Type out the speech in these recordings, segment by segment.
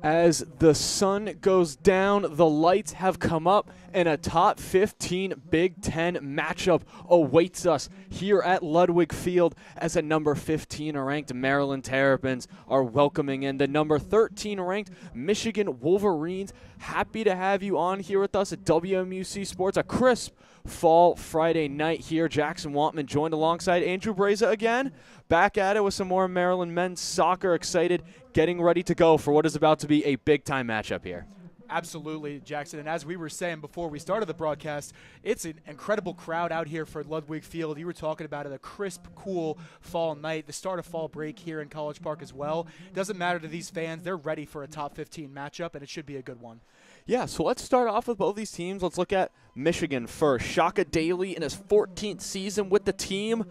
As the sun goes down, the lights have come up, and a top 15 Big Ten matchup awaits us here at Ludwig Field as a number 15 ranked Maryland Terrapins are welcoming in the number 13 ranked Michigan Wolverines. Happy to have you on here with us at WMUC Sports, a crisp fall Friday night here. Jackson Wantman joined alongside Andrew Breza again. Back at it with some more Maryland men's soccer. Excited, getting ready to go for what is about to be a big-time matchup here. Absolutely, Jackson. And as we were saying before we started the broadcast, it's an incredible crowd out here for Ludwig Field. You were talking about it, a crisp, cool fall night, the start of fall break here in College Park as well. Doesn't matter to these fans. They're ready for a top 15 matchup, and it should be a good one. Yeah, so let's start off with both these teams. Let's look at Michigan first. Shaka Daly in his 14th season with the team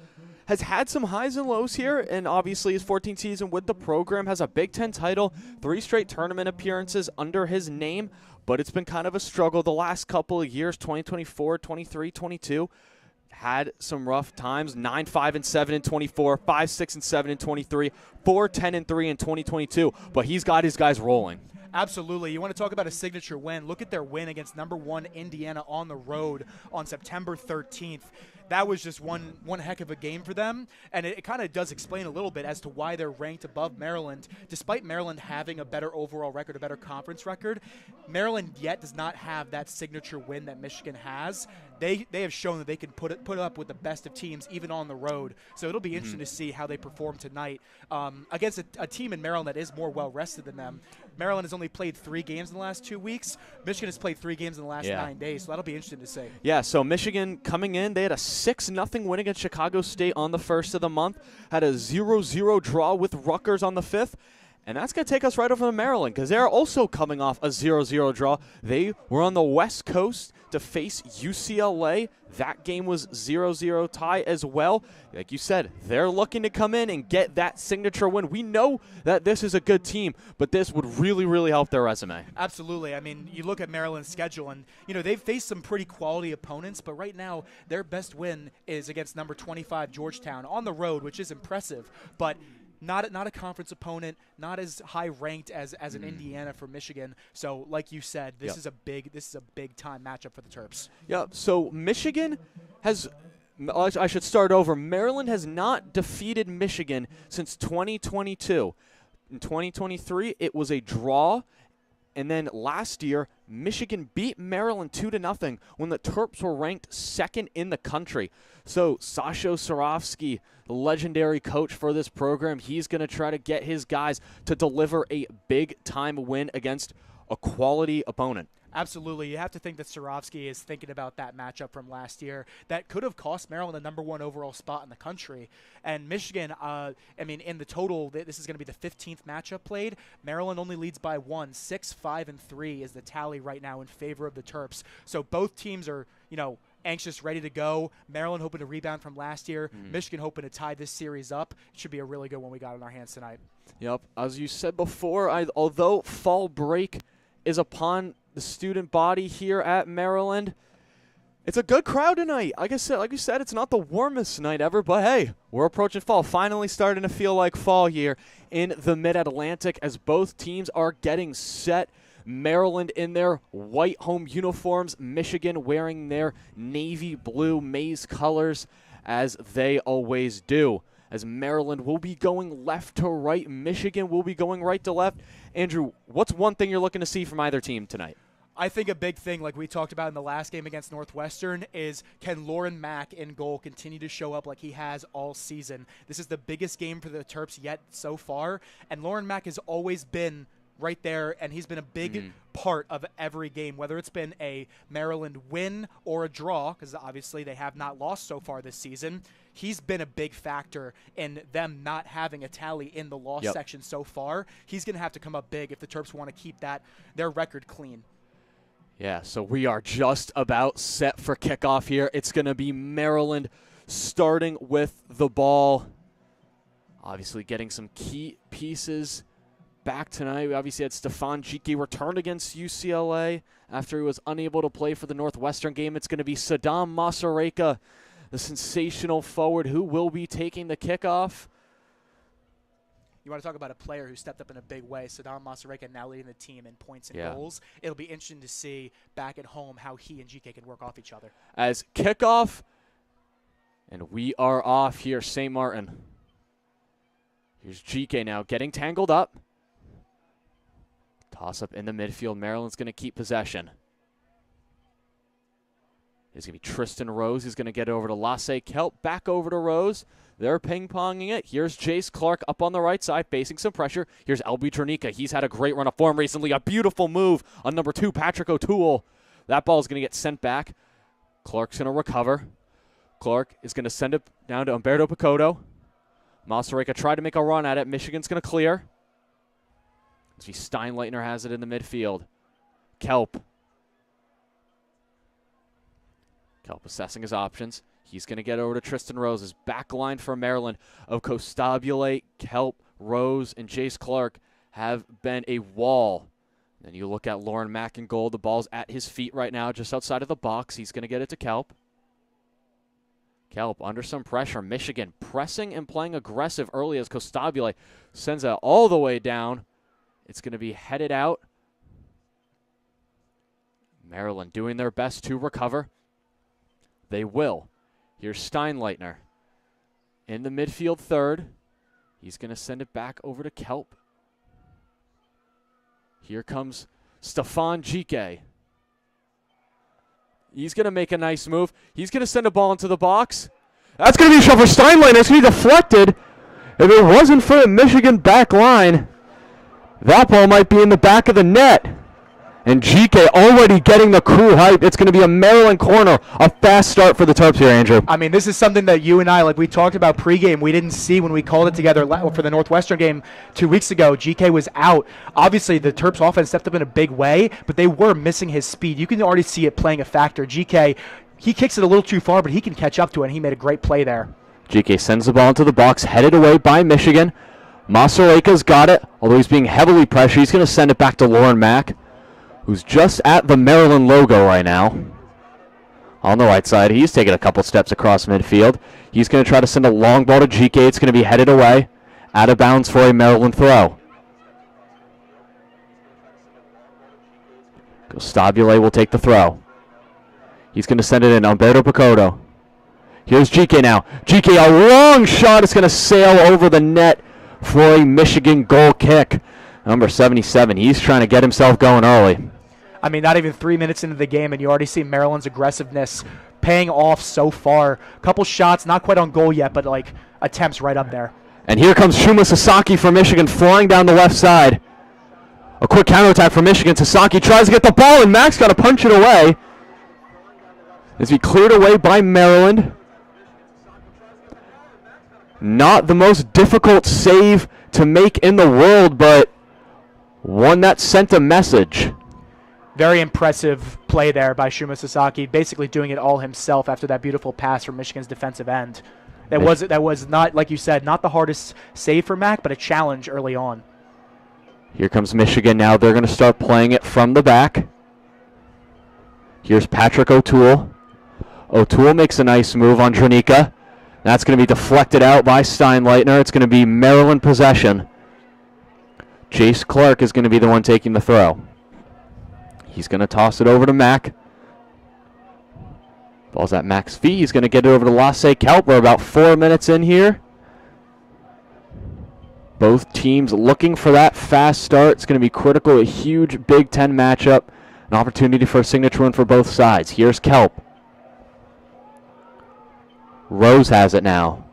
has had some highs and lows here, and obviously his 14th season with the program has a Big Ten title, 3 straight tournament appearances under his name, but it's been kind of a struggle the last couple of years, 2024, 23, 22. Had some rough times, 9-5-7 in 24, 5-6-7 in 23, 4-10-3 in 2022, but he's got his guys rolling. Absolutely. You want to talk about a signature win? Look at their win against number 1 Indiana on the road on September 13th. That was just one heck of a game for them, and it kind of does explain a little bit as to why they're ranked above Maryland. Despite Maryland having a better overall record, a better conference record, Maryland yet does not have that signature win that Michigan has. They have shown that they can put up with the best of teams even on the road. So it'll be interesting to see how they perform tonight against a team in Maryland that is more well-rested than them. Maryland has only played 3 games in the last 2 weeks. Michigan has played 3 games in the last 9 days, so that'll be interesting to see. Yeah, so Michigan coming in, they had a 6-0 win against Chicago State on the 1st of the month, had a 0-0 draw with Rutgers on the 5th, and that's going to take us right over to Maryland because they're also coming off a 0-0 draw. They were on the West Coast to face UCLA. That game was 0-0 tie as well. Like you said, they're looking to come in and get that signature win. We know that this is a good team, but this would really, really help their resume. Absolutely. I mean, you look at Maryland's schedule, and, they've faced some pretty quality opponents, but right now their best win is against number 25 Georgetown on the road, which is impressive, but not a conference opponent, not as high ranked as an Indiana for Michigan. So, like you said, this is a big time matchup for the Terps. Yeah. So Michigan has. I should start over. Maryland has not defeated Michigan since 2022. In 2023, it was a draw. And then last year, Michigan beat Maryland 2-0 when the Terps were ranked 2nd in the country. So Sasho Sarovsky, the legendary coach for this program, he's going to try to get his guys to deliver a big-time win against a quality opponent. Absolutely. You have to think that Sarovsky is thinking about that matchup from last year that could have cost Maryland the number 1 overall spot in the country. And Michigan, in the total, this is going to be the 15th matchup played. Maryland only leads by 1. 6-5-3 is the tally right now in favor of the Terps. So both teams are, anxious, ready to go. Maryland hoping to rebound from last year. Michigan hoping to tie this series up. It should be a really good one we got in our hands tonight. Yep. As you said before, although fall break is upon the student body here at Maryland, it's a good crowd tonight. Like you said, it's not the warmest night ever, but hey, we're approaching fall. Finally starting to feel like fall here in the Mid-Atlantic as both teams are getting set. Maryland in their white home uniforms, Michigan wearing their navy blue maize colors as they always do. As Maryland will be going left to right, Michigan will be going right to left. Andrew, what's one thing you're looking to see from either team tonight? I think a big thing, like we talked about in the last game against Northwestern, is can Lauren Mack in goal continue to show up like he has all season? This is the biggest game for the Terps yet so far, and Lauren Mack has always been right there, and he's been a big part of every game, whether it's been a Maryland win or a draw, because obviously they have not lost so far this season. He's been a big factor in them not having a tally in the loss section so far. He's going to have to come up big if the Terps want to keep their record clean. Yeah, so we are just about set for kickoff here. It's going to be Maryland starting with the ball. Obviously getting some key pieces back tonight. We obviously had Stefan Jiki return against UCLA after he was unable to play for the Northwestern game. It's going to be Saddam Masareka, the sensational forward, who will be taking the kickoff. You want to talk about a player who stepped up in a big way. Saddam Masareka now leading the team in points and Yeah. goals. It'll be interesting to see back at home how he and GK can work off each other. As kickoff, and we are off here, St. Martin. Here's GK now getting tangled up. Toss up in the midfield. Maryland's going to keep possession. It's going to be Tristan Rose who's going to get over to Lasse Kelp. Back over to Rose. They're ping-ponging it. Here's Jace Clark up on the right side, facing some pressure. Here's Elby Jernica. He's had a great run of form recently. A beautiful move on number 2, Patrick O'Toole. That ball is going to get sent back. Clark's going to recover. Clark is going to send it down to Umberto Picoto. Masareka tried to make a run at it. Michigan's going to clear. Steinleitner has it in the midfield. Kelp assessing his options. He's going to get over to Tristan Rose's back line for Maryland of Costabile, Kelp, Rose, and Jace Clark have been a wall. Then you look at Lauren Mack in goal. The ball's at his feet right now, just outside of the box. He's going to get it to Kelp. Kelp under some pressure. Michigan pressing and playing aggressive early as Costabile sends it all the way down. It's going to be headed out. Maryland doing their best to recover. They will. Here's Steinleitner in the midfield third. He's going to send it back over to Kelp. Here comes Stefan Gike. He's going to make a nice move. He's going to send a ball into the box. That's going to be a shot for Steinleitner. It's going to be deflected. If it wasn't for the Michigan back line, that ball might be in the back of the net. And GK already getting the crew hype. It's going to be a Maryland corner. A fast start for the Terps here, Andrew. I mean, this is something that you and I, like we talked about pregame, we didn't see when we called it together for the Northwestern game 2 weeks ago. GK was out. Obviously, the Terps offense stepped up in a big way, but they were missing his speed. You can already see it playing a factor. GK, he kicks it a little too far, but he can catch up to it, and he made a great play there. GK sends the ball into the box, headed away by Michigan. Masareka's got it, although he's being heavily pressured. He's going to send it back to Lauren Mack, who's just at the Maryland logo right now. On the right side, he's taking a couple steps across midfield. He's going to try to send a long ball to GK. It's going to be headed away, out of bounds for a Maryland throw. Costabile will take the throw. He's going to send it in, Umberto Picoto. Here's GK now. GK, a long shot. It's going to sail over the net for a Michigan goal kick. Number 77, he's trying to get himself going early. I mean, not even 3 minutes into the game, and you already see Maryland's aggressiveness paying off so far. A couple shots, not quite on goal yet, but like attempts right up there. And here comes Shuma Sasaki from Michigan flying down the left side. A quick counterattack for Michigan. Sasaki tries to get the ball, and Max got to punch it away. As he cleared away by Maryland. Not the most difficult save to make in the world, but one that sent a message. Very impressive play there by Shuma Sasaki, basically doing it all himself after that beautiful pass from Michigan's defensive end. That was not, like you said, not the hardest save for Mac, but a challenge early on. Here comes Michigan now. They're going to start playing it from the back. Here's Patrick O'Toole. O'Toole makes a nice move on Jernica. That's going to be deflected out by Steinleitner. It's going to be Maryland possession. Jace Clark is going to be the one taking the throw. He's going to toss it over to Mack. Ball's at Mack's feet. He's going to get it over to Lasse Kelp. We're about 4 minutes in here. Both teams looking for that fast start. It's going to be critical. A huge Big Ten matchup. An opportunity for a signature win for both sides. Here's Kelp. Rose has it now.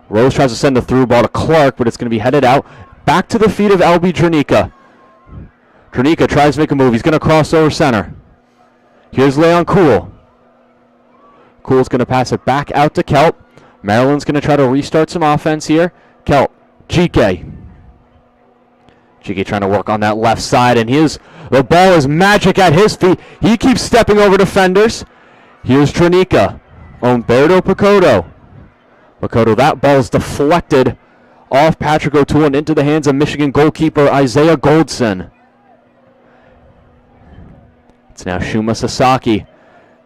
Rose tries to send a through ball to Clark, but it's going to be headed out. Back to the feet of Elby Jernica. Jernica tries to make a move. He's going to cross over center. Here's Leon Kuhl. Kuhl's going to pass it back out to Kelp. Maryland's going to try to restart some offense here. Kelp. GK. GK trying to work on that left side, and the ball is magic at his feet. He keeps stepping over defenders. Here's Jernica. Umberto Picoto. Picoto, that ball is deflected off Patrick O'Toole and into the hands of Michigan goalkeeper Isaiah Goldson. It's now Shuma Sasaki.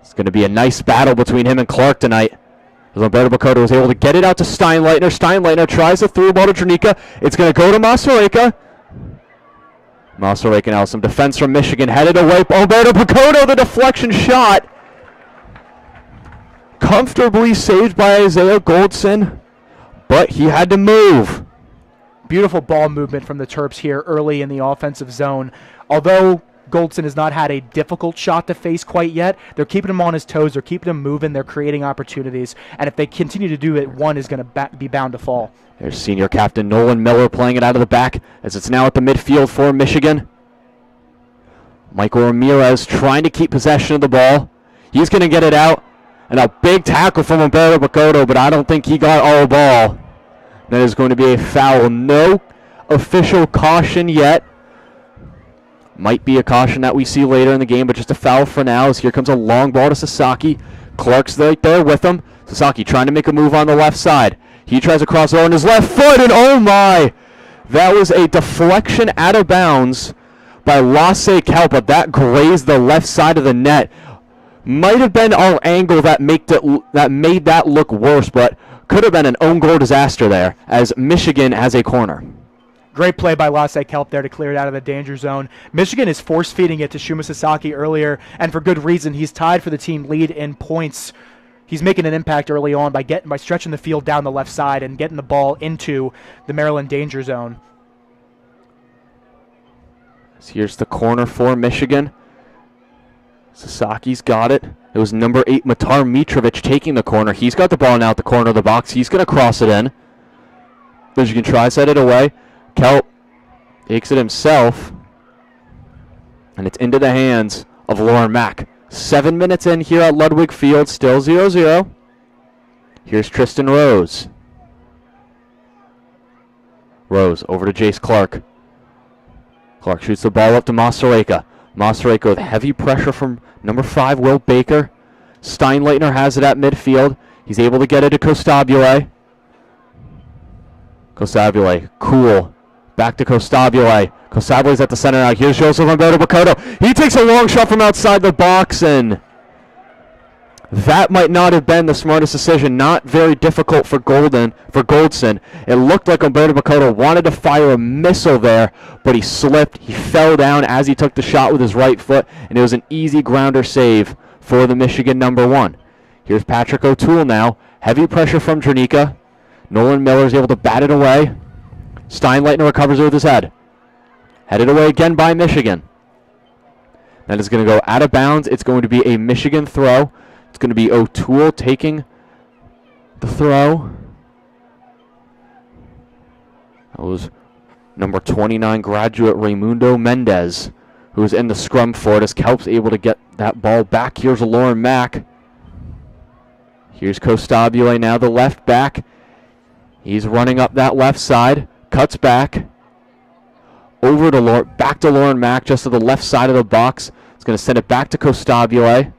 It's going to be a nice battle between him and Clark tonight. As Umberto Bacoto was able to get it out to Steinleitner. Steinleitner tries the through ball to Jernicka. It's going to go to Masaryka. Masaryka now some defense from Michigan headed away. Umberto Bacoto, the deflection shot. Comfortably saved by Isaiah Goldson, but he had to move. Beautiful ball movement from the Terps here early in the offensive zone. Although Goldson has not had a difficult shot to face quite yet, they're keeping him on his toes, they're keeping him moving, they're creating opportunities, and if they continue to do it, one is going to be bound to fall. There's senior captain Nolan Miller playing it out of the back as it's now at the midfield for Michigan. Michael Ramirez trying to keep possession of the ball. He's going to get it out, and a big tackle from Umberto Bacoto, but I don't think he got all ball. That is going to be a foul. No official caution yet. Might be a caution that we see later in the game, but just a foul for now as here comes a long ball to Sasaki. Clark's right there with him. Sasaki trying to make a move on the left side. He tries to cross over on his left foot, and oh my! That was a deflection out of bounds by Lasse Kelp, but that grazed the left side of the net. Might have been our angle that made that look worse, but could have been an own goal disaster there as Michigan has a corner. Great play by Lasse Kelp there to clear it out of the danger zone. Michigan is force-feeding it to Shuma Sasaki earlier, and for good reason. He's tied for the team lead in points. He's making an impact early on by stretching the field down the left side and getting the ball into the Maryland danger zone. So here's the corner for Michigan. Sasaki's got it. It was number 8, Matar Mitrovic, taking the corner. He's got the ball now at the corner of the box. He's going to cross it in. Michigan tries to set it away. Kelp takes it himself, and it's into the hands of Lauren Mack. 7 minutes in here at Ludwig Field, still 0-0. Here's Tristan Rose. Rose over to Jace Clark. Clark shoots the ball up to Masaryka. Masaryka with heavy pressure from number 5, Will Baker. Steinleitner has it at midfield. He's able to get it to Costabile. Costabile, cool. Back to Costabile. Costabile's at the center now. Here's Joseph Umberto Bacoto. He takes a long shot from outside the box, and that might not have been the smartest decision. Not very difficult for Goldson. It looked like Umberto Bacoto wanted to fire a missile there, but he slipped. He fell down as he took the shot with his right foot, and it was an easy grounder save for the Michigan number 1. Here's Patrick O'Toole now. Heavy pressure from Jernicka. Nolan Miller is able to bat it away. Steinleitner recovers it with his head. Headed away again by Michigan. That is going to go out of bounds. It's going to be a Michigan throw. It's going to be O'Toole taking the throw. That was number 29 graduate Raimundo Mendez, who was in the scrum for it as Kelp's able to get that ball back. Here's Lauren Mack. Here's Costabile now, the left back. He's running up that left side. Cuts back. Over to back to Lauren Mack, just to the left side of the box. It's going to send it back to Costabile.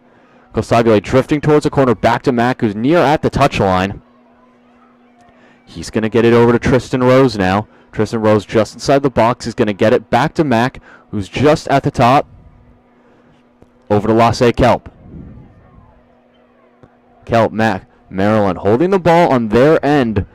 Costabile drifting towards the corner, back to Mack, who's near at the touchline. He's going to get it over to Tristan Rose now. Tristan Rose just inside the box. He's going to get it back to Mack, who's just at the top. Over to Lasse Kelp. Kelp, Mack, Maryland holding the ball on their end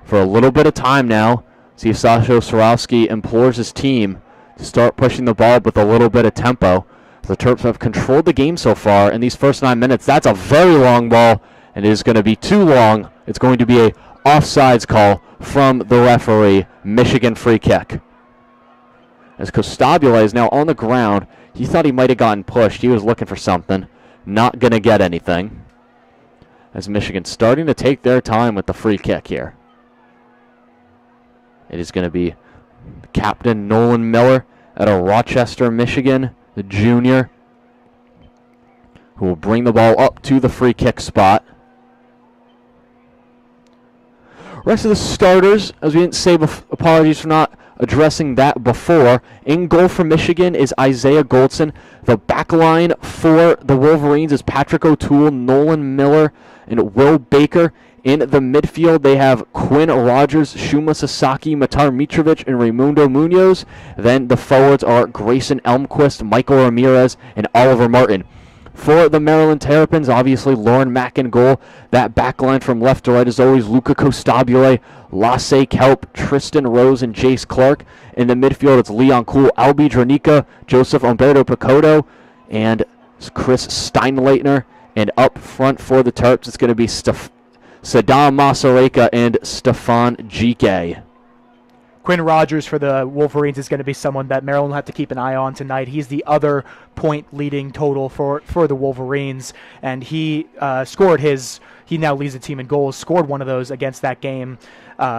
for a little bit of time now. See if Sasho Sorowski implores his team to start pushing the ball with a little bit of tempo. The Terps have controlled the game so far in these first 9 minutes. That's a very long ball, and it is going to be too long. It's going to be a offsides call from the referee. Michigan free kick. As Costabile is now on the ground, he thought he might have gotten pushed. He was looking for something. Not going to get anything. As Michigan starting to take their time with the free kick here. It is going to be Captain Nolan Miller out of Rochester, Michigan, the junior, who will bring the ball up to the free kick spot. Rest of the starters, as we didn't say, apologies for not addressing that before. In goal for Michigan is Isaiah Goldson. The back line for the Wolverines is Patrick O'Toole, Nolan Miller, and Will Baker. In the midfield, they have Quinn Rogers, Shuma Sasaki, Matar Mitrovic, and Raimundo Munoz. Then the forwards are Grayson Elmquist, Michael Ramirez, and Oliver Martin. For the Maryland Terrapins, obviously Lauren Mack in goal. That back line from left to right is always Luca Costabile, Lasse Kelp, Tristan Rose, and Jace Clark. In the midfield, it's Leon Kuhl, Albi Dranica, Joseph Umberto Picoto, and Chris Steinleitner. And up front for the Terps, it's going to be Saddam Masareka and Stefan Gike. Quinn Rogers for the Wolverines is going to be someone that Maryland will have to keep an eye on tonight. He's the other point-leading total for the Wolverines, and he he now leads the team in goals, scored one of those against that game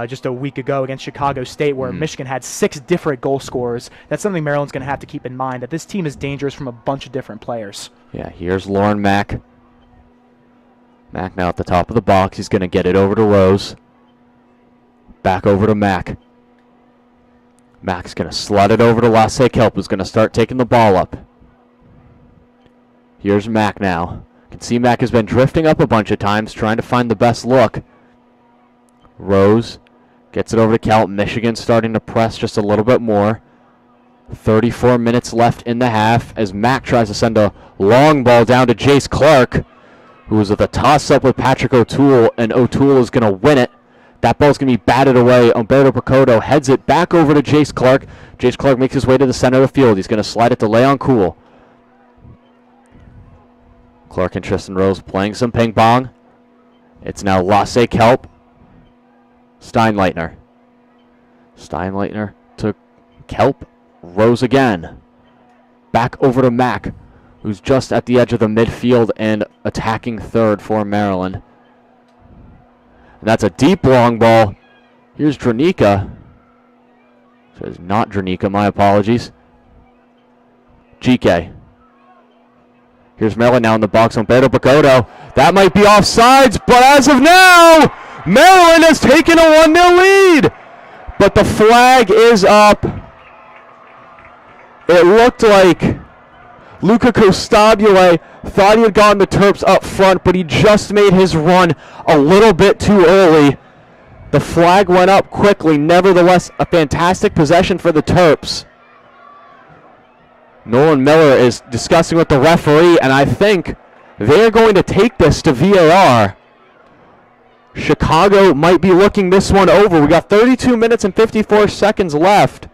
just a week ago against Chicago State, where Michigan had 6 different goal scorers. That's something Maryland's going to have to keep in mind, that this team is dangerous from a bunch of different players. Yeah, here's Lauren Mack. Mack now at the top of the box. He's going to get it over to Rose. Back over to Mack. Mack's going to slide it over to Lasse Kelp, who's going to start taking the ball up. Here's Mack now. You can see Mack has been drifting up a bunch of times, trying to find the best look. Rose gets it over to Kelp. Michigan starting to press just a little bit more. 34 minutes left in the half as Mack tries to send a long ball down to Jace Clark, who was at the toss-up with Patrick O'Toole, and O'Toole is going to win it. That ball's going to be batted away. Umberto Picoto heads it back over to Jace Clark. Jace Clark makes his way to the center of the field. He's going to slide it to Leon Kuhl. Clark and Tristan Rose playing some ping pong. It's now Lasse Kelp. Steinleitner. Steinleitner to Kelp. Rose again. Back over to Mack, who's just at the edge of the midfield and attacking third for Maryland. And that's a deep long ball. Here's Dranica. So it's not Dranica, my apologies. GK. Here's Maryland now in the box. Umberto Picoto. That might be offsides, but as of now, Maryland has taken a 1-0 lead. But the flag is up. It looked like Luca Costabile thought he had gotten the Terps up front, but he just made his run a little bit too early. The flag went up quickly. Nevertheless, a fantastic possession for the Terps. Nolan Miller is discussing with the referee, and I think they're going to take this to VAR. Chicago might be looking this one over. We got 32 minutes and 54 seconds left.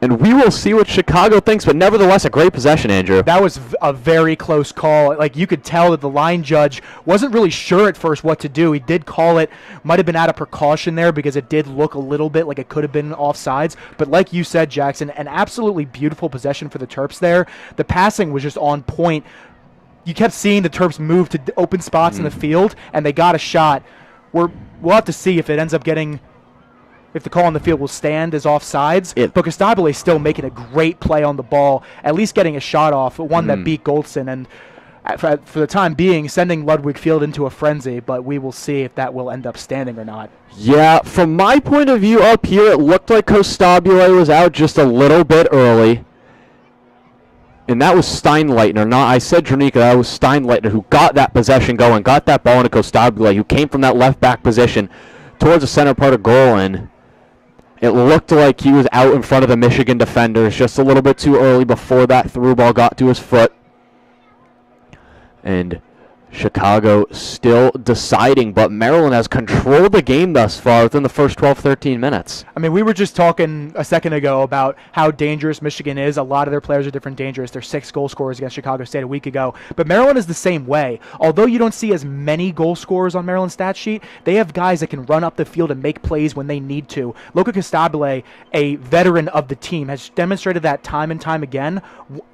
And we will see what Chicago thinks, but nevertheless, a great possession, Andrew. That was a very close call. Like, you could tell that the line judge wasn't really sure at first what to do. He did call it. Might have been out of precaution there because it did look a little bit like it could have been offsides. But like you said, Jackson, an absolutely beautiful possession for the Terps there. The passing was just on point. You kept seeing the Terps move to open spots in the field, and they got a shot. We'll have to see if it ends up getting... if the call on the field will stand as offsides. But Costabile is still making a great play on the ball, at least getting a shot off, one that beat Goldson, and for the time being, sending Ludwig Field into a frenzy, but we will see if that will end up standing or not. Yeah, from my point of view up here, it looked like Costabile was out just a little bit early. And that was Steinleitner. I said Dranica, that was Steinleitner who got that possession going, got that ball into Costabile, who came from that left back position towards the center part of goal, and it looked like he was out in front of the Michigan defenders just a little bit too early before that through ball got to his foot. And Chicago still deciding, but Maryland has controlled the game thus far within the first 12-13 minutes. I mean, we were just talking a second ago about how dangerous Michigan is. A lot of their players are different dangerous. They're 6 goal scorers against Chicago State a week ago. But Maryland is the same way. Although you don't see as many goal scorers on Maryland's stat sheet, they have guys that can run up the field and make plays when they need to. Luca Costabile, a veteran of the team, has demonstrated that time and time again,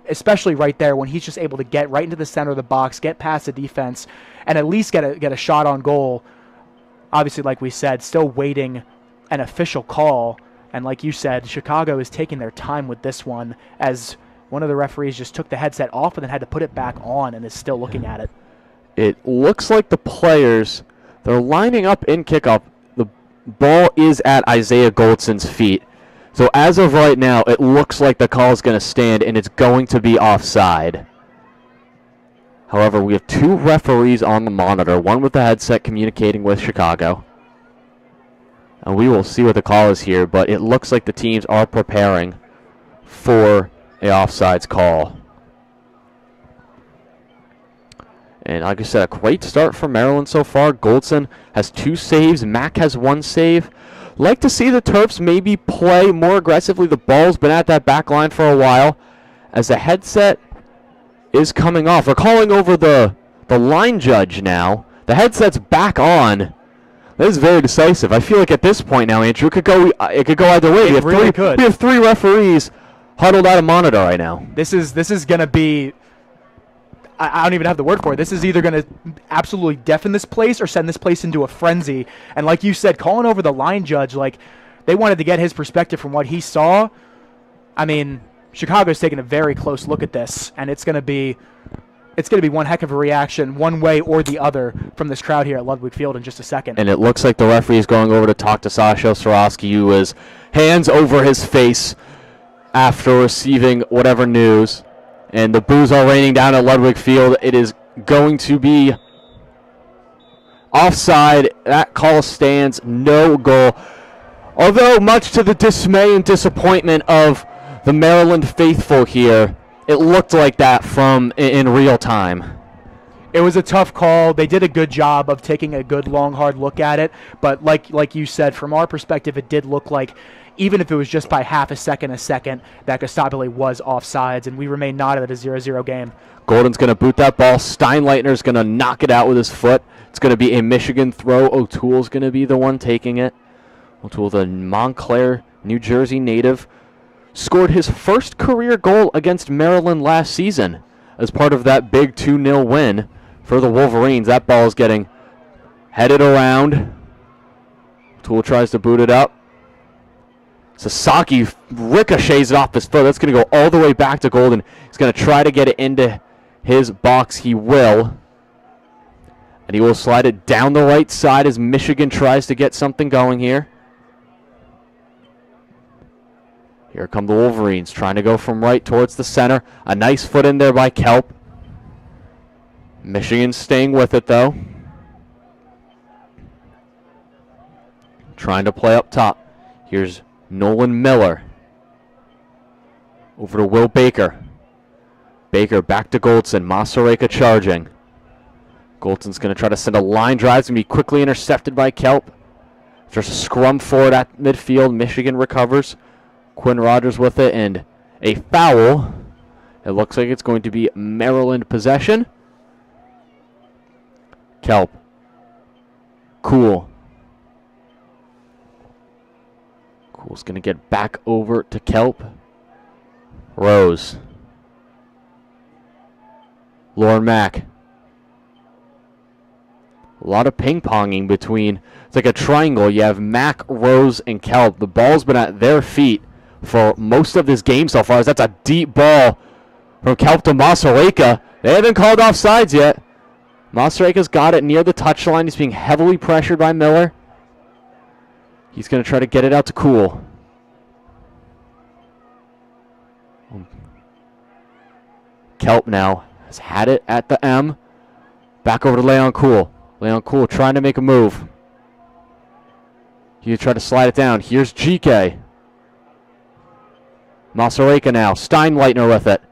especially right there when he's just able to get right into the center of the box, get past the defense, and at least get a shot on goal. Obviously, like we said, still waiting an official call. And like you said, Chicago is taking their time with this one, as one of the referees just took the headset off and then had to put it back on and is still looking at it. It looks like the players, they're lining up in kickoff. The ball is at Isaiah Goldson's feet. So as of right now, it looks like the call is going to stand and it's going to be offside. However, we have 2 referees on the monitor, one with the headset communicating with Chicago. And we will see what the call is here, but it looks like the teams are preparing for a offsides call. And like I said, a great start for Maryland so far. Goldson has 2 saves. Mack has 1 save. Like to see the Terps maybe play more aggressively. The ball's been at that back line for a while. As the headset is coming off. They're calling over the line judge now. The headset's back on. This is very decisive. I feel like at this point now, Andrew, it could go either way. We have 3 referees huddled out of monitor right now. This is going to be, I don't even have the word for it. This is either going to absolutely deafen this place or send this place into a frenzy. And like you said, calling over the line judge, like they wanted to get his perspective from what he saw. I mean, Chicago's taking a very close look at this, and it's going to be one heck of a reaction one way or the other from this crowd here at Ludwig Field in just a second. And it looks like the referee is going over to talk to Sasha Sorosky, who is hands over his face after receiving whatever news. And the boos are raining down at Ludwig Field. It is going to be offside. That call stands. No goal. Although much to the dismay and disappointment of the Maryland faithful here, it looked like that in real time. It was a tough call. They did a good job of taking a good, long, hard look at it. But like you said, from our perspective, it did look like, even if it was just by half a second, that Gostabile was offsides, and we remain knotted at a 0-0 game. Golden's going to boot that ball. Steinleitner's going to knock it out with his foot. It's going to be a Michigan throw. O'Toole's going to be the one taking it. O'Toole, the Montclair, New Jersey native, scored his first career goal against Maryland last season as part of that big 2-0 win for the Wolverines. That ball is getting headed around. O'Toole tries to boot it up. Sasaki ricochets it off his foot. That's going to go all the way back to Golden. He's going to try to get it into his box. He will. And he will slide it down the right side as Michigan tries to get something going here. Here come the Wolverines, trying to go from right towards the center. A nice foot in there by Kelp. Michigan staying with it, though. Trying to play up top. Here's Nolan Miller. Over to Will Baker. Baker back to Goldson. Masareka charging. Goldson's going to try to send a line drive. It's going to be quickly intercepted by Kelp. There's a scrum forward at midfield. Michigan recovers. Quinn Rogers with it, and a foul. It looks like it's going to be Maryland possession. Kelp. Cool. Cool's going to get back over to Kelp. Rose. Lauren Mack. A lot of ping-ponging between. It's like a triangle. You have Mack, Rose, and Kelp. The ball's been at their feet for most of this game so far. As that's a deep ball from Kelp to Masareka. They haven't called offsides yet. Masareka's got it near the touchline. He's being heavily pressured by Miller. He's going to try to get it out to Cool. Kelp now has had it at the M. Back over to Leon Cool. Leon Cool trying to make a move. He tried to slide it down. Here's GK. Masareka now. Steinleitner with it.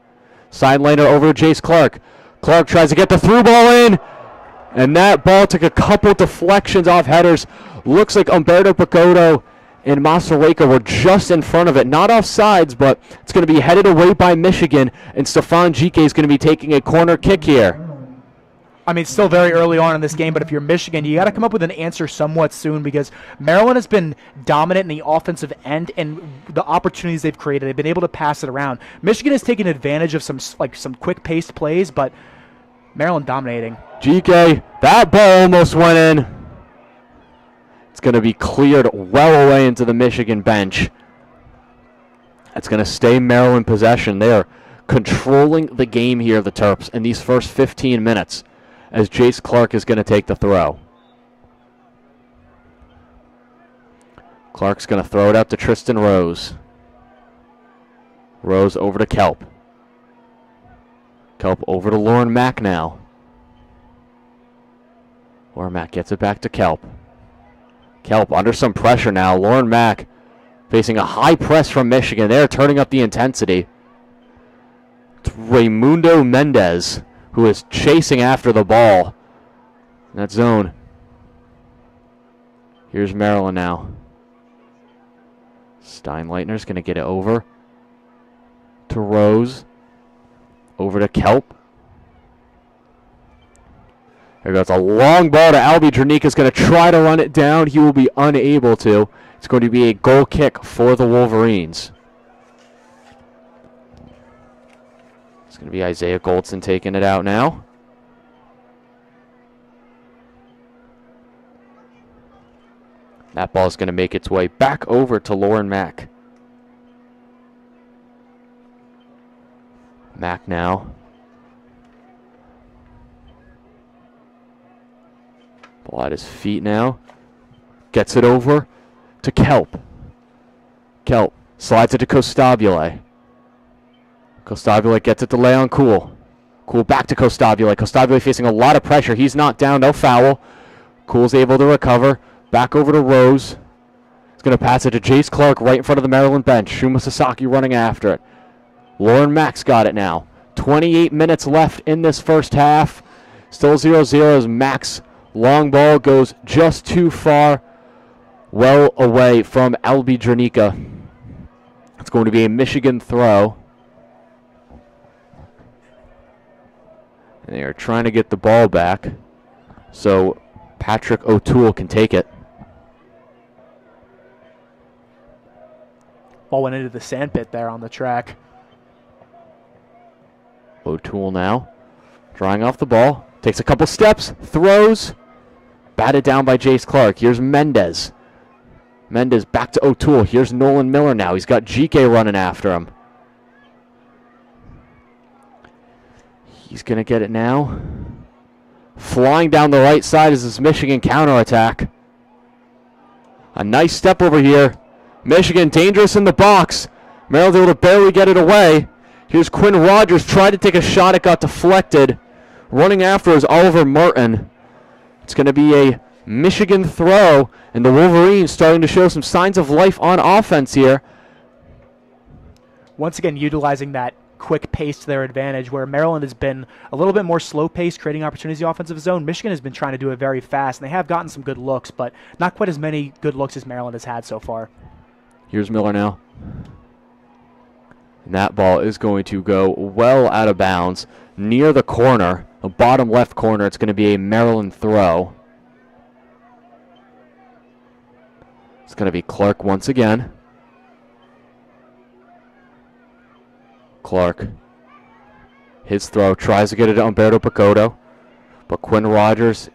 Steinleitner over to Jace Clark. Clark tries to get the through ball in. And that ball took a couple deflections off headers. Looks like Umberto Pagodo and Masareka were just in front of it. Not off sides, but it's going to be headed away by Michigan. And Stefan GK is going to be taking a corner kick here. I mean, it's still very early on in this game, but if you're Michigan, you got to come up with an answer somewhat soon, because Maryland has been dominant in the offensive end, and the opportunities they've created, they've been able to pass it around. Michigan has taken advantage of some quick-paced plays, but Maryland dominating. GK, that ball almost went in. It's going to be cleared well away into the Michigan bench. It's going to stay Maryland possession. They are controlling the game here, the Terps, in these first 15 minutes. As Jace Clark is going to take the throw. Clark's going to throw it out to Tristan Rose. Rose over to Kelp. Kelp over to Lauren Mack now. Lauren Mack gets it back to Kelp. Kelp under some pressure now. Lauren Mack facing a high press from Michigan. They're turning up the intensity. It's Raimundo Mendez who is chasing after the ball in that zone. Here's Maryland now. Steinleitner's going to get it over to Rose. Over to Kelp. There goes a long ball to Albie Dranika's going to try to run it down. He will be unable to. It's going to be a goal kick for the Wolverines. It's going to be Isaiah Goldson taking it out now. That ball is going to make its way back over to Lauren Mack. Mack now. Ball at his feet now. Gets it over to Kelp. Kelp slides it to Costabile. Costabile gets it to Leon Cool. Cool back to Costabile. Costabile facing a lot of pressure. He's knocked down, no foul. Cool's able to recover. Back over to Rose. He's going to pass it to Jace Clark right in front of the Maryland bench. Shuma Sasaki running after it. Lauren Mack's got it now. 28 minutes left in this first half. Still 0-0 as Mack's long ball goes just too far. Well away from Albie Dranica. It's going to be a Michigan throw. And they are trying to get the ball back so Patrick O'Toole can take it. Ball went into the sandpit there on the track. O'Toole now drawing off the ball. Takes a couple steps, throws. Batted down by Jace Clark. Here's Mendez. Mendez back to O'Toole. Here's Nolan Miller now. He's got GK running after him. He's going to get it now. Flying down the right side is this Michigan counterattack. A nice step over here. Michigan dangerous in the box. Maryland's able to barely get it away. Here's Quinn Rogers. Tried to take a shot. It got deflected. Running after is Oliver Martin. It's going to be a Michigan throw, and the Wolverines starting to show some signs of life on offense here. Once again, utilizing that quick pace to their advantage, where Maryland has been a little bit more slow-paced, creating opportunities in the offensive zone. Michigan has been trying to do it very fast, and they have gotten some good looks, but not quite as many good looks as Maryland has had so far. Here's Miller now. And that ball is going to go well out of bounds near the corner, the bottom left corner. It's going to be a Maryland throw. It's going to be Clark once again. Clark. His throw tries to get it to Umberto Picotto, but Quinn Rogers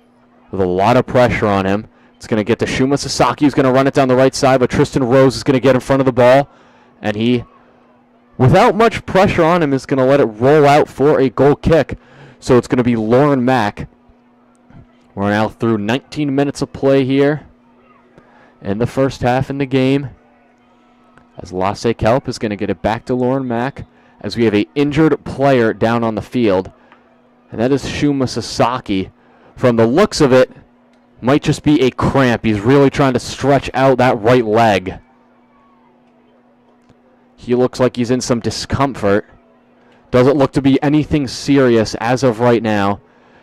with a lot of pressure on him. It's going to get to Shuma Sasaki, who's going to run it down the right side, but Tristan Rose is going to get in front of the ball, and he, without much pressure on him, is going to let it roll out for a goal kick. So it's going to be Lauren Mack. We're now through 19 minutes of play here in the first half in the game, as Lasse Kelp is going to get it back to Lauren Mack, as we have an injured player down on the field, and that is Shuma Sasaki. From the looks of it, might just be a cramp. He's really trying to stretch out that right leg. He looks like he's in some discomfort. Doesn't look to be anything serious as of right now.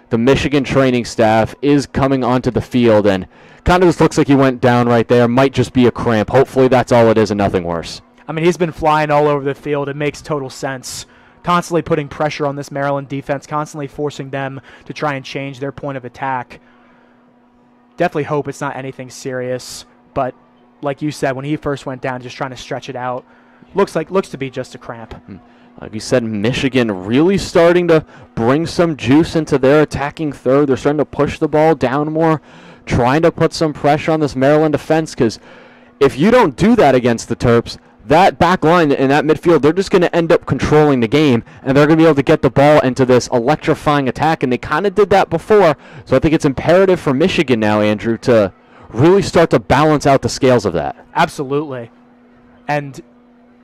The Michigan training staff is coming onto the field, and kind of just looks like he went down right there. Might just be a cramp. Hopefully that's all it is and nothing worse. I mean, he's been flying all over the field. It makes total sense. Constantly putting pressure on this Maryland defense, constantly forcing them to try and change their point of attack. Definitely hope it's not anything serious, but like you said, when he first went down, just trying to stretch it out, looks to be just a cramp. Like you said, Michigan really starting to bring some juice into their attacking third. They're starting to push the ball down more, trying to put some pressure on this Maryland defense, because if you don't do that against the Terps, that back line and that midfield, they're just going to end up controlling the game, and they're going to be able to get the ball into this electrifying attack, and they kind of did that before. So I think it's imperative for Michigan now, Andrew, to really start to balance out the scales of that. Absolutely. And,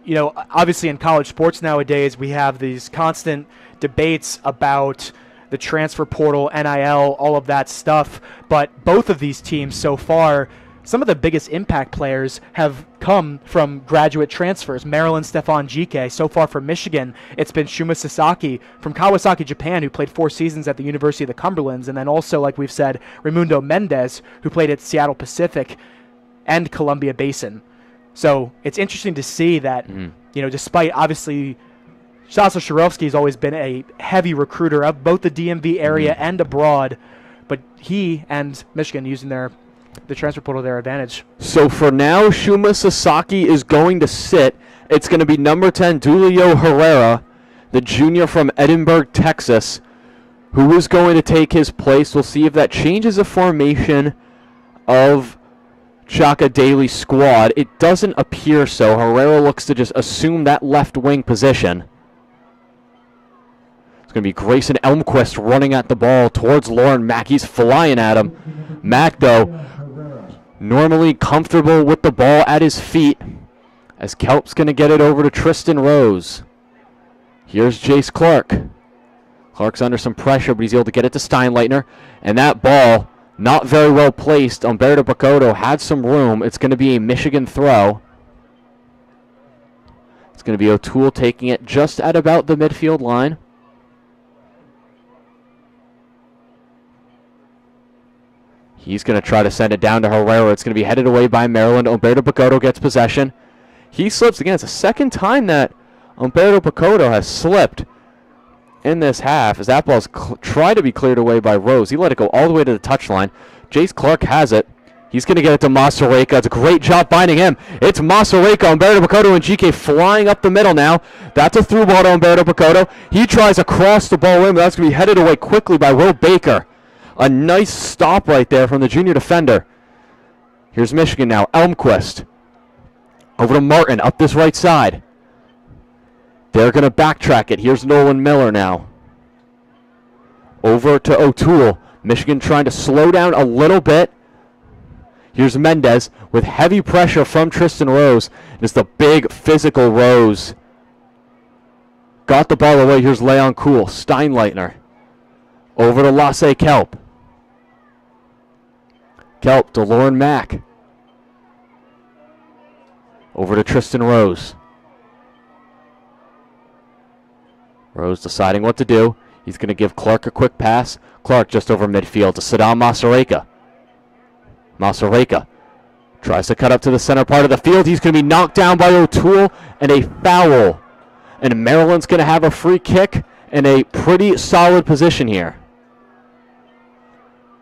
you know, obviously in college sports nowadays, we have these constant debates about the transfer portal, NIL, all of that stuff, but both of these teams so far some of the biggest impact players have come from graduate transfers. Maryland, Stefan Jike. So far from Michigan, it's been Shuma Sasaki from Kawasaki, Japan, who played 4 seasons at the University of the Cumberlands. And then also, like we've said, Raimundo Mendez, who played at Seattle Pacific and Columbia Basin. So it's interesting to see that, despite obviously Sasa Shirovsky has always been a heavy recruiter of both the DMV area and abroad, but he and Michigan using the transfer portal to their advantage. So for now, Shuma Sasaki is going to sit. It's going to be number 10, Dulio Herrera, the junior from Edinburgh, Texas, who is going to take his place. We'll see if that changes the formation of Chaka Daly's squad. It doesn't appear so. Herrera looks to just assume that left wing position. It's going to be Grayson Elmquist running at the ball towards Lauren Mack. He's flying at him. Mack, though, normally comfortable with the ball at his feet, as Kelp's going to get it over to Tristan Rose. Here's Jace Clark. Clark's under some pressure, but he's able to get it to Steinleitner. And that ball, not very well placed. Umberto Bacoto had some room. It's going to be a Michigan throw. It's going to be O'Toole taking it just at about the midfield line. He's going to try to send it down to Herrera. It's going to be headed away by Maryland. Umberto Bacoto gets possession. He slips again. It's the second time that Umberto Bacoto has slipped in this half, as that ball's tried to be cleared away by Rose. He let it go all the way to the touchline. Jace Clark has it. He's going to get it to Masaryka. It's a great job finding him. It's Masaryka, Umberto Bacoto, and GK flying up the middle now. That's a through ball to Umberto Bacoto. He tries to cross the ball in, but that's going to be headed away quickly by Will Baker. A nice stop right there from the junior defender. Here's Michigan now. Elmquist. Over to Martin up this right side. They're going to backtrack it. Here's Nolan Miller now. Over to O'Toole. Michigan trying to slow down a little bit. Here's Mendez with heavy pressure from Tristan Rose. It's the big physical Rose. Got the ball away. Here's Leon Kuhl. Steinleitner. Over to Lasse Kelp. Kelp to Lauren Mack. Over to Tristan Rose. Rose deciding what to do. He's going to give Clark a quick pass. Clark just over midfield to Saddam Masaryka. Masaryka tries to cut up to the center part of the field. He's going to be knocked down by O'Toole, and a foul. And Maryland's going to have a free kick in a pretty solid position here.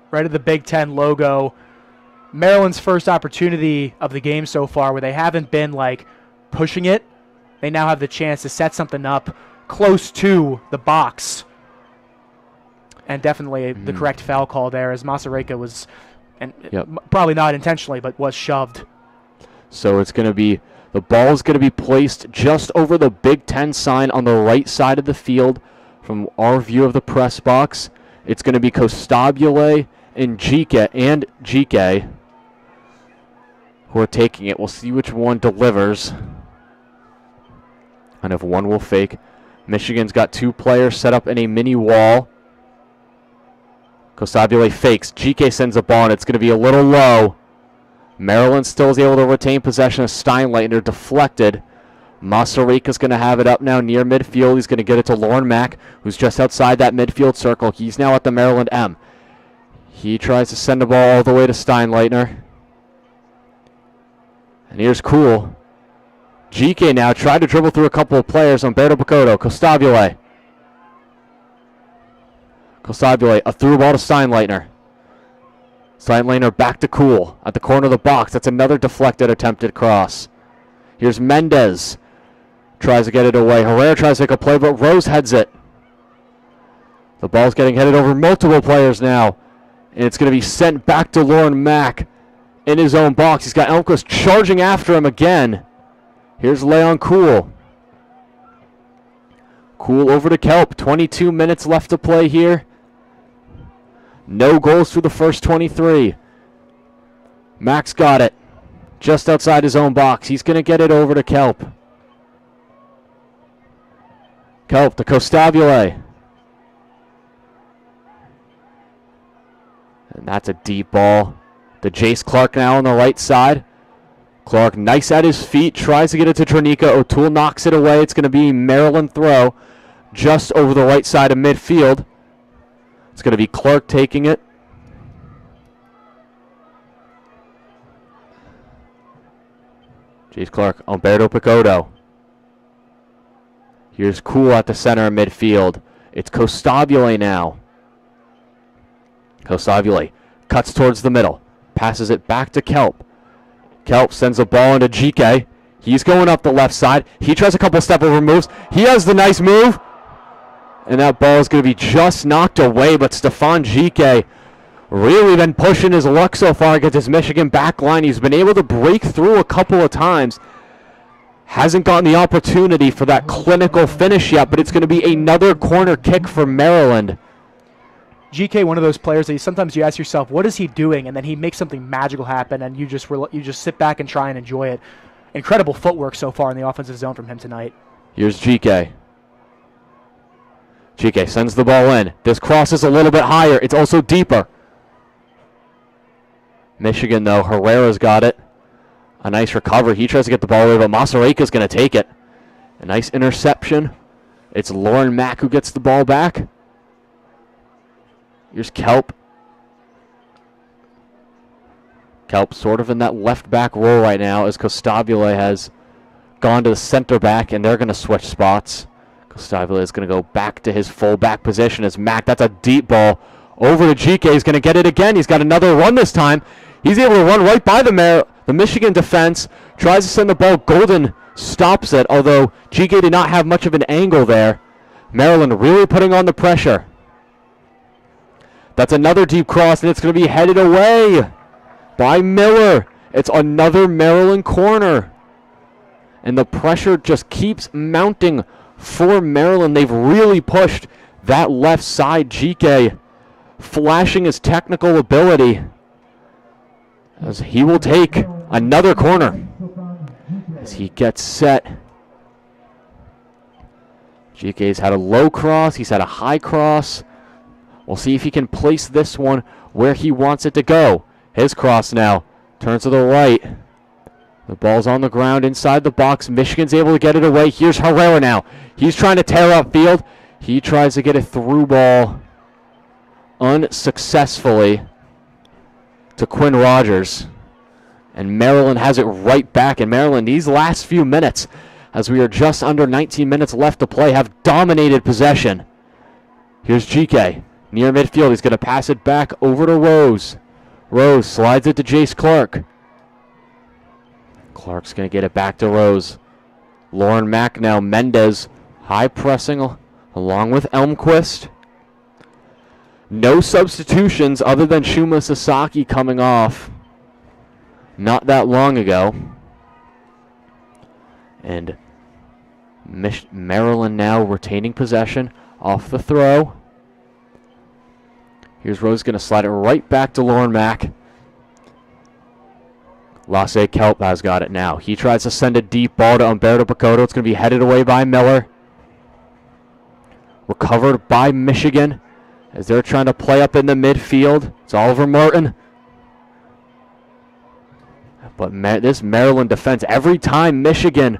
Right at the Big Ten logo. Maryland's first opportunity of the game so far, where they haven't been pushing it. They now have the chance to set something up close to the box. And definitely the correct foul call there, as Masaryka was, probably not intentionally, but was shoved. So it's going to be, the ball is going to be placed just over the Big Ten sign on the right side of the field from our view of the press box. It's going to be Costabile and GK who are taking it. We'll see which one delivers. And if one will fake. Michigan's got 2 players set up in a mini wall. Costabile fakes. GK sends a ball, and it's going to be a little low. Maryland still is able to retain possession of Steinleitner. Deflected. Masaryka's going to have it up now near midfield. He's going to get it to Lauren Mack, who's just outside that midfield circle. He's now at the Maryland M. He tries to send the ball all the way to Steinleitner. And here's Kuhl. GK now tried to dribble through a couple of players. Umberto Bacoto. Costabile. Costabile, a through ball to Steinleitner. Steinleitner back to Kuhl at the corner of the box. That's another deflected attempted cross. Here's Mendez. Tries to get it away. Herrera tries to make a play, but Rose heads it. The ball's getting headed over multiple players now. And it's going to be sent back to Lauren Mack in his own box. He's got Elmquist charging after him again. Here's Leon Kuhl. Kuhl over to Kelp. 22 minutes left to play here. No goals through the first 23. Mack's got it. Just outside his own box. He's going to get it over to Kelp. Kelp to Costabile. And that's a deep ball. To Jace Clark now on the right side. Clark nice at his feet, tries to get it to Tronika. O'Toole knocks it away. It's going to be Maryland throw just over the right side of midfield. It's going to be Clark taking it. Jace Clark, Umberto Picotto. Here's Cool at the center of midfield. It's Costabile now. Costabile cuts towards the middle. Passes it back to Kelp. Kelp sends the ball into GK. He's going up the left side. He tries a couple step over moves. He has the nice move. And that ball is going to be just knocked away. But Stefan GK really been pushing his luck so far against his Michigan back line. He's been able to break through a couple of times. Hasn't gotten the opportunity for that clinical finish yet, but it's going to be another corner kick for Maryland. GK, one of those players that sometimes you ask yourself, what is he doing? And then he makes something magical happen, and you just sit back and try and enjoy it. Incredible footwork so far in the offensive zone from him tonight. Here's GK. GK sends the ball in. This cross is a little bit higher. It's also deeper. Michigan, though, Herrera's got it. A nice recovery. He tries to get the ball away, but Masareka's going to take it. A nice interception. It's Lauren Mack who gets the ball back. Here's Kelp. Kelp sort of in that left back role right now as Costabile has gone to the center back, and they're going to switch spots. Costabile is going to go back to his full back position as Mack. That's a deep ball over to GK. He's going to get it again. He's got another run this time. He's able to run right by the Michigan defense. Tries to send the ball. Golden stops it, although GK did not have much of an angle there. Maryland really putting on the pressure. That's another deep cross, and it's going to be headed away by Miller. It's another Maryland corner. And the pressure just keeps mounting for Maryland. They've really pushed that left side. GK flashing his technical ability as he will take another corner as he gets set. GK's had a low cross. He's had a high cross. We'll see if he can place this one where he wants it to go. His cross now turns to the right. The ball's on the ground inside the box. Michigan's able to get it away. Here's Herrera now. He's trying to tear up field. He tries to get a through ball unsuccessfully to Quinn Rogers. And Maryland has it right back. And Maryland, these last few minutes, as we are just under 19 minutes left to play, have dominated possession. Here's GK. Near midfield, he's going to pass it back over to Rose. Rose slides it to Jace Clark. Clark's going to get it back to Rose. Lauren Mack now. Mendez high pressing along with Elmquist. No substitutions other than Shuma Sasaki coming off not that long ago. And Maryland now retaining possession off the throw. Here's Rose going to slide it right back to Lauren Mack. Lasse Kelp has got it now. He tries to send a deep ball to Umberto Picotto. It's going to be headed away by Miller. Recovered by Michigan as they're trying to play up in the midfield. It's Oliver Martin. But this Maryland defense, every time Michigan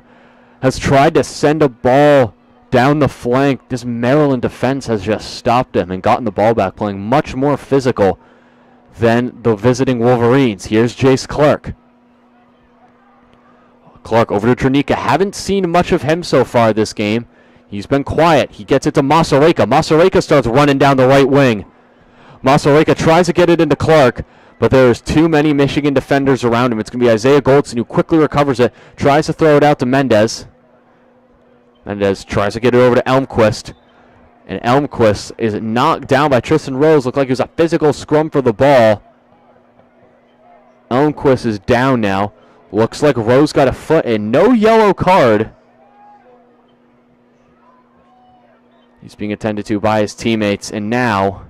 has tried to send a ball down the flank, this Maryland defense has just stopped him and gotten the ball back, playing much more physical than the visiting Wolverines. Here's Jace Clark. Clark over to Tronika. Haven't seen much of him so far this game. He's been quiet. He gets it to Masareka. Masareka starts running down the right wing. Masareka tries to get it into Clark, but there's too many Michigan defenders around him. It's going to be Isaiah Goldson who quickly recovers it, tries to throw it out to Mendez. Mendez tries to get it over to Elmquist. And Elmquist is knocked down by Tristan Rose. Looked like it was a physical scrum for the ball. Elmquist is down now. Looks like Rose got a foot and no yellow card. He's being attended to by his teammates. And now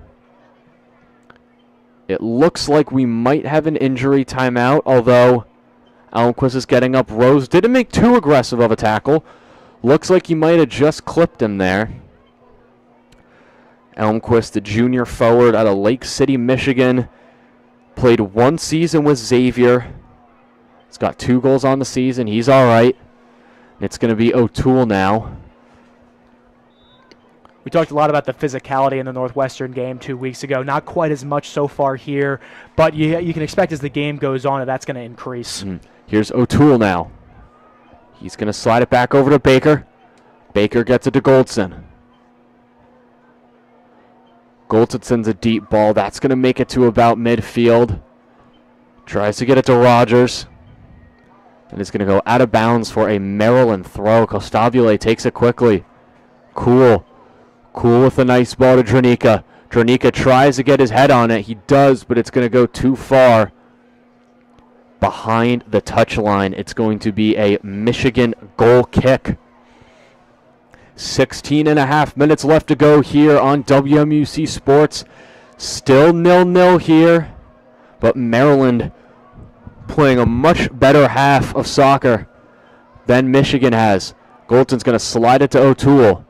it looks like we might have an injury timeout, although Elmquist is getting up. Rose didn't make too aggressive of a tackle. Looks like he might have just clipped him there. Elmquist, the junior forward out of Lake City, Michigan. Played 1 season with Xavier. He's got 2 goals on the season. He's all right. It's going to be O'Toole now. We talked a lot about the physicality in the Northwestern game 2 weeks ago. Not quite as much so far here, but you can expect as the game goes on that that's going to increase. Here's O'Toole now. He's going to slide it back over to Baker. Baker gets it to Goldson. Goldson sends a deep ball. That's going to make it to about midfield. Tries to get it to Rogers. And it's going to go out of bounds for a Maryland throw. Costabile takes it quickly. Cool with a nice ball to Dranica. Dranica tries to get his head on it. He does, but it's going to go too far. Behind the touchline, it's going to be a Michigan goal kick. 16 and a half minutes left to go here on WMUC Sports. Still 0-0 here, but Maryland playing a much better half of soccer than Michigan has. Goldson's going to slide it to O'Toole.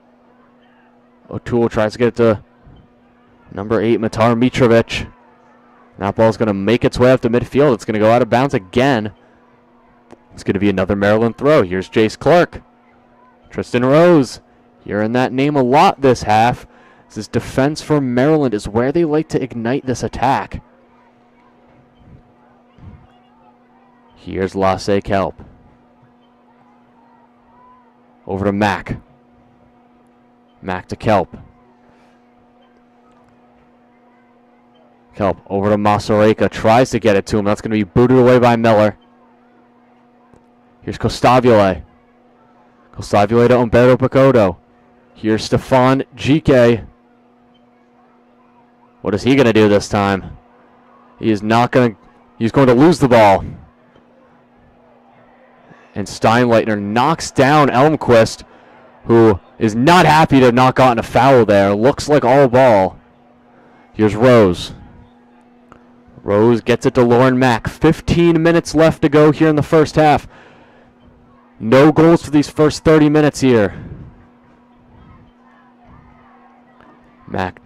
O'Toole tries to get it to number 8, Matar Mitrovic. That ball's going to make its way up to midfield. It's going to go out of bounds again. It's going to be another Maryland throw. Here's Jace Clark. Tristan Rose. Hearing that name a lot this half. This defense for Maryland is where they like to ignite this attack. Here's Lasse Kelp. Over to Mack. Mack to Kelp. Kelp over to Masareka. Tries to get it to him. That's going to be booted away by Miller. Here's Costabile. Costabile to Umberto Picoto. Here's Stefan Gike. What is he going to do this time? He's going to lose the ball. And Steinleitner knocks down Elmquist, who is not happy to have not gotten a foul there. Looks like all ball. Here's Rose. Rose gets it to Lauren Mack. 15 minutes left to go here in the first half. No goals for these first 30 minutes here. Mack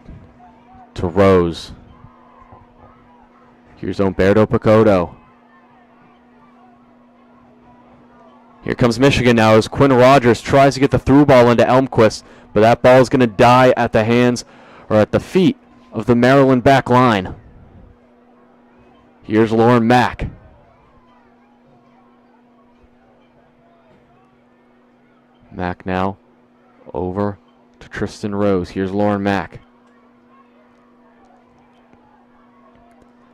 to Rose. Here's Umberto Picoto. Here comes Michigan now as Quinn Rogers tries to get the through ball into Elmquist, but that ball is going to die at the hands or at the feet of the Maryland back line. Here's Lauren Mack. Mack now over to Tristan Rose. Here's Lauren Mack.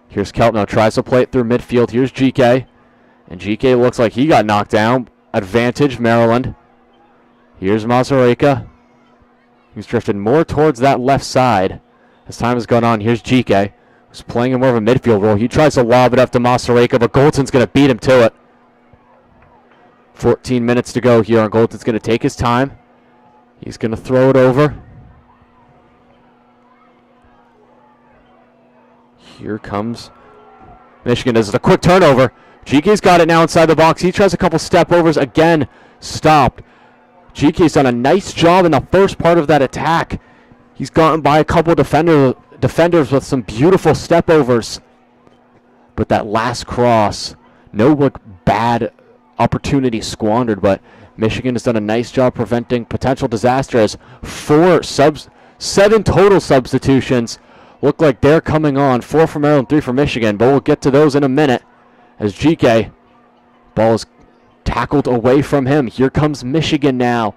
Here's Kelp now, tries to play it through midfield. Here's GK. And GK looks like he got knocked down. Advantage Maryland. Here's Masareka. He's drifted more towards that left side as time has gone on. Here's GK, who's playing in more of a midfield role. He tries to lob it up to Masareka, but Goldson's going to beat him to it. 14 minutes to go here, and Goldson's going to take his time. He's going to throw it over. Here comes Michigan. This is a quick turnover. GK's got it now inside the box. He tries a couple step overs. Again, stopped. GK's done a nice job in the first part of that attack. He's gotten by a couple defenders with some beautiful step overs. But that last cross, no bad opportunity squandered, but Michigan has done a nice job preventing potential disaster as 7 total substitutions look like they're coming on. 4 for Maryland, 3 for Michigan, but we'll get to those in a minute as GK, ball is tackled away from him. Here comes Michigan now.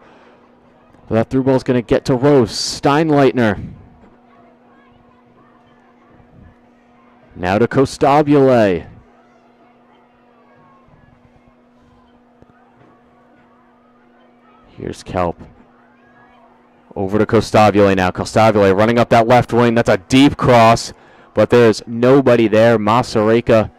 That through ball is going to get to Rose. Steinleitner. Now to Costabile. Here's Kelp. Over to Costabile now. Costabile running up that left wing. That's a deep cross, but there's nobody there. Masareka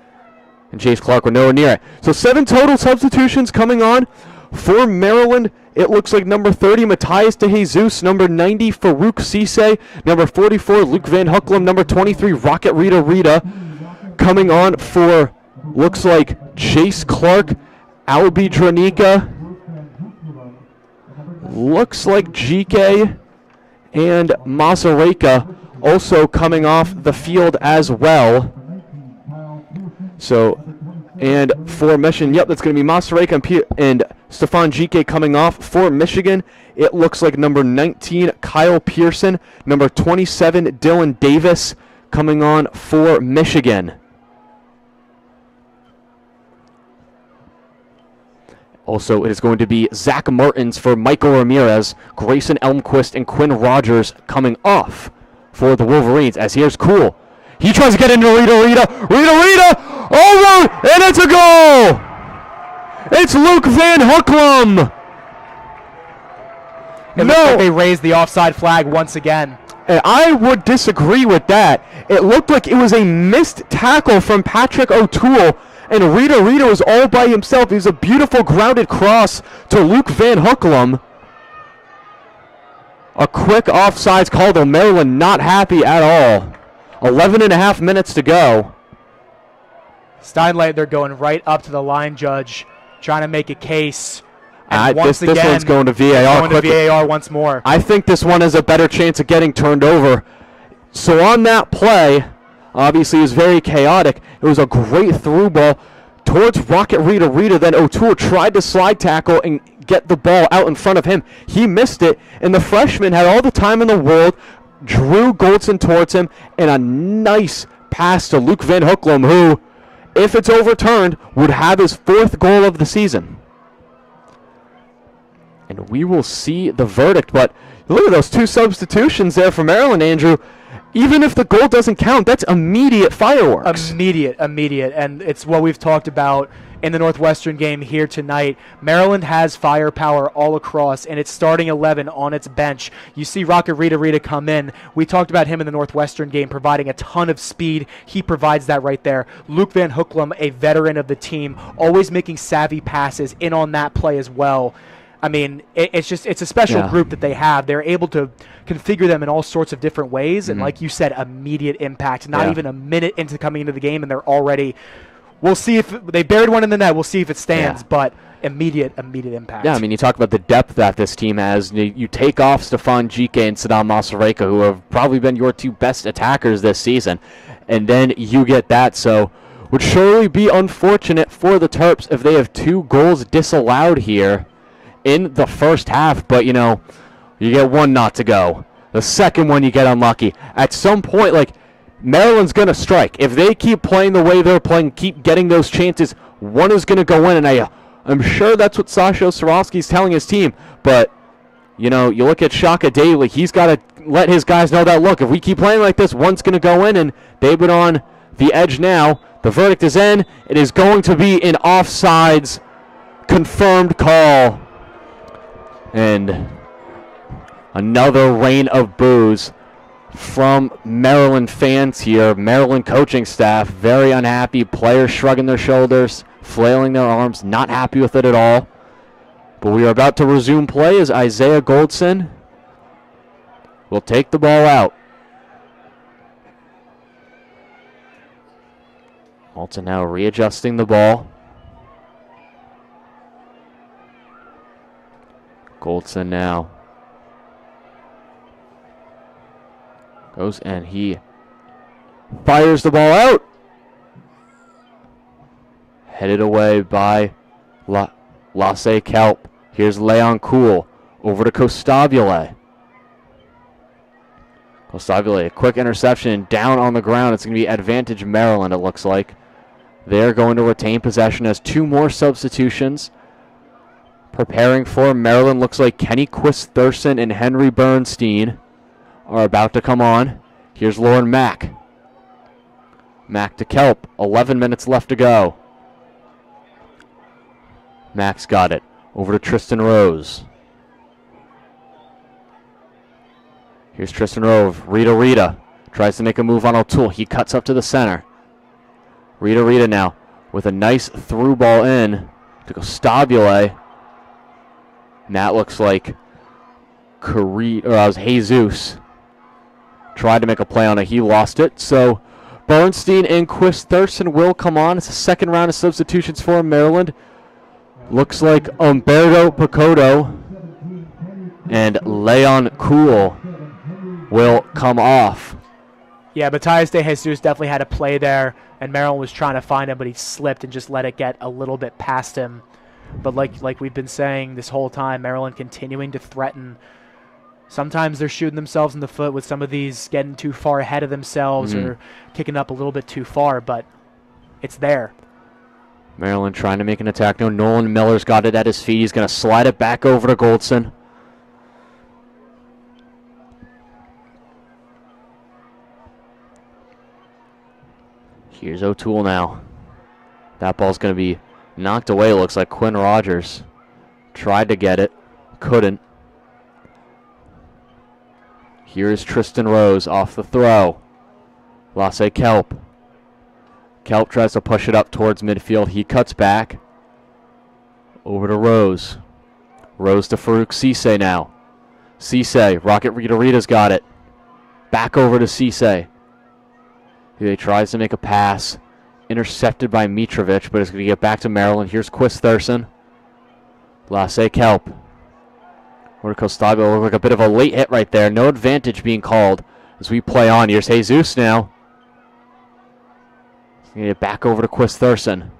and Jace Clark were nowhere near it. So 7 total substitutions coming on for Maryland. It looks like number 30, Matthias De Jesus. Number 90, Farouk Cisse. Number 44, Luke Van Hucklem. Number 23, Rocket Rita. Coming on for, looks like, Jace Clark, Albi Dranica. Looks like GK and Masareka also coming off the field as well. So, and for Michigan, yep, that's going to be Masaryka and Stefan Gike coming off. For Michigan, it looks like number 19, Kyle Pearson, number 27, Dylan Davis coming on for Michigan. Also, it is going to be Zach Martins for Michael Ramirez, Grayson Elmquist, and Quinn Rogers coming off for the Wolverines. As here's Cool. He tries to get into Rita, over, and it's a goal! It's Luke Van Hooklam! It looks like they raised the offside flag once again. I would disagree with that. It looked like it was a missed tackle from Patrick O'Toole, and Rita was all by himself. It was a beautiful grounded cross to Luke Van Hooklam. A quick offsides call, though Maryland not happy at all. 11 and a half minutes to go. Steinleitner going right up to the line judge, trying to make a case. And this one's going to VAR. Going to VAR once more. I think this one has a better chance of getting turned over. So on that play, obviously it was very chaotic. It was a great through ball towards Rocket Rita. Then O'Toole tried to slide tackle and get the ball out in front of him. He missed it, and the freshman had all the time in the world, drew Goldson towards him, and a nice pass to Luke Van Hooklam, who, if it's overturned, would have his 4th goal of the season. And we will see the verdict. But look at those 2 substitutions there for Maryland, Andrew. Even if the goal doesn't count, that's immediate fireworks. Immediate. And it's what we've talked about in the Northwestern game here tonight. Maryland has firepower all across, and it's starting 11 on its bench. You see Rocket Rita come in. We talked about him in the Northwestern game providing a ton of speed. He provides that right there. Luke Van Hooklam, a veteran of the team, always making savvy passes in on that play as well. I mean, it's a special group that they have. They're able to configure them in all sorts of different ways. And like you said, immediate impact. Not even a minute into coming into the game, and they're already – we'll see if – they buried one in the net. We'll see if it stands. But immediate impact. Yeah, I mean, you talk about the depth that this team has. You take off Stefan Gike and Saddam Masaryka, who have probably been your 2 best attackers this season. And then you get that. So would surely be unfortunate for the Terps if they have 2 goals disallowed here in the first half, but you get 1 not to go. The second one you get unlucky. At some point, Maryland's going to strike. If they keep playing the way they're playing, keep getting those chances, 1 is going to go in, and I'm sure that's what Sasha Sorowski's telling his team. But you look at Shaka Daly, he's got to let his guys know that, look, if we keep playing like this, 1's going to go in, and they've been on the edge now. The verdict is in. It is going to be an offsides confirmed call. And another rain of boos from Maryland fans here. Maryland coaching staff very unhappy. Players shrugging their shoulders, flailing their arms, not happy with it at all. But we are about to resume play as Isaiah Goldson will take the ball out. Malta now readjusting the ball. Goldson now goes and he fires the ball out. Headed away by Lasse Kelp. Here's Leon Kuhl over to Costabile. Costabile, a quick interception down on the ground. It's going to be advantage Maryland, it looks like. They're going to retain possession as 2 more substitutions. Preparing for Maryland, looks like Kenny Quist-Thurston and Henry Bernstein are about to come on. Here's Lauren Mack. Mack to Kelp. 11 minutes left to go. Mack's got it. Over to Tristan Rose. Here's Tristan Rose. Rita tries to make a move on O'Toole. He cuts up to the center. Rita now with a nice through ball in to Costabile. And that looks like Jesus tried to make a play on it. He lost it. So Bernstein and Quist-Thurston will come on. It's the second round of substitutions for Maryland. Looks like Umberto Picoto and Leon Kuhl will come off. Yeah, Matthias De Jesus definitely had a play there, and Maryland was trying to find him, but he slipped and just let it get a little bit past him. But like we've been saying this whole time, Maryland continuing to threaten. Sometimes they're shooting themselves in the foot with some of these getting too far ahead of themselves or kicking up a little bit too far, but it's there. Maryland trying to make an attack. No, Nolan Miller's got it at his feet. He's going to slide it back over to Goldson. Here's O'Toole now. That ball's going to be knocked away. Looks like Quinn Rogers tried to get it. Couldn't. Here's Tristan Rose off the throw. Lasse Kelp. Kelp tries to push it up towards midfield. He cuts back. Over to Rose. Rose to Farouk Cisse now. Cisse. Rocket Rita-Rita's got it. Back over to Cisse. He tries to make a pass. Intercepted by Mitrovic, but it's going to get back to Maryland. Here's Quist Thurston. Lasse Kelp. Or Costago. Looked like a bit of a late hit right there. No advantage being called as we play on. Here's Jesus now. He's going to get back over to Quist Thurston.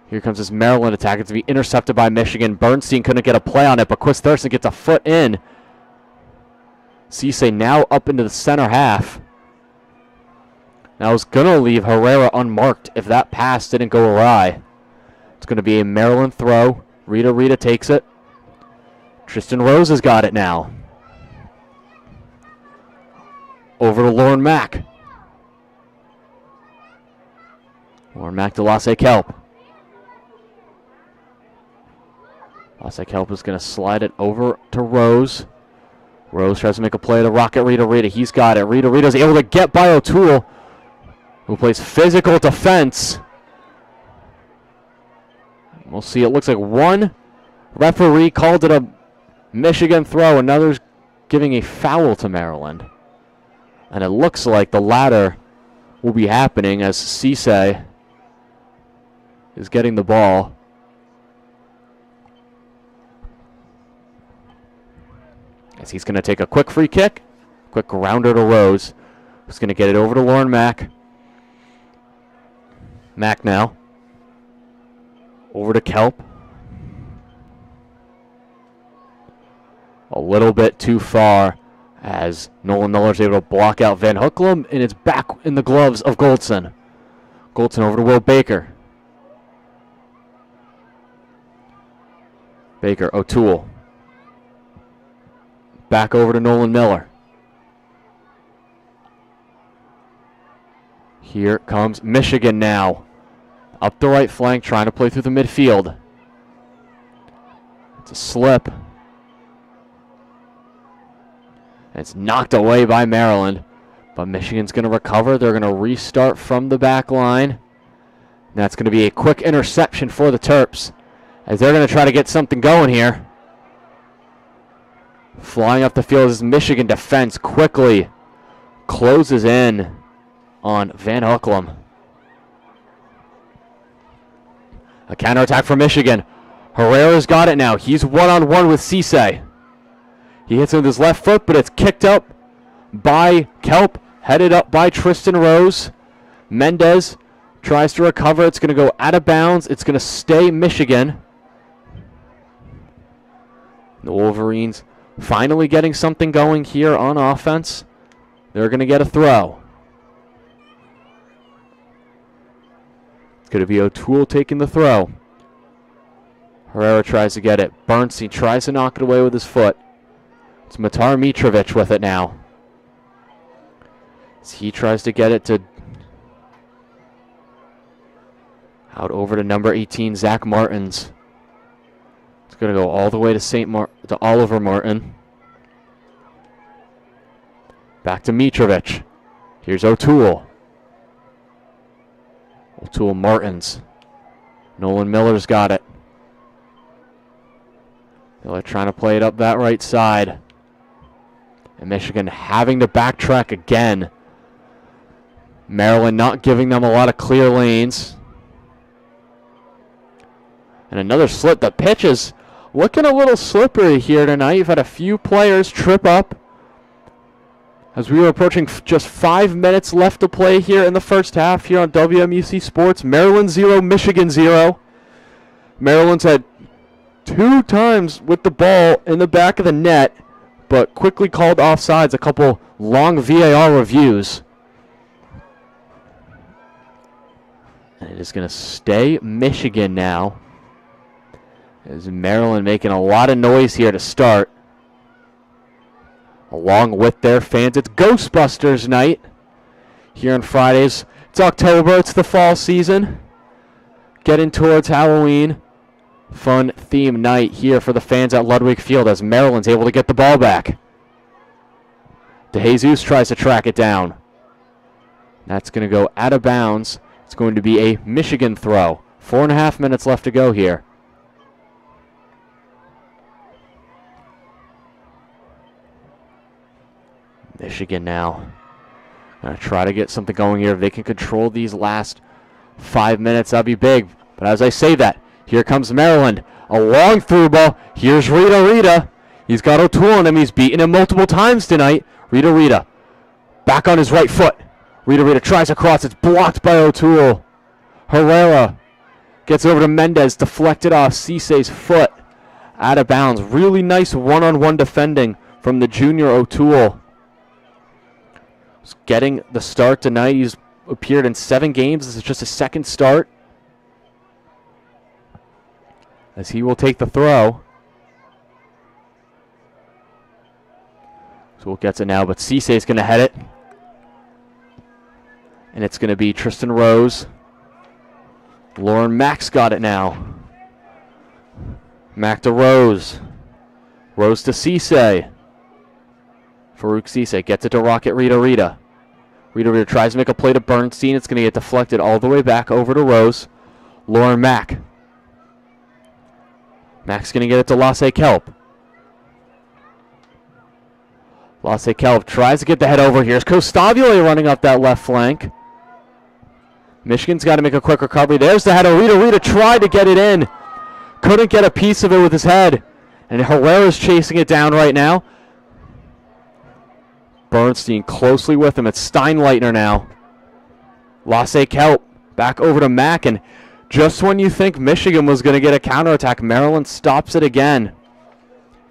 Here comes this Maryland attack. It's going to be intercepted by Michigan. Bernstein couldn't get a play on it, but Quist Thurston gets a foot in. Cisse now up into the center half. Now it's going to leave Herrera unmarked if that pass didn't go awry. It's going to be a Maryland throw. Rita takes it. Tristan Rose has got it now. Over to Lauren Mack. Lauren Mack to Lasse Kelp. Lasse Kelp is going to slide it over to Rose. Rose tries to make a play to Rocket Rita. He's got it. Rita's able to get by O'Toole, who plays physical defense. We'll see. It looks like one referee called it a Michigan throw. Another's giving a foul to Maryland. And it looks like the latter will be happening as Cisse is getting the ball. As he's going to take a quick free kick. Quick rounder to Rose. Who's going to get it over to Lauren Mack. Mack now. Over to Kelp. A little bit too far as Nolan Miller's able to block out Van Hooklam, and it's back in the gloves of Goldson. Goldson over to Will Baker. Baker, O'Toole. Back over to Nolan Miller. Here comes Michigan now. Up the right flank, trying to play through the midfield. It's a slip. And it's knocked away by Maryland. But Michigan's going to recover. They're going to restart from the back line. And that's going to be a quick interception for the Terps, as they're going to try to get something going here. Flying up the field is Michigan defense quickly closes in on Van Hooklam. A counterattack for Michigan. Herrera's got it now. He's one-on-one with Cisse. He hits it with his left foot, but it's kicked up by Kelp, headed up by Tristan Rose. Mendez tries to recover. It's going to go out of bounds. It's going to stay Michigan. The Wolverines finally getting something going here on offense. They're going to get a throw. It's going to be O'Toole taking the throw. Herrera tries to get it. Bernstein tries to knock it away with his foot. It's Matar Mitrovic with it now. As he tries to get it to out over to number 18, Zach Martins. It's going to go all the way to Oliver Martin. Back to Mitrovic. Here's O'Toole. O'Toole Martins. Nolan Miller's got it. Miller trying to play it up that right side. And Michigan having to backtrack again. Maryland not giving them a lot of clear lanes. And another slip. The pitch is looking a little slippery here tonight. You've had a few players trip up. As we are approaching just 5 minutes left to play here in the first half here on WMUC Sports. Maryland 0, Michigan 0. Maryland's had 2 times with the ball in the back of the net, but quickly called offsides, a couple long VAR reviews. And it is going to stay Michigan now. As Maryland making a lot of noise here to start. Along with their fans, it's Ghostbusters night here on Fridays. It's October, it's the fall season. Getting towards Halloween. Fun theme night here for the fans at Ludwig Field as Maryland's able to get the ball back. DeJesus tries to track it down. That's going to go out of bounds. It's going to be a Michigan throw. 4.5 minutes left to go here. Michigan now going to try to get something going here. If they can control these last 5 minutes, that'd be big. But as I say that, here comes Maryland. A long through ball. Here's Rita. He's got O'Toole on him. He's beaten him multiple times tonight. Rita back on his right foot. Rita tries across. It's blocked by O'Toole. Herrera gets over to Mendez. Deflected off Cisse's foot. Out of bounds. Really nice one-on-one defending from the junior O'Toole. Getting the start tonight. He's appeared in 7 games. This is just his second start. As he will take the throw. So gets it now, but Cisse is going to head it. And it's going to be Tristan Rose. Lauren Mack's got it now. Mack to Rose. Rose to Cisse. Farouk Cisse gets it to Rocket Rita. Rita tries to make a play to Bernstein. It's going to get deflected all the way back over to Rose. Lauren Mack. Mack's going to get it to Lasse Kelp. Lasse Kelp tries to get the head over. Here's Costabile running up that left flank. Michigan's got to make a quick recovery. There's the header. Rita tried to get it in. Couldn't get a piece of it with his head. And Herrera's chasing it down right now. Bernstein closely with him. It's Steinleitner now. Lasse Kelp back over to Mack. And just when you think Michigan was going to get a counterattack, Maryland stops it again.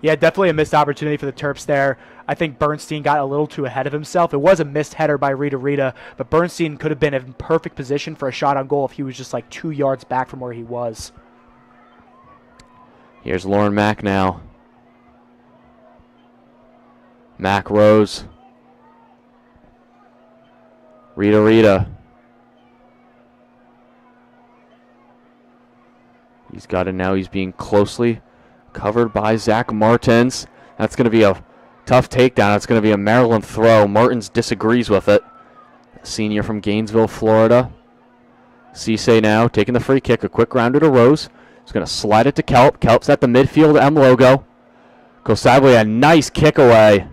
Yeah, definitely a missed opportunity for the Terps there. I think Bernstein got a little too ahead of himself. It was a missed header by Rita, but Bernstein could have been in perfect position for a shot on goal if he was just like 2 yards back from where he was. Here's Lauren Mack now. Mack Rose. Rita. He's got it now. He's being closely covered by Zach Martins. That's going to be a tough takedown. It's going to be a Maryland throw. Martins disagrees with it. Senior from Gainesville, Florida. Cisse now taking the free kick. A quick rounder to Rose. He's going to slide it to Kelp. Kelp's at the midfield M logo. Kosabli, a nice kick away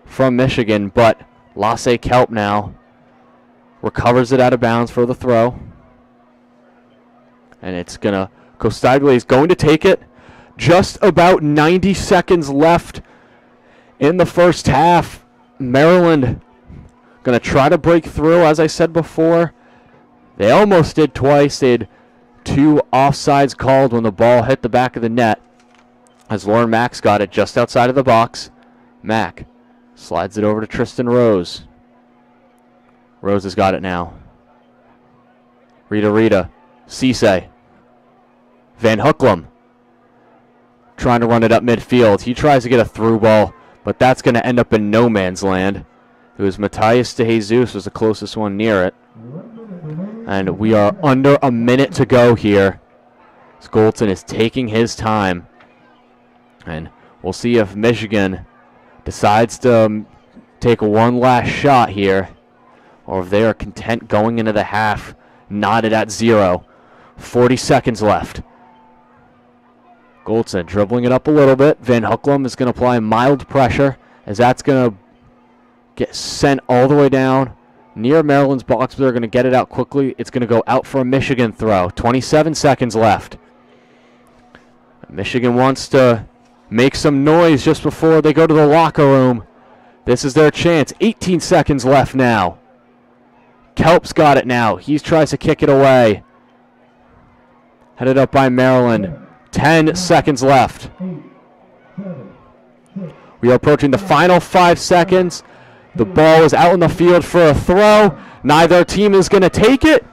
from Michigan, but Lasse Kelp now recovers it out of bounds for the throw. And it's going to, Kostabile is going to take it. Just about 90 seconds left in the first half. Maryland going to try to break through, as I said before. They almost did twice. They had 2 offsides called when the ball hit the back of the net. As Lauren Mack's got it just outside of the box. Mack slides it over to Tristan Rose. Rose has got it now. Rita. Cisse. Van Hooklam trying to run it up midfield. He tries to get a through ball, but that's going to end up in no man's land. It was Matthias DeJesus was the closest one near it. And we are under a minute to go here. Skolton is taking his time. And we'll see if Michigan decides to take one last shot here, or if they are content going into the half knotted at 0. 40 seconds left. Goldson dribbling it up a little bit. Van Hooklam is going to apply mild pressure as that's going to get sent all the way down near Maryland's box. They're going to get it out quickly. It's going to go out for a Michigan throw. 27 seconds left. Michigan wants to make some noise just before they go to the locker room. This is their chance. 18 seconds left now. Kelp's got it now. He tries to kick it away. Headed up by Maryland. 10 seconds left. We are approaching the final 5 seconds. The ball is out in the field for a throw. Neither team is going to take it.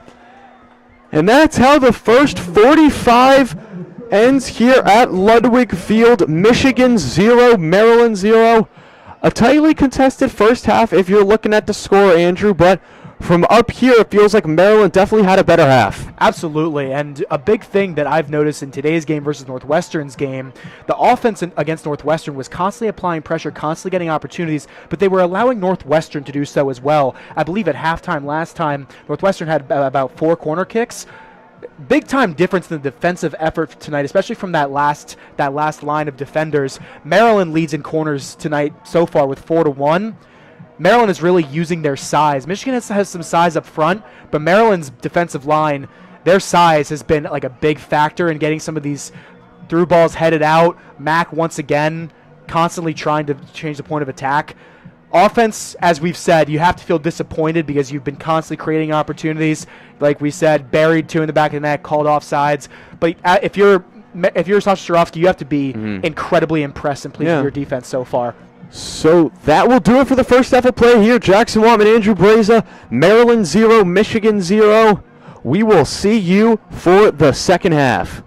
And that's how the first 45 ends here at Ludwig Field. Michigan 0, Maryland 0. A tightly contested first half if you're looking at the score, Andrew, but from up here, it feels like Maryland definitely had a better half. Absolutely, and a big thing that I've noticed in today's game versus Northwestern's game, the offense against Northwestern was constantly applying pressure, constantly getting opportunities, but they were allowing Northwestern to do so as well. I believe at halftime last time, Northwestern had about 4 corner kicks. Big time difference in the defensive effort tonight, especially from that last line of defenders. Maryland leads in corners tonight so far with 4-1. Maryland is really using their size. Michigan has some size up front, but Maryland's defensive line, their size has been like a big factor in getting some of these through balls headed out. Mack once again constantly trying to change the point of attack. Offense, as we've said, you have to feel disappointed because you've been constantly creating opportunities. Like we said, buried 2 in the back of the net, called offsides. But if you're Sasha Swarovski, you have to be incredibly impressed and pleased with your defense so far. So that will do it for the first half of play here. Jackson Wantman, Andrew Breza, Maryland 0, Michigan 0. We will see you for the second half.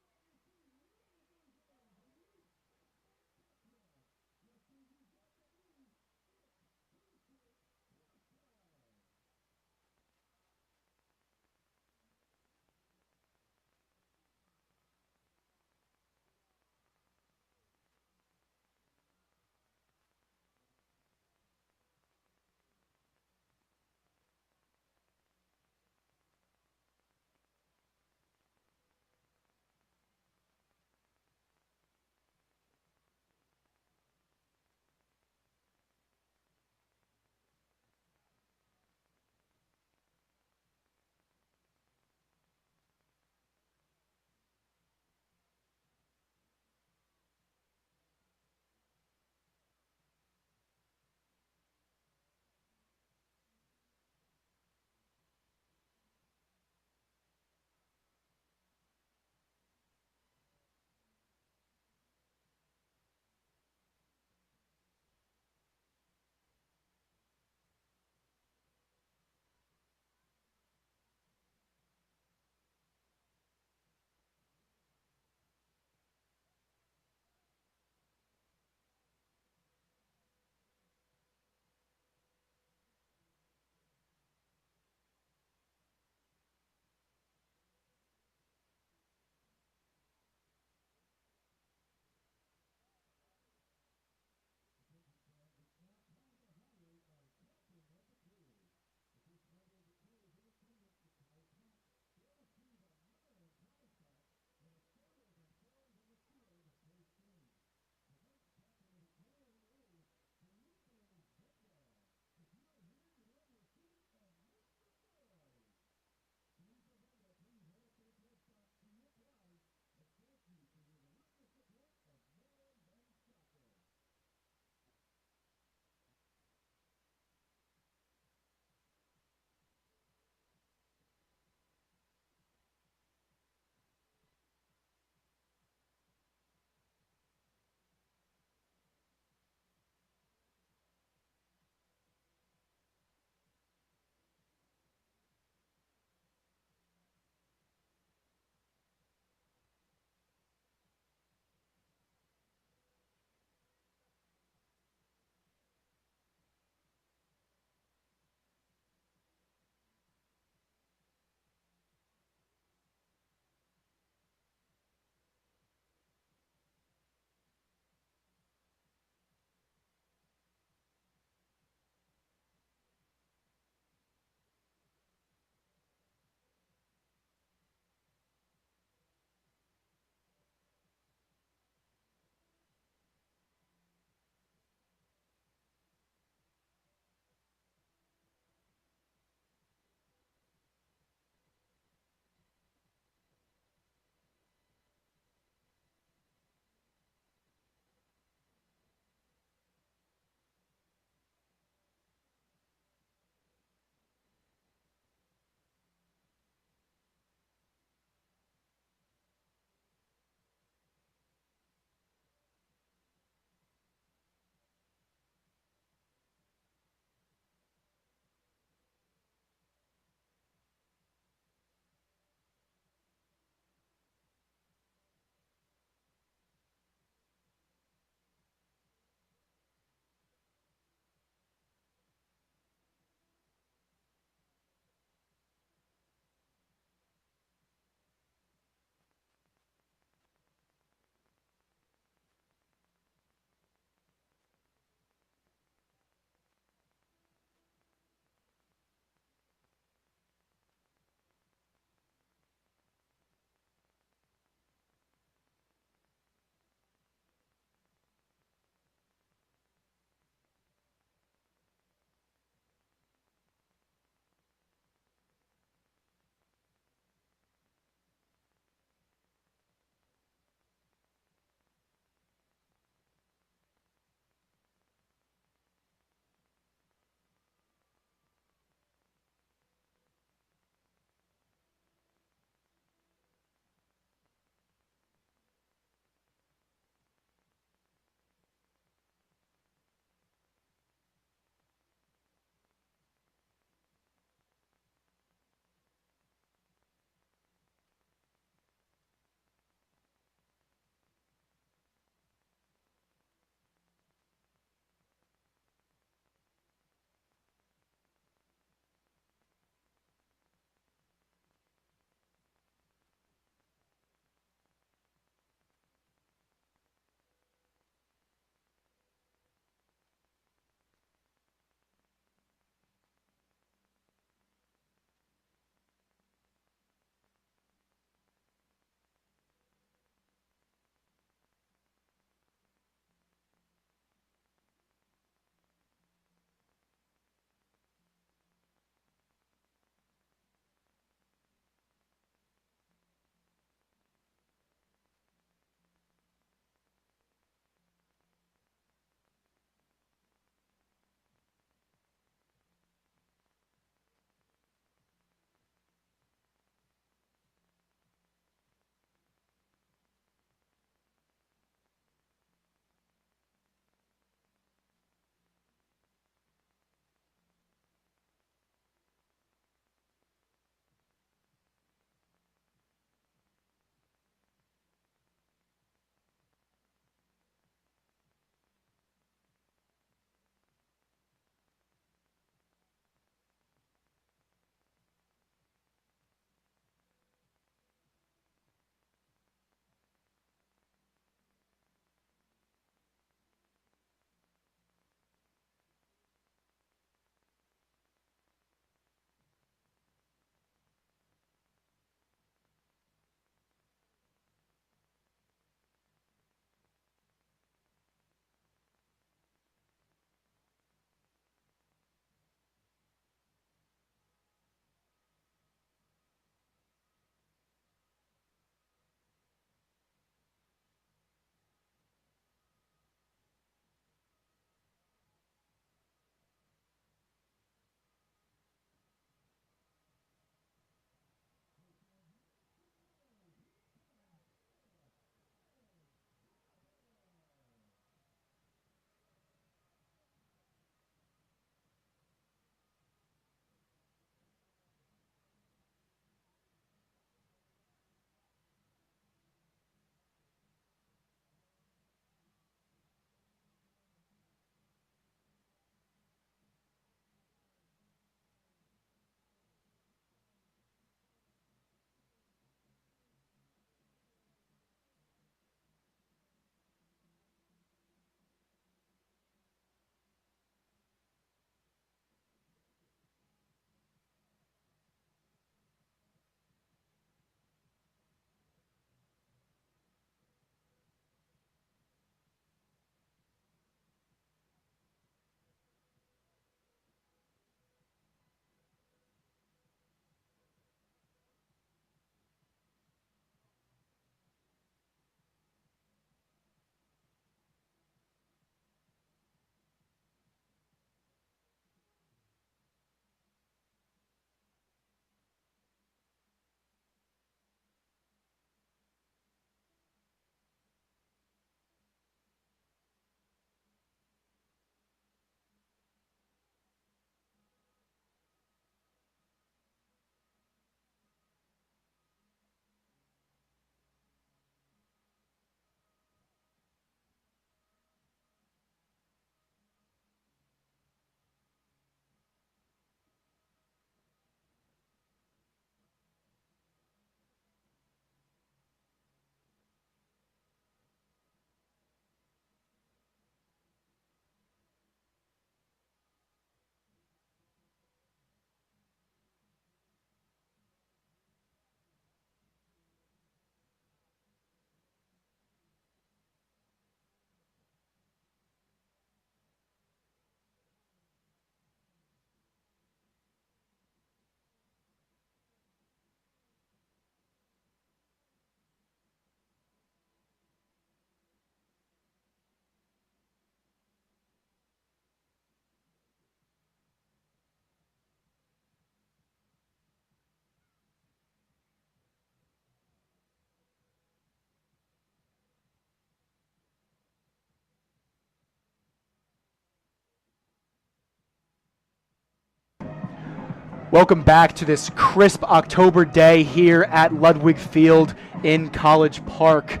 Welcome back to this crisp October day here at Ludwig Field in College Park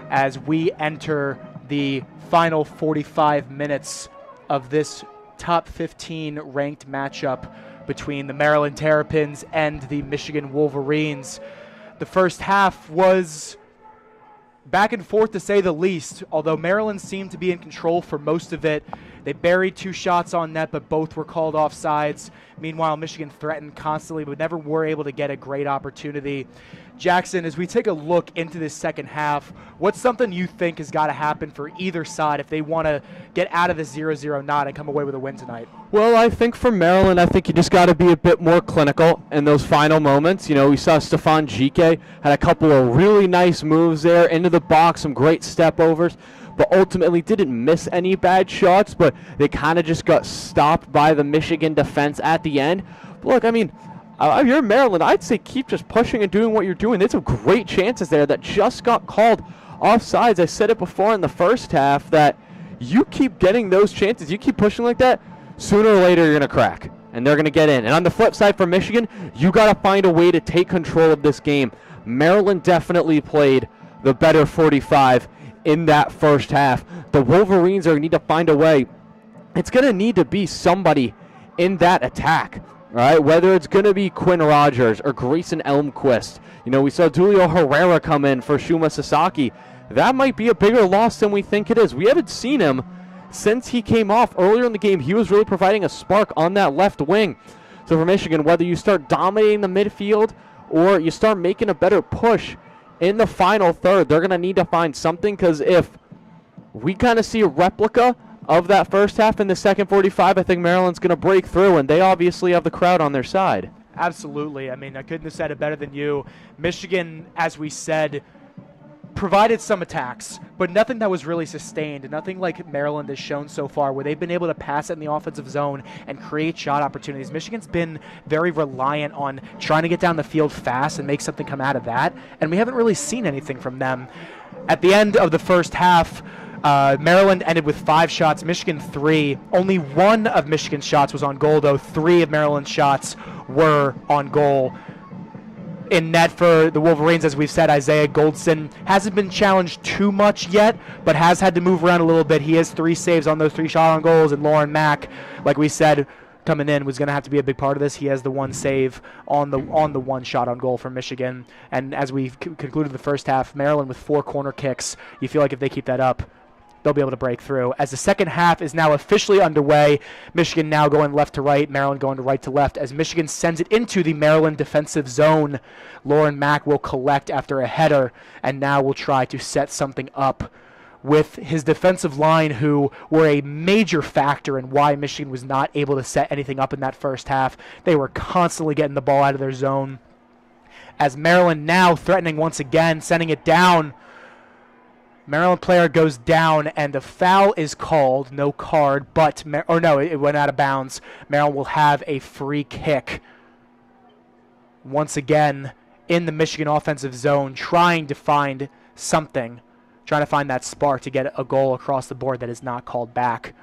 as we enter the final 45 minutes of this top 15 ranked matchup between the Maryland Terrapins and the Michigan Wolverines. The first half was back and forth to say the least, although Maryland seemed to be in control for most of it. They buried 2 shots on net, but both were called offsides. Meanwhile, Michigan threatened constantly, but never were able to get a great opportunity. Jackson, as we take a look into this second half, what's something you think has got to happen for either side if they want to get out of the 0-0 knot and come away with a win tonight? Well, I think for Maryland, I think you just got to be a bit more clinical in those final moments. You know, we saw Stefan Jike had a couple of really nice moves there into the box, some great step overs, but ultimately didn't miss any bad shots, but they kind of just got stopped by the Michigan defense at the end. But look, I mean, if you're Maryland, I'd say keep just pushing and doing what you're doing. There's some great chances there that just got called offsides. I said it before in the first half that you keep getting those chances, you keep pushing like that, sooner or later you're going to crack, and they're going to get in. And on the flip side for Michigan, you got to find a way to take control of this game. Maryland definitely played the better 45 in that first half. The Wolverines are going to need to find a way. It's going to need to be somebody in that attack. Right, whether it's going to be Quinn Rogers or Grayson Elmquist. You know, we saw Julio Herrera come in for Shuma Sasaki. That might be a bigger loss than we think it is. We haven't seen him since he came off earlier in the game. He was really providing a spark on that left wing. So for Michigan, whether you start dominating the midfield or you start making a better push in the final third, they're going to need to find something, because if we kind of see a replica of that first half in the second 45, I think Maryland's going to break through, and they obviously have the crowd on their side. Absolutely. I mean, I couldn't have said it better than you. Michigan, as we said, provided some attacks, but nothing that was really sustained, nothing like Maryland has shown so far where they've been able to pass it in the offensive zone and create shot opportunities. Michigan's been very reliant on trying to get down the field fast and make something come out of that, and we haven't really seen anything from them. At the end of the first half, Maryland ended with 5 shots, Michigan 3. Only 1 of Michigan's shots was on goal, though 3 of Maryland's shots were on goal. In net for the Wolverines, as we've said, Isaiah Goldson hasn't been challenged too much yet, but has had to move around a little bit. He has 3 saves on those 3 shot on goals, and Lauren Mack, like we said, coming in was going to have to be a big part of this. He has the 1 save on the 1 shot on goal for Michigan. And as we've concluded the first half, Maryland with 4 corner kicks. You feel like if they keep that up, they'll be able to break through. As the second half is now officially underway, Michigan now going left to right, Maryland going to right to left. As Michigan sends it into the Maryland defensive zone, Lauren Mack will collect after a header, and now will try to set something up with his defensive line, who were a major factor in why Michigan was not able to set anything up in that first half. They were constantly getting the ball out of their zone. As Maryland now threatening once again, sending it down. Maryland player goes down, and a foul is called. No card, but it went out of bounds. Maryland will have a free kick. Once again, in the Michigan offensive zone, trying to find something, trying to find that spark to get a goal across the board that is not called back.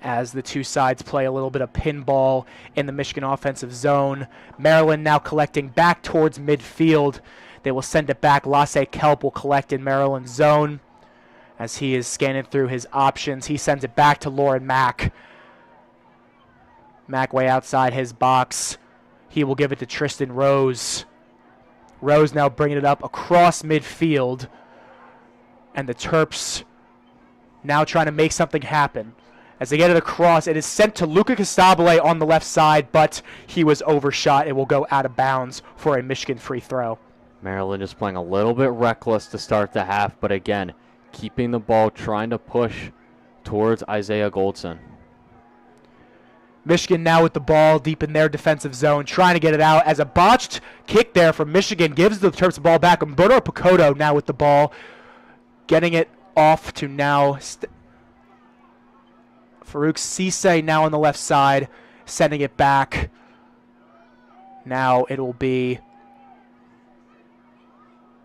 As the two sides play a little bit of pinball in the Michigan offensive zone, Maryland now collecting back towards midfield. They will send it back. Lasse Kelp will collect in Maryland's zone. As he is scanning through his options, he sends it back to Lauren Mack. Mack way outside his box. He will give it to Tristan Rose. Rose now bringing it up across midfield. And the Terps now trying to make something happen. As they get it across, it is sent to Luca Costabile on the left side, but he was overshot. It will go out of bounds for a Michigan free throw. Maryland is playing a little bit reckless to start the half, but again, keeping the ball, trying to push towards Isaiah Goldson. Michigan now with the ball deep in their defensive zone, trying to get it out, as a botched kick there from Michigan gives the Terps the ball back. Umberto Picoto now with the ball, getting it off to now Farouk Cisse now on the left side, sending it back. Now it will be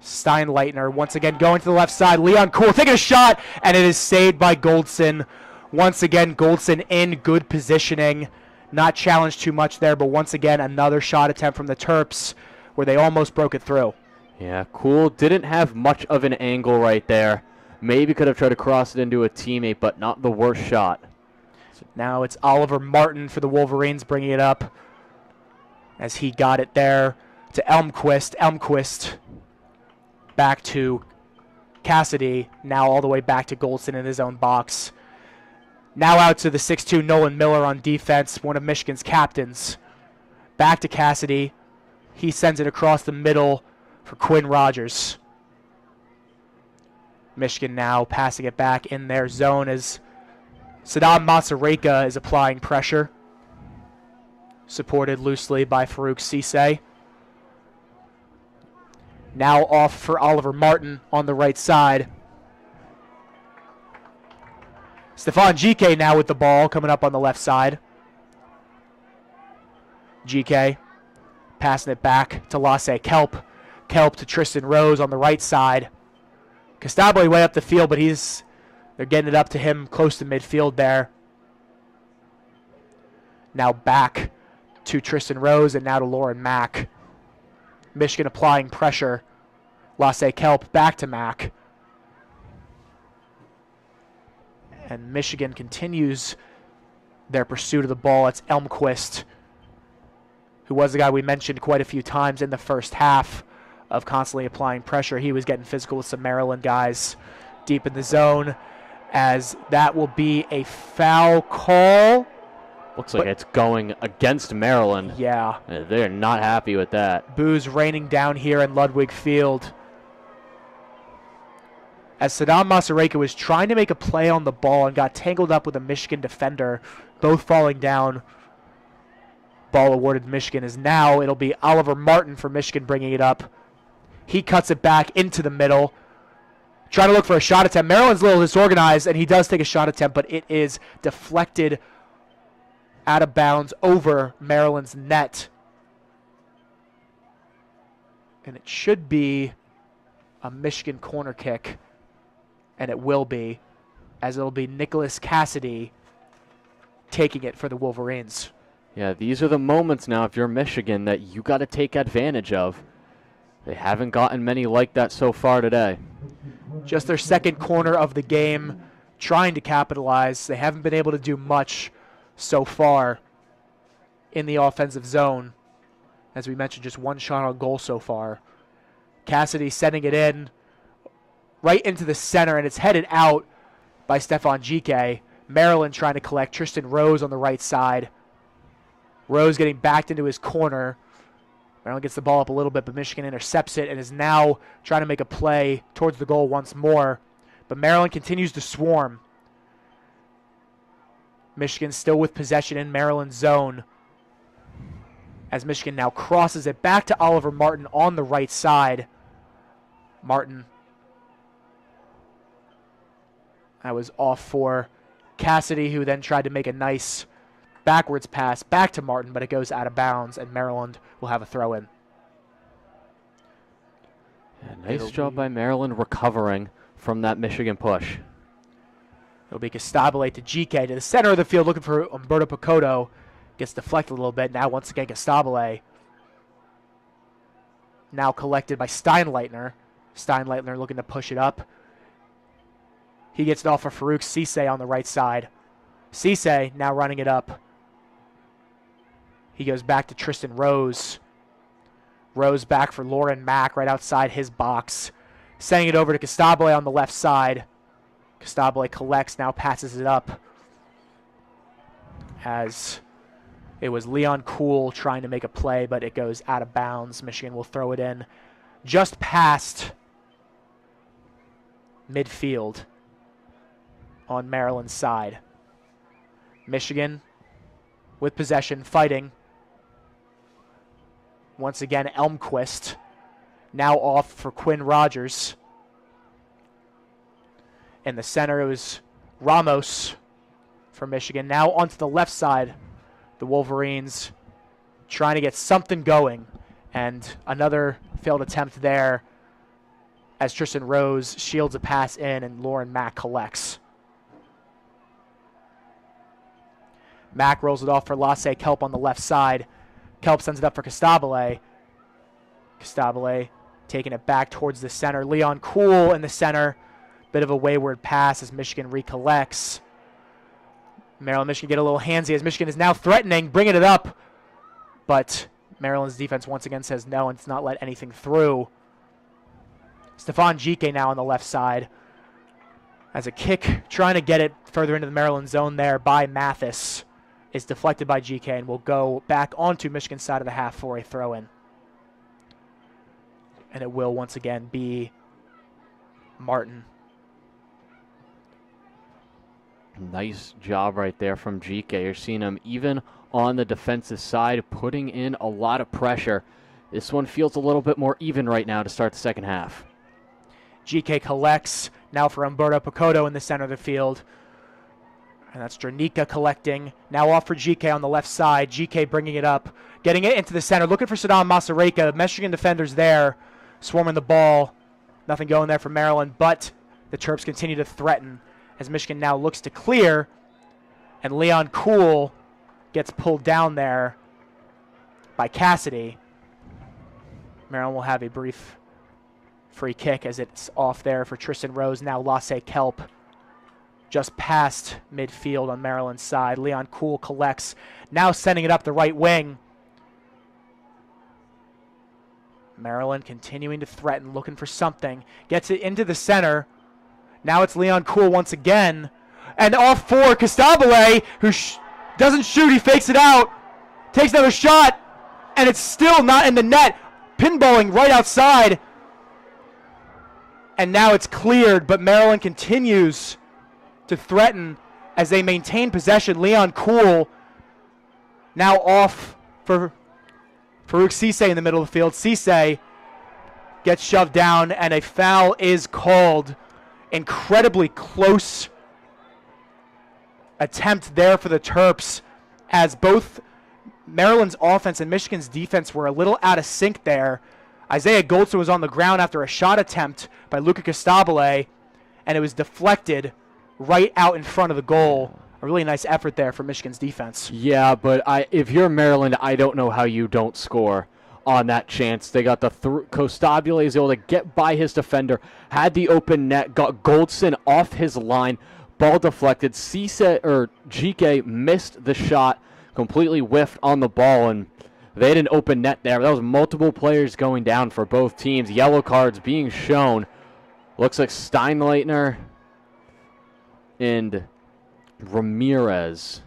Steinleitner once again going to the left side. Leon Cool taking a shot, and it is saved by Goldson. Once again, Goldson in good positioning. not challenged too much there, but once again, another shot attempt from the Terps where they almost broke it through. Yeah, Cool didn't have much of an angle right there. Maybe could have tried to cross it into a teammate, but not the worst shot. So now it's Oliver Martin for the Wolverines bringing it up as he got it there to Elmquist. Elmquist back to Cassidy, now all the way back to Goldston in his own box. Now out to the 6'2", Nolan Miller on defense, one of Michigan's captains. Back to Cassidy. He sends it across the middle for Quinn Rogers. Michigan now passing it back in their zone as Saddam Masareka is applying pressure, supported loosely by Farouk Cisse. Now off for Oliver Martin on the right side. Stefan GK now with the ball coming up on the left side. GK passing it back to Lasse Kelp. Kelp to Tristan Rose on the right side. Costabile way up the field, but they're getting it up to him close to midfield there. Now back to Tristan Rose and now to Lauren Mack. Michigan applying pressure. Lasse Kelp back to Mack. And Michigan continues their pursuit of the ball. It's Elmquist, who was the guy we mentioned quite a few times in the first half of constantly applying pressure. He was getting physical with some Maryland guys deep in the zone, as that will be a foul call. Looks like it's going against Maryland. Yeah. They're not happy with that. Boos raining down here in Ludwig Field. As Saddam Masareka was trying to make a play on the ball and got tangled up with a Michigan defender, both falling down. Ball awarded to Michigan is now, it'll be Oliver Martin for Michigan bringing it up. He cuts it back into the middle. Trying to look for a shot attempt. Maryland's a little disorganized, and he does take a shot attempt, but it is deflected out of bounds over Maryland's net. And it should be a Michigan corner kick. And it will be, as it'll be Nicholas Cassidy taking it for the Wolverines. Yeah, these are the moments now, if you're Michigan, that you got to take advantage of. They haven't gotten many like that so far today. Just their second corner of the game, trying to capitalize. They haven't been able to do much so far in the offensive zone. As we mentioned, just one shot on goal so far. Cassidy sending it in right into the center, and it's headed out by Stefan GK. Maryland trying to collect. Tristan Rose on the right side. Rose getting backed into his corner. Maryland gets the ball up a little bit, but Michigan intercepts it and is now trying to make a play towards the goal once more. But Maryland continues to swarm. Michigan still with possession in Maryland's zone, as Michigan now crosses it back to Oliver Martin on the right side. Martin. That was off for Cassidy, who then tried to make a nice backwards pass back to Martin, but it goes out of bounds, and Maryland will have a throw-in. Yeah, nice job by Maryland recovering from that Michigan push. It'll be Costabile to GK to the center of the field, looking for Umberto Picotto. Gets deflected a little bit. Now once again Costabile. Now collected by Steinleitner. Steinleitner looking to push it up. He gets it off for Farouk Cisse on the right side. Cisse now running it up. He goes back to Tristan Rose. Rose back for Lauren Mack right outside his box. Sending it over to Costabile on the left side. Costabile collects, now passes it up. As it was Leon Kuhl trying to make a play, but it goes out of bounds. Michigan will throw it in just past midfield on Maryland's side. Michigan with possession, fighting. Once again, Elmquist now off for Quinn Rogers. In the center, it was Ramos for Michigan. Now onto the left side, the Wolverines trying to get something going. And another failed attempt there as Tristan Rose shields a pass in and Lauren Mack collects. Mack rolls it off for Lasse Kelp on the left side. Kelp sends it up for Costabile. Costabile taking it back towards the center. Leon Kuhl in the center. Bit of a wayward pass as Michigan recollects. Maryland, Michigan get a little handsy as Michigan is now threatening, bringing it up. But Maryland's defense once again says no and does not let anything through. Stefan Jike now on the left side. As a kick, trying to get it further into the Maryland zone there by Mathis, is deflected by Jike and will go back onto Michigan's side of the half for a throw-in. And it will once again be Martin. Nice job right there from Jike. You're seeing him even on the defensive side, putting in a lot of pressure. This one feels a little bit more even right now to start the second half. Jike collects now for Umberto Picoto in the center of the field. And that's Dranica collecting. Now off for Jike on the left side. Jike bringing it up, getting it into the center, looking for Saddam Masareka. Michigan defenders there, swarming the ball. Nothing going there for Maryland, but the Terps continue to threaten as Michigan now looks to clear. And Leon Kuhl gets pulled down there by Cassidy. Maryland will have a brief free kick as it's off there for Tristan Rose. Now Lasse Kelp just past midfield on Maryland's side. Leon Kuhl collects, now sending it up the right wing. Maryland continuing to threaten, looking for something. Gets it into the center. Now it's Leon Kuhl once again. And off for Costabile, who doesn't shoot. He fakes it out. Takes another shot. And it's still not in the net. Pinballing right outside. And now it's cleared, but Maryland continues to threaten as they maintain possession. Leon Kuhl now off for Farouk Cisse in the middle of the field. Cisse gets shoved down, and a foul is called. Incredibly close attempt there for the Terps, as both Maryland's offense and Michigan's defense were a little out of sync there. Isaiah Goldson was on the ground after a shot attempt by Luca Costabile, and it was deflected right out in front of the goal. A really nice effort there for Michigan's defense. Yeah, but if you're Maryland, I don't know how you don't score on that chance. They got the Costabile is able to get by his defender, had the open net, got Goldson off his line, ball deflected. Jike missed the shot, completely whiffed on the ball, and they had an open net there. That was multiple players going down for both teams. Yellow cards being shown. Looks like Steinleitner and Ramirez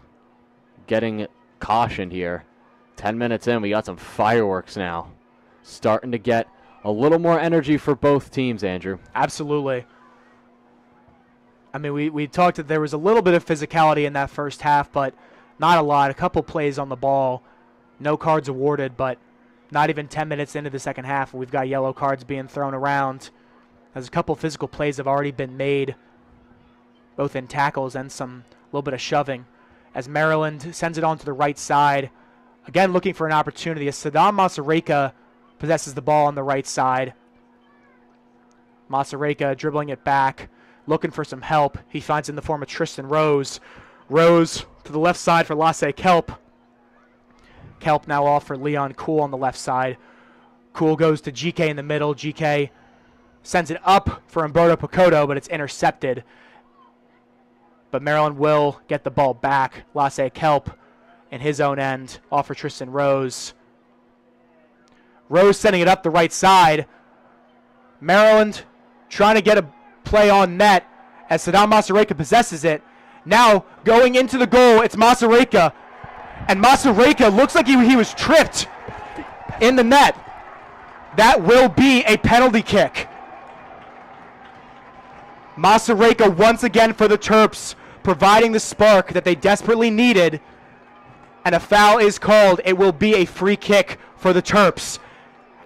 getting cautioned here. 10 minutes in, we got some fireworks now. Starting to get a little more energy for both teams, Andrew. Absolutely. I mean, we talked that there was a little bit of physicality in that first half, but not a lot. A couple plays on the ball. No cards awarded, but not even 10 minutes into the second half, we've got yellow cards being thrown around. As a couple physical plays have already been made, both in tackles and some little bit of shoving. As Maryland sends it on to the right side, again looking for an opportunity. As Saddam Masareka possesses the ball on the right side. Masareka dribbling it back, looking for some help. He finds it in the form of Tristan Rose. Rose to the left side for Lasse Kelp. Kelp now off for Leon Kuhl on the left side. Kuhl goes to Jike in the middle. Jike sends it up for Umberto Picoto, but it's intercepted. But Maryland will get the ball back. Lasse Kelp in his own end, off for Tristan Rose. Rose sending it up the right side. Maryland trying to get a play on net as Saddam Masareka possesses it. Now going into the goal, it's Masareka. And Masareka looks like he was tripped in the net. That will be a penalty kick. Masareka once again for the Terps, providing the spark that they desperately needed. And a foul is called. It will be a free kick for the Terps.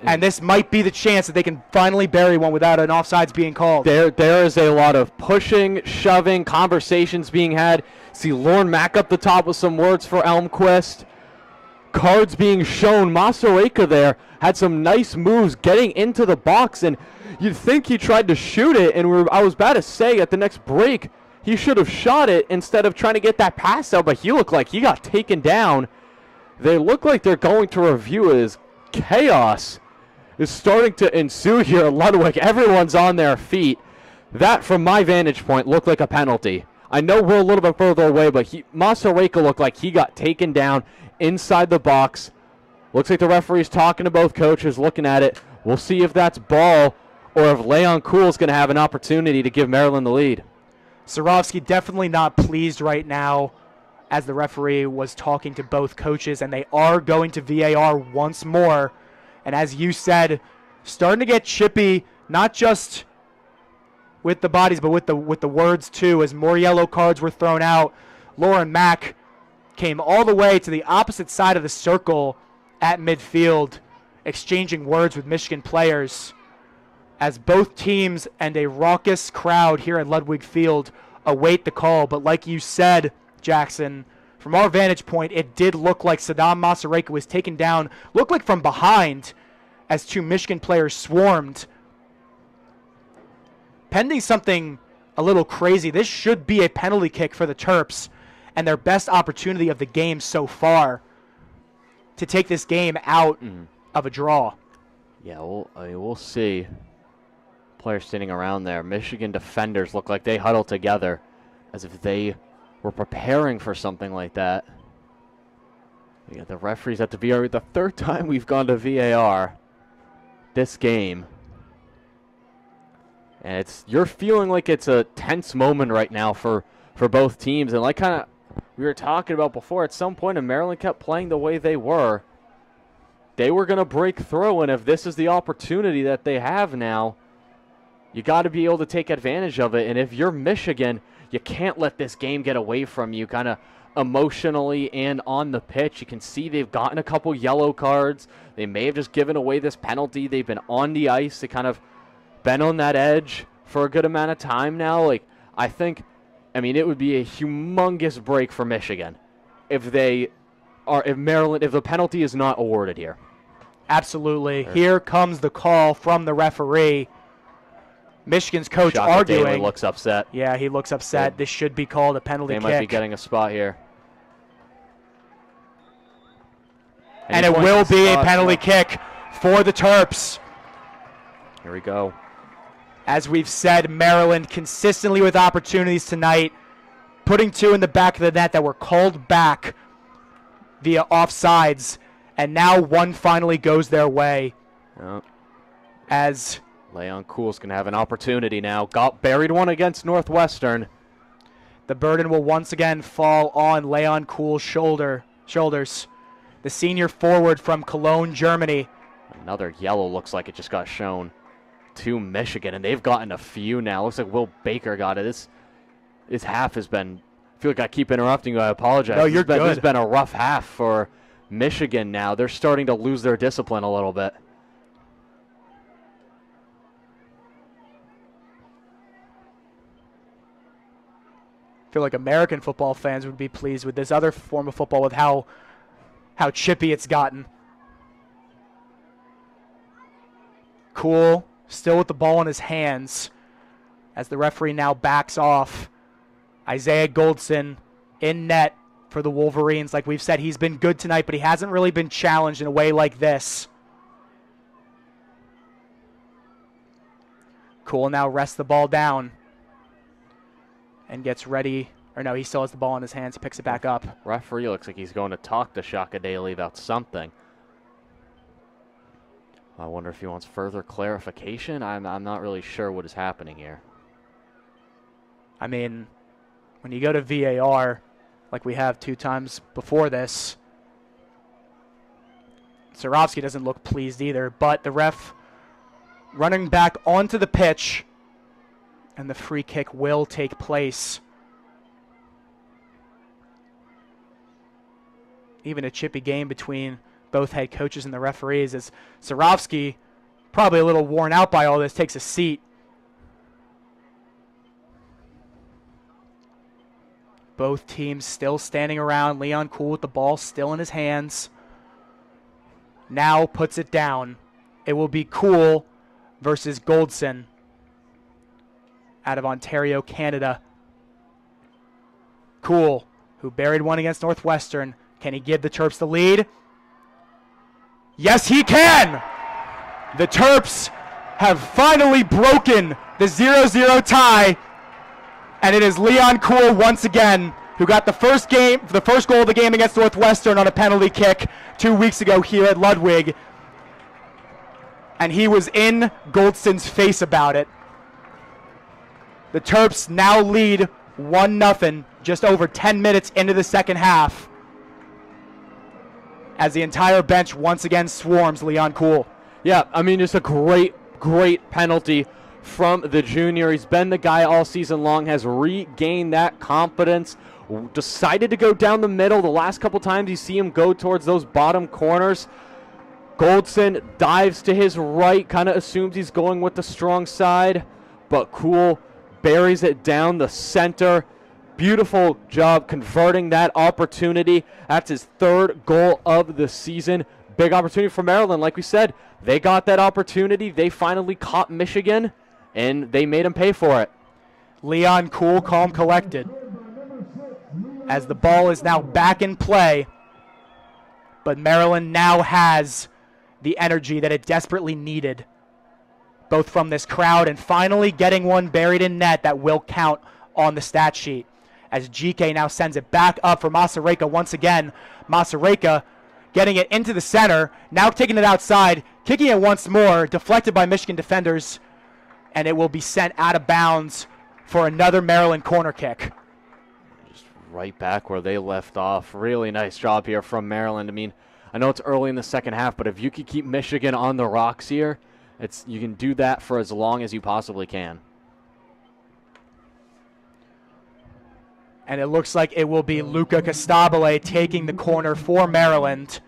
And this might be the chance that they can finally bury one without an offsides being called. There is a lot of pushing, shoving, conversations being had. See Lorne Mack up the top with some words for Elmquist. Cards being shown. Masareka there had some nice moves getting into the box, and you'd think he tried to shoot it, and I was about to say at the next break, he should have shot it instead of trying to get that pass out, but he looked like he got taken down. They look like they're going to review it as chaos is starting to ensue here at Ludwig. Everyone's on their feet. That, from my vantage point, looked like a penalty. I know we're a little bit further away, but Masareka looked like he got taken down inside the box. Looks like the referee's talking to both coaches, looking at it. We'll see if that's ball or if Leon Kuhl's going to have an opportunity to give Maryland the lead. Surovsky definitely not pleased right now as the referee was talking to both coaches, and they are going to VAR once more. And as you said, starting to get chippy, not just with the bodies, but with the words too, as more yellow cards were thrown out. Lauren Mack came all the way to the opposite side of the circle at midfield, exchanging words with Michigan players as both teams and a raucous crowd here at Ludwig Field await the call. But like you said, Jackson, from our vantage point, it did look like Saddam Masareka was taken down, looked like from behind, as two Michigan players swarmed. Pending something a little crazy, this should be a penalty kick for the Terps and their best opportunity of the game so far to take this game out of a draw. Yeah, we'll see. Players standing around there. Michigan defenders look like they huddle together as if they were preparing for something like that. We got the referees at the VAR. The third time we've gone to VAR this game. And you're feeling like it's a tense moment right now for both teams. And like kind of we were talking about before, at some point if Maryland kept playing the way they were going to break through. And if this is the opportunity that they have now, you got to be able to take advantage of it. And if you're Michigan, you can't let this game get away from you kind of emotionally and on the pitch. You can see they've gotten a couple yellow cards. They may have just given away this penalty. They've been on the ice. They kind of been on that edge for a good amount of time now. Like, I mean, it would be a humongous break for Michigan if the penalty is not awarded here. Absolutely. Here comes the call from the referee. Michigan's coach Shaka arguing. Daly looks upset. Yeah, he looks upset. This should be called a penalty kick. They might be getting a spot here. And it will be a penalty kick for the Terps. Here we go. As we've said, Maryland consistently with opportunities tonight, putting two in the back of the net that were called back via offsides, and now one finally goes their way. Yep. As Leon Kuhl's going to have an opportunity now. Got buried one against Northwestern. The burden will once again fall on Leon Kuhl's shoulders. The senior forward from Cologne, Germany. Another yellow looks like it just got shown to Michigan, and they've gotten a few now. Looks like Will Baker got it. This half has been, I feel like I keep interrupting you. I apologize. No, you're good. This has been a rough half for Michigan now. They're starting to lose their discipline a little bit. I feel like American football fans would be pleased with this other form of football with how chippy it's gotten. Kuhl still with the ball in his hands as the referee now backs off. Isaiah Goldson in net for the Wolverines. Like we've said, he's been good tonight, but he hasn't really been challenged in a way like this. Kuhl now rests the ball down and gets ready. Or no, he still has the ball in his hands. He picks it back up. Referee looks like he's going to talk to Shaka Daly about something. I wonder if he wants further clarification. I'm not really sure what is happening here. I mean, when you go to VAR, like we have 2 times before this, Surovsky doesn't look pleased either, but the ref running back onto the pitch, and the free kick will take place. Even a chippy game between both head coaches and the referees, as Surovsky, probably a little worn out by all this, takes a seat. Both teams still standing around. Leon Kuhl with the ball still in his hands. Now puts it down. It will be Kuhl versus Goldson out of Ontario, Canada. Cool, who buried one against Northwestern. Can he give the Terps the lead? Yes, he can! The Terps have finally broken the 0-0 tie, and it is Leon Cool once again who got the first goal of the game against Northwestern on a penalty kick 2 weeks ago here at Ludwig. And he was in Goldston's face about it. The Terps now lead 1-0 just over 10 minutes into the second half, as the entire bench once again swarms Leon Cool. Yeah, I mean, just a great penalty from the junior. He's been the guy all season long, has regained that confidence, decided to go down the middle. The last couple times you see him go towards those bottom corners, Goldston dives to his right, kind of assumes he's going with the strong side, but Cool buries it down the center. Beautiful job converting that opportunity. That's his third goal of the season. Big opportunity for Maryland. Like we said, they got that opportunity. They finally caught Michigan, and they made him pay for it. Leon Cool, calm, collected, as the ball is now back in play. But Maryland now has the energy that it desperately needed, both from this crowd and finally getting one buried in net that will count on the stat sheet. As GK now sends it back up for Masareka once again. Masareka getting it into the center, now taking it outside, kicking it once more, deflected by Michigan defenders, and it will be sent out of bounds for another Maryland corner kick. Just right back where they left off. Really nice job here from Maryland. I mean, I know it's early in the second half, but if you could keep Michigan on the rocks here, you can do that for as long as you possibly can. And it looks like it will be Luca Costabile taking the corner for Maryland.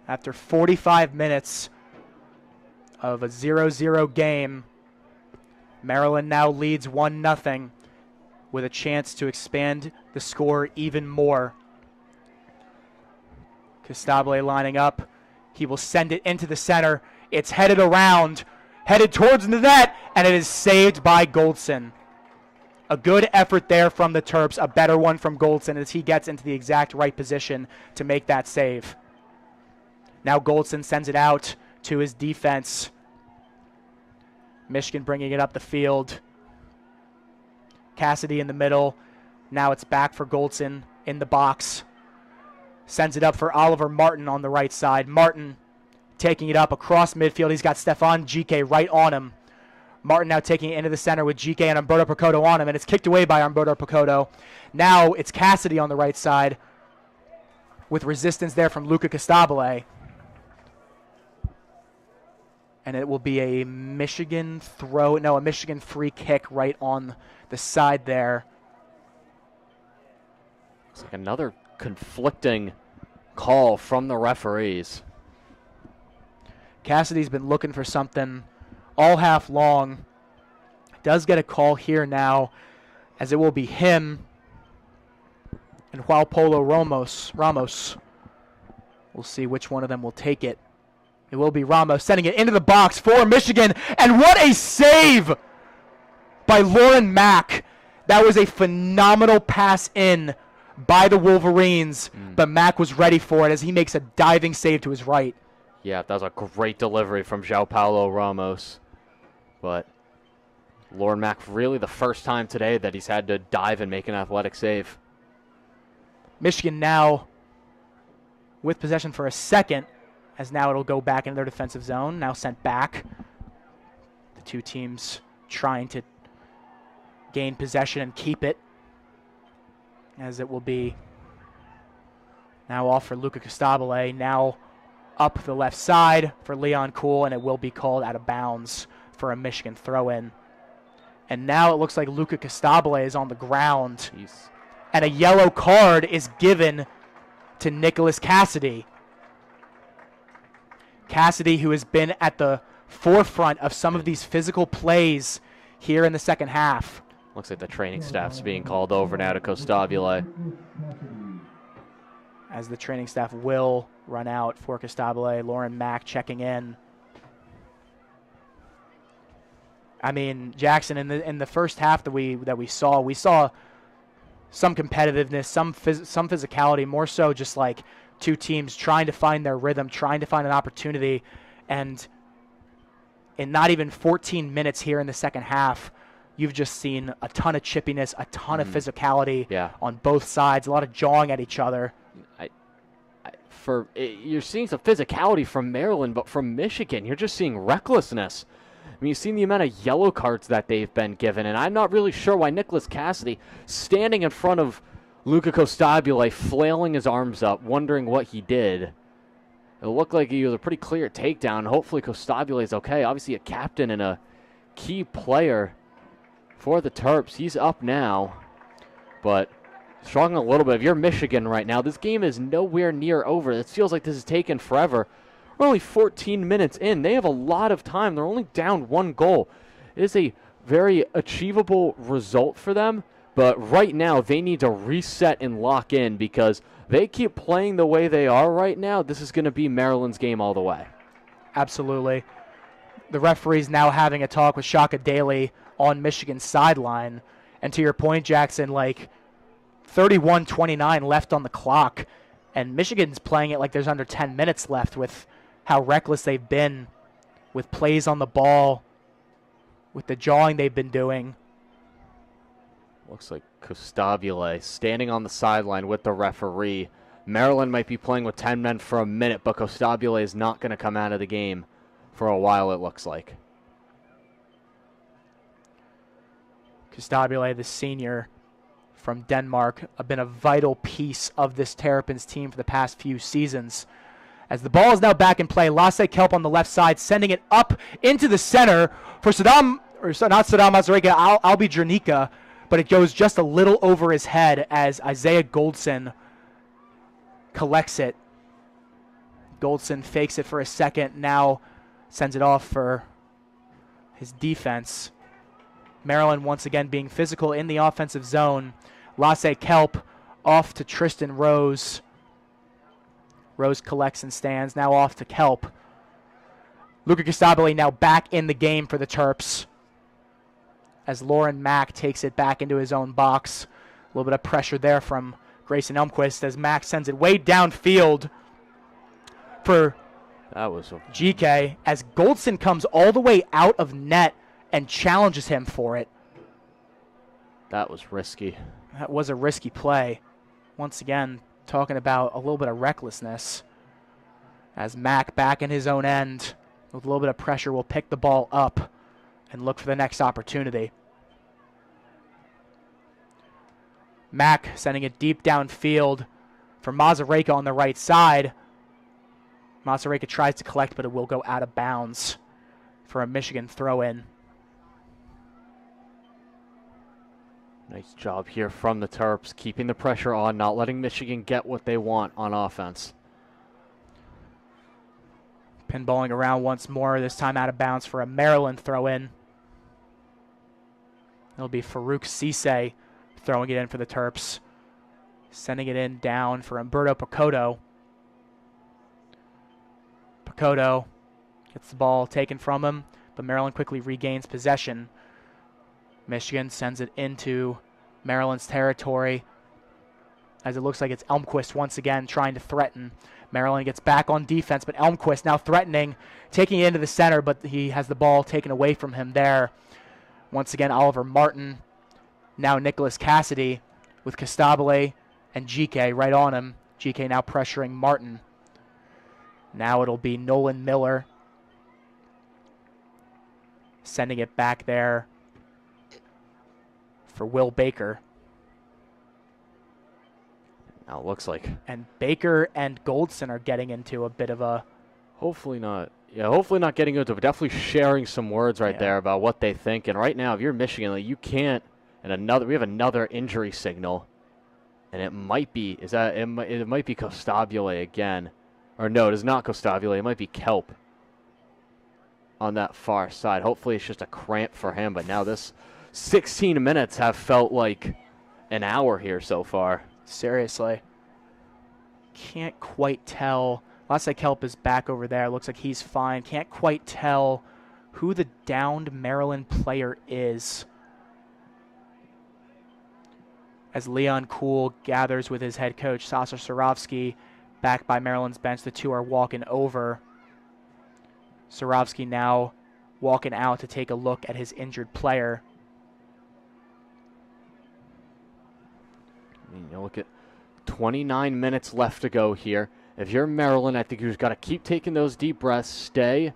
After 45 minutes of a 0-0 game, Maryland now leads 1-0 with a chance to expand the score even more. Costabile lining up. He will send it into the center. It's headed around, headed towards the net, and it is saved by Goldston. A good effort there from the Terps, a better one from Goldston as he gets into the exact right position to make that save. Now Goldston sends it out to his defense. Michigan bringing it up the field. Cassidy in the middle. Now it's back for Goldston in the box. Sends it up for Oliver Martin on the right side. Martin taking it up across midfield. He's got Stefan GK right on him. Martin now taking it into the center with GK and Umberto Picoto on him, and it's kicked away by Umberto Picoto. Now it's Cassidy on the right side with resistance there from Luca Costabile. And it will be a Michigan a Michigan free kick right on the side there. It's like another conflicting call from the referees. Cassidy's been looking for something all half long. Does get a call here now, as it will be him and Juan Polo Ramos. We'll see which one of them will take it. It will be Ramos sending it into the box for Michigan. And what a save by Lauren Mack. That was a phenomenal pass in by the Wolverines, but Mack was ready for it as he makes a diving save to his right. Yeah, that was a great delivery from João Paulo Ramos. But Lauren Mack, really the first time today that he's had to dive and make an athletic save. Michigan now with possession for a second, as now it'll go back into their defensive zone, now sent back. The two teams trying to gain possession and keep it, as it will be now off for Luca Costabile, now up the left side for Leon Cool, and it will be called out of bounds for a Michigan throw-in. And now it looks like Luca Costabile is on the ground. Jeez. And a yellow card is given to Nicholas Cassidy. Cassidy, who has been at the forefront of some of these physical plays here in the second half. Looks like the training staff's being called over now to Costabile. As the training staff will run out for Costabile. Lauren Mack checking in. I mean, Jackson, in the first half that we saw some competitiveness, some physicality, more so just like two teams trying to find their rhythm, trying to find an opportunity, and in not even 14 minutes here in the second half, you've just seen a ton of chippiness, a ton of physicality on both sides, a lot of jawing at each other. You're seeing some physicality from Maryland, but from Michigan, you're just seeing recklessness. I mean, you've seen the amount of yellow cards that they've been given, and I'm not really sure why Nicholas Cassidy, standing in front of Luca Costabile, flailing his arms up, wondering what he did. It looked like he was a pretty clear takedown. Hopefully Costabile is okay. Obviously a captain and a key player for the Terps. He's up now, but struggling a little bit. If you're Michigan right now, this game is nowhere near over. It feels like this has taken forever. We're only 14 minutes in. They have a lot of time. They're only down 1 goal. It is a very achievable result for them, but right now they need to reset and lock in because they keep playing the way they are right now. This is going to be Maryland's game all the way. Absolutely. The referee's now having a talk with Shaka Daly on Michigan's sideline. And to your point, Jackson, like 31-29 left on the clock, and Michigan's playing it like there's under 10 minutes left with how reckless they've been with plays on the ball, with the jawing they've been doing. Looks like Costabile standing on the sideline with the referee. Maryland might be playing with 10 men for a minute, but Costabile is not going to come out of the game for a while, it looks like. Costabile, the senior from Denmark, have been a vital piece of this Terrapins team for the past few seasons. As the ball is now back in play, Lasse Kelp on the left side, sending it up into the center for Saddam Mazureka, Albi Jernica, but it goes just a little over his head as Isaiah Goldson collects it. Goldson fakes it for a second, now sends it off for his defense. Maryland once again being physical in the offensive zone. Lasse Kelp off to Tristan Rose. Rose collects and stands, now off to Kelp. Luca Costabile now back in the game for the Terps as Lauren Mack takes it back into his own box. A little bit of pressure there from Grayson Elmquist as Mack sends it way downfield for GK as Goldson comes all the way out of net and challenges him for it. That was risky. That was a risky play. Once again, talking about a little bit of recklessness as Mack back in his own end with a little bit of pressure will pick the ball up and look for the next opportunity. Mack sending it deep downfield for Mazureka on the right side. Mazureka tries to collect, but it will go out of bounds for a Michigan throw-in. Nice job here from the Terps, keeping the pressure on, not letting Michigan get what they want on offense. Pinballing around once more, this time out of bounds for a Maryland throw-in. It'll be Farouk Cisse throwing it in for the Terps. Sending it in down for Umberto Picotto. Picotto gets the ball taken from him, but Maryland quickly regains possession. Michigan sends it into Maryland's territory as it looks like it's Elmquist once again trying to threaten. Maryland gets back on defense, but Elmquist now threatening, taking it into the center, but he has the ball taken away from him there. Once again, Oliver Martin. Now Nicholas Cassidy with Costabile and GK right on him. GK now pressuring Martin. Now it'll be Nolan Miller sending it back there for Will Baker. Now it looks like. And Baker and Goldson are getting into a bit of a... Hopefully not. Yeah, hopefully not getting into it, but definitely sharing some words right there about what they think. And right now, if you're Michigan, like, you can't. And we have another injury signal, and it might be it might be Costabile again, or no, it is not Costabile. It might be Kelp on that far side. Hopefully, it's just a cramp for him. But now this 16 minutes have felt like an hour here so far. Seriously, can't quite tell. Lasse Kelp is back over there. Looks like he's fine. Can't quite tell who the downed Maryland player is. As Leon Kuhl gathers with his head coach, Sasha Surovsky, back by Maryland's bench. The two are walking over. Surovsky now walking out to take a look at his injured player. You look at 29 minutes left to go here. If you're Maryland, I think you've got to keep taking those deep breaths, stay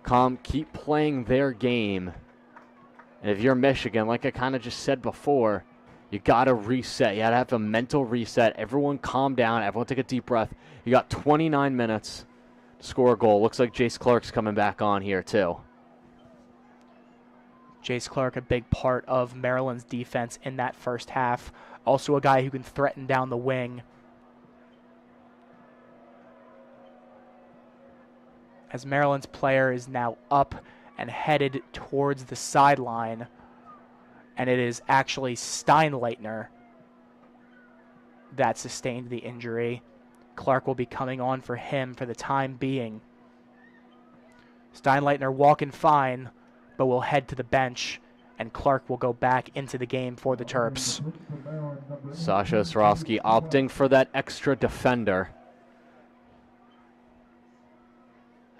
calm, keep playing their game. And if you're Michigan, like I kind of just said before, you got to reset. You got to have a mental reset. Everyone calm down. Everyone take a deep breath. You got 29 minutes to score a goal. Looks like Jace Clark's coming back on here too. Jace Clark, a big part of Maryland's defense in that first half. Also a guy who can threaten down the wing. As Maryland's player is now up and headed towards the sideline. And it is actually Steinleitner that sustained the injury. Clark will be coming on for him for the time being. Steinleitner walking fine, but will head to the bench, and Clark will go back into the game for the Terps. Sasha Surovsky opting for that extra defender.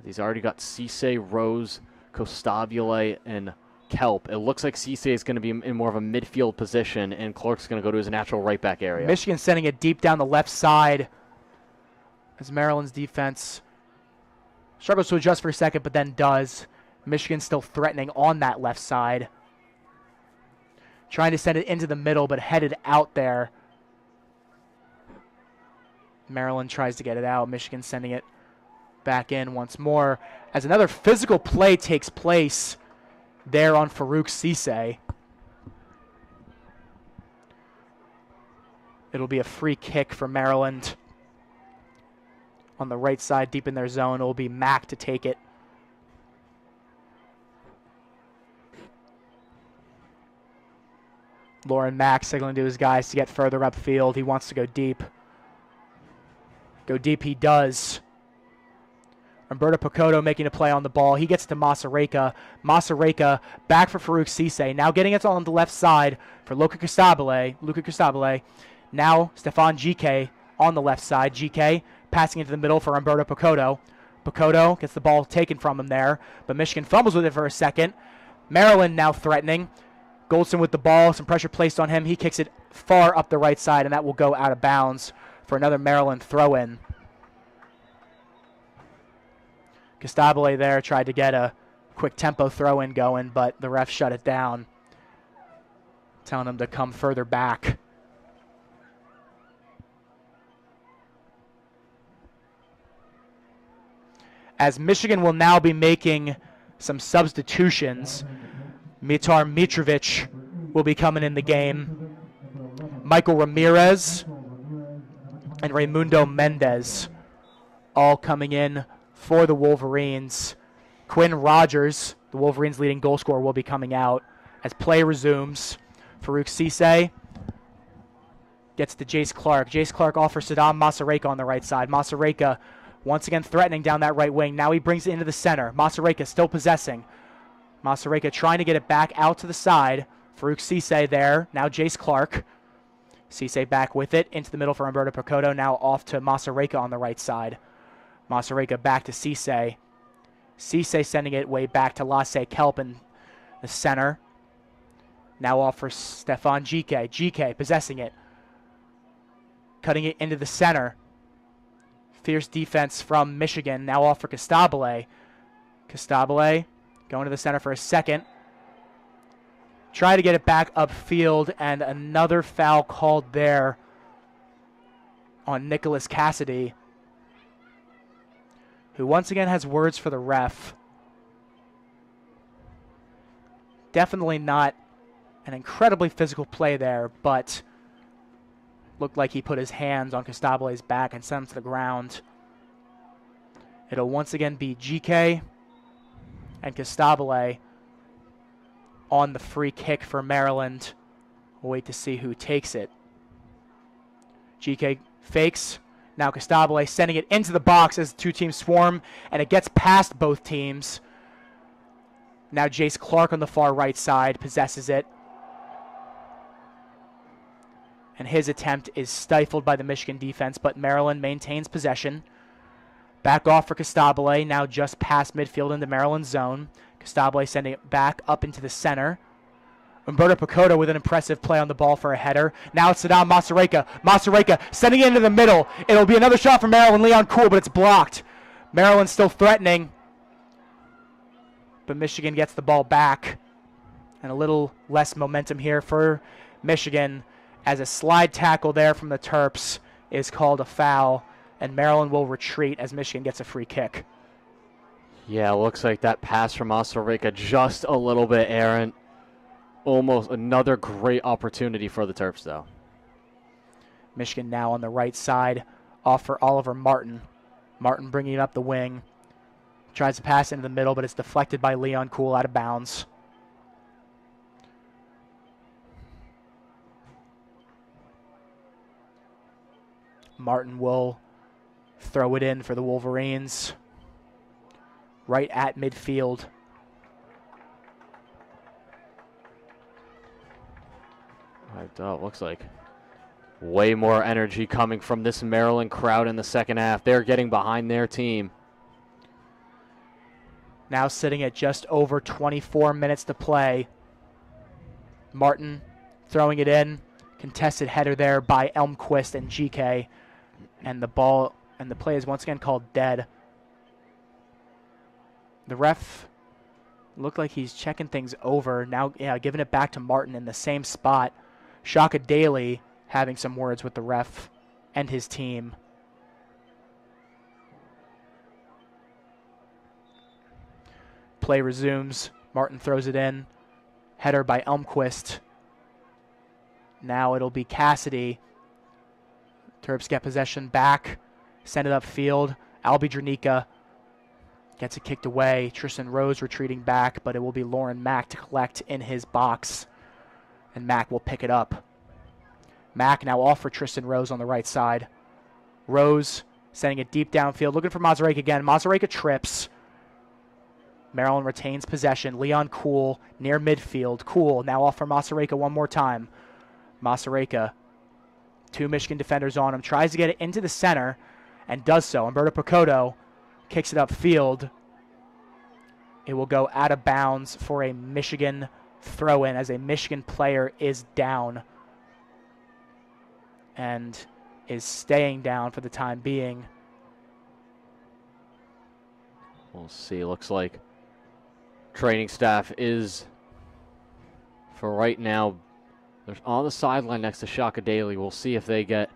He's already got Cisse, Rose, Costabile, and Kelp. It looks like Cisse is going to be in more of a midfield position, and Clark's going to go to his natural right back area. Michigan sending it deep down the left side as Maryland's defense struggles to adjust for a second, but then does. Michigan still threatening on that left side. Trying to send it into the middle, but headed out there. Maryland tries to get it out. Michigan sending it back in once more as another physical play takes place there on Farouk Cisse. It'll be a free kick for Maryland. On the right side, deep in their zone, it will be Mack to take it. Lauren Mack signaling to his guys to get further upfield. He wants to go deep. Go deep he does. Umberto Picotto making a play on the ball. He gets to Masareka. Masareka back for Farouk Cisse. Now getting it on the left side for Luca Costabile. Now Stefan GK on the left side. GK passing into the middle for Umberto Picotto. Picotto gets the ball taken from him there, but Michigan fumbles with it for a second. Maryland now threatening. Goldson with the ball. Some pressure placed on him. He kicks it far up the right side, and that will go out of bounds for another Maryland throw-in. Costabile there tried to get a quick tempo throw-in going, but the ref shut it down, telling him to come further back. As Michigan will now be making some substitutions, Mitar Mitrovic will be coming in the game. Michael Ramirez and Raimundo Mendez all coming in for the Wolverines. Quinn Rogers, the Wolverines' leading goal scorer, will be coming out as play resumes. Farouk Cisse gets to Jace Clark. Jace Clark offers Saddam Masareka on the right side. Masareka once again threatening down that right wing. Now he brings it into the center. Masareka still possessing. Masareka trying to get it back out to the side. Farouk Cisse there. Now Jace Clark. Cisse back with it into the middle for Umberto Picotto. Now off to Masareka on the right side. Masareka back to Cisse. Cisse sending it way back to Lasse Kelp in the center. Now off for Stefan GK. GK possessing it. Cutting it into the center. Fierce defense from Michigan. Now off for Costabile. Costabile going to the center for a second. Try to get it back upfield, and another foul called there on Nicholas Cassidy, who once again has words for the ref. Definitely not an incredibly physical play there, but looked like he put his hands on Costabile's back and sent him to the ground. It'll once again be GK and Costabile on the free kick for Maryland. We'll wait to see who takes it. GK fakes. Now Costabile sending it into the box as the two teams swarm, and it gets past both teams. Now Jace Clark on the far right side possesses it. And his attempt is stifled by the Michigan defense, but Maryland maintains possession. Back off for Costabile, now just past midfield into Maryland's zone. Costabile sending it back up into the center. Umberto Picoto with an impressive play on the ball for a header. Now it's Saddam Masareka. Masareka sending it into the middle. It'll be another shot from Maryland. Leon Cool, but it's blocked. Maryland still threatening. But Michigan gets the ball back. And a little less momentum here for Michigan, as a slide tackle there from the Terps is called a foul, and Maryland will retreat as Michigan gets a free kick. Yeah, looks like that pass from Masareka just a little bit errant. Almost another great opportunity for the Terps, though. Michigan now on the right side, off for Oliver Martin. Martin bringing it up the wing. Tries to pass into the middle, but it's deflected by Leon Cool out of bounds. Martin will throw it in for the Wolverines. Right at midfield. Looks like way more energy coming from this Maryland crowd in the second half. They're getting behind their team. Now sitting at just over 24 minutes to play. Martin throwing it in. Contested header there by Elmquist and GK. And the ball and the play is once again called dead. The ref looked like he's checking things over. Now, giving it back to Martin in the same spot. Shaka Daly having some words with the ref and his team. Play resumes. Martin throws it in. Header by Elmquist. Now it'll be Cassidy. Terps get possession back. Send it upfield. Albie Dranica gets it kicked away. Tristan Rose retreating back, but it will be Lauren Mack to collect in his box. And Mack will pick it up. Mack now off for Tristan Rose on the right side. Rose sending it deep downfield. Looking for Masareka again. Masareka trips. Maryland retains possession. Leon Cool near midfield. Cool now off for Masareka one more time. Masareka, two Michigan defenders on him, tries to get it into the center and does so. Umberto Picoto kicks it upfield. It will go out of bounds for a Michigan throw-in as a Michigan player is down and is staying down for the time being. We'll see. Looks like training staff is, for right now, they're on the sideline next to Shaka Daly. We'll see if they get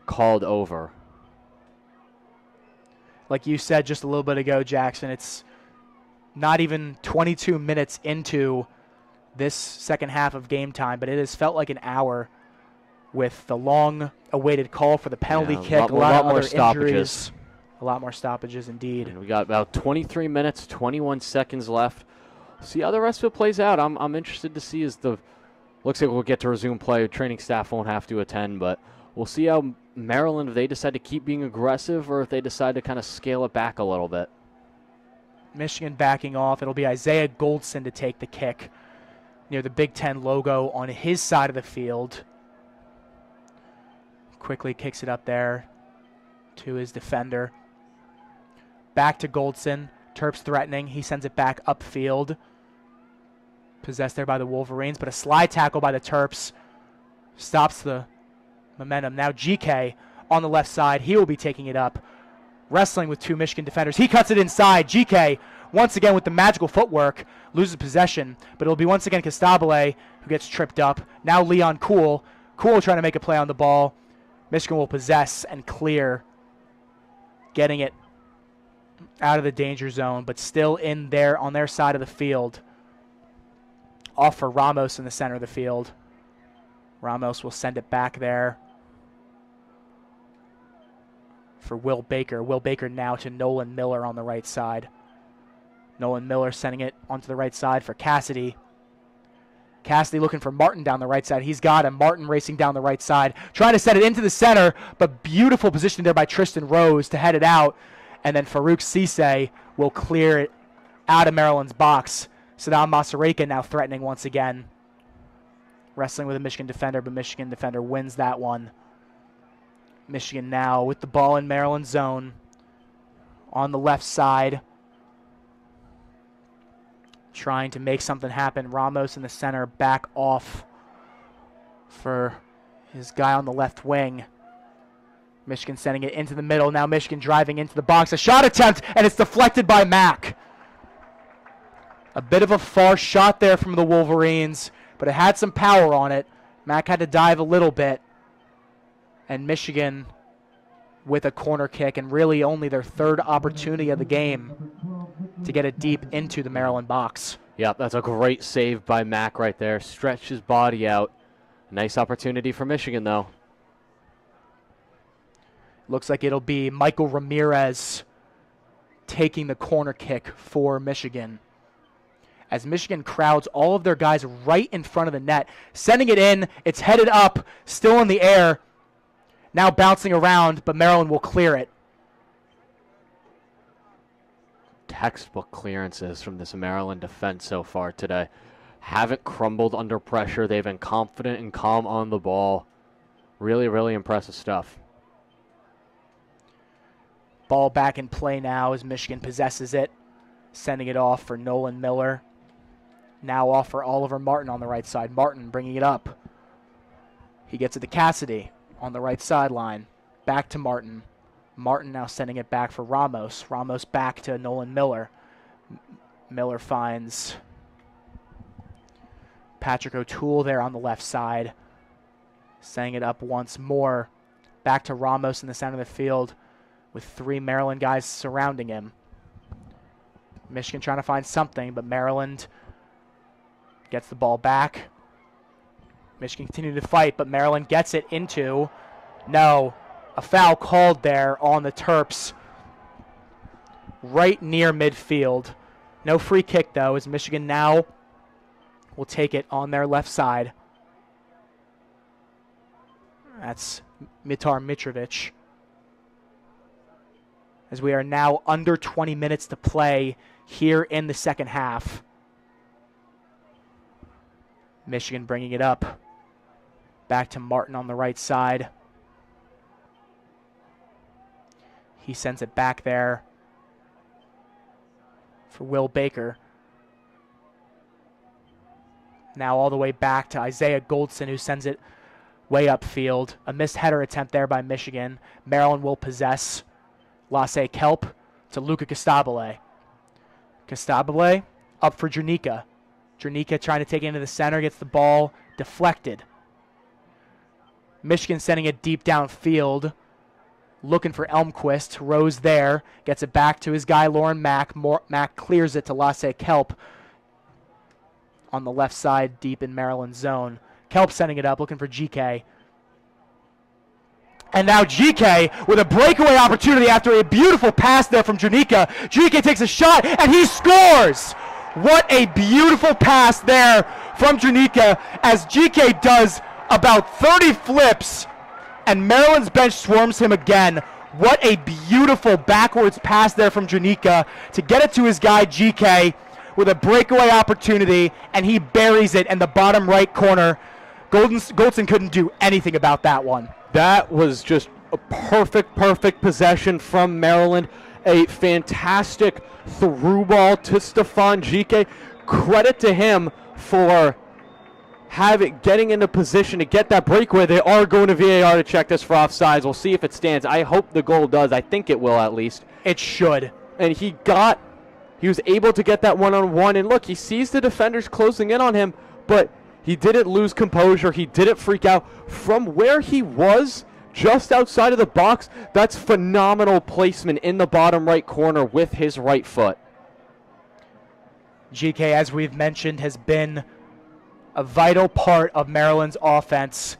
called over. Like you said just a little bit ago, Jackson, it's not even 22 minutes into this second half of game time, but it has felt like an hour with the long-awaited call for the penalty kick, a lot more stoppages. A lot more stoppages indeed. And we got about 23 minutes, 21 seconds left. See how the rest of it plays out. I'm interested to see as the looks like we'll get to resume play. Training staff won't have to attend, but we'll see how Maryland, if they decide to keep being aggressive or if they decide to kind of scale it back a little bit. Michigan backing off. It'll be Isaiah Goldson to take the kick near the Big Ten logo on his side of the field. Quickly kicks it up there to his defender. Back to Goldson. Terps threatening. He sends it back upfield. Possessed there by the Wolverines, but a slide tackle by the Terps stops the momentum. Now GK on the left side. He will be taking it up. Wrestling with two Michigan defenders. He cuts it inside. GK, once again with the magical footwork, loses possession, but it'll be once again Costabile who gets tripped up. Now Leon Cool. Cool trying to make a play on the ball. Michigan will possess and clear, getting it out of the danger zone, but still in there on their side of the field. Off for Ramos in the center of the field. Ramos will send it back there for Will Baker. Will Baker now to Nolan Miller on the right side. Nolan Miller sending it onto the right side for Cassidy. Cassidy looking for Martin down the right side. He's got him. Martin racing down the right side. Trying to set it into the center, but beautiful position there by Tristan Rose to head it out. And then Farouk Cisse will clear it out of Maryland's box. So now Masareka now threatening once again. Wrestling with a Michigan defender, but Michigan defender wins that one. Michigan now with the ball in Maryland zone on the left side. Trying to make something happen. Ramos in the center, back off for his guy on the left wing. Michigan sending it into the middle. Now Michigan driving into the box. A shot attempt, and it's deflected by Mack. A bit of a far shot there from the Wolverines, but it had some power on it. Mack had to dive a little bit. And Michigan with a corner kick, and really only their third opportunity of the game to get it deep into the Maryland box. Yep, that's a great save by Mack right there. Stretched his body out. Nice opportunity for Michigan, though. Looks like it'll be Michael Ramirez taking the corner kick for Michigan. As Michigan crowds all of their guys right in front of the net, sending it in. It's headed up, still in the air. Now bouncing around, but Maryland will clear it. Textbook clearances from this Maryland defense so far today. Haven't crumbled under pressure. They've been confident and calm on the ball. Really, really impressive stuff. Ball back in play now as Michigan possesses it. Sending it off for Nolan Miller. Now off for Oliver Martin on the right side. Martin bringing it up. He gets it to Cassidy on the right sideline. Back to Martin. Martin now sending it back for Ramos. Ramos back to Nolan Miller. Miller finds Patrick O'Toole there on the left side. Sending it up once more. Back to Ramos in the center of the field with three Maryland guys surrounding him. Michigan trying to find something, but Maryland gets the ball back. Michigan continuing to fight, but Maryland gets it into. No, a foul called there on the Terps. Right near midfield. No free kick, though, as Michigan now will take it on their left side. That's Mitar Mitrovic. As we are now under 20 minutes to play here in the second half. Michigan bringing it up. Back to Martin on the right side. He sends it back there for Will Baker. Now all the way back to Isaiah Goldson, who sends it way upfield. A missed header attempt there by Michigan. Maryland will possess. Lasse Kelp to Luca Costabile. Costabile up for Jernica. Jernica trying to take it into the center, gets the ball deflected. Michigan sending it deep downfield, looking for Elmquist. Rose there, gets it back to his guy, Lauren Mack. Mack clears it to Lasse Kelp on the left side, deep in Maryland's zone. Kelp sending it up, looking for GK. And now GK with a breakaway opportunity after a beautiful pass there from Jernica. GK takes a shot, and he scores! What a beautiful pass there from Jernica as GK does about 30 flips, and Maryland's bench swarms him again. What a beautiful backwards pass there from Jernica to get it to his guy GK with a breakaway opportunity, and he buries it in the bottom right corner. Goldson couldn't do anything about that one. That was just a perfect possession from Maryland. A fantastic through ball to Stefan GK. Credit to him for getting into position to get that breakaway. They are going to VAR to check this for offsides. We'll see if it stands. I hope the goal does. I think it will at least. It should. And he was able to get that one-on-one. And look, he sees the defenders closing in on him, but he didn't lose composure. He didn't freak out. From where he was, just outside of the box, that's phenomenal placement in the bottom right corner with his right foot. GK, as we've mentioned, has been a vital part of Maryland's offense.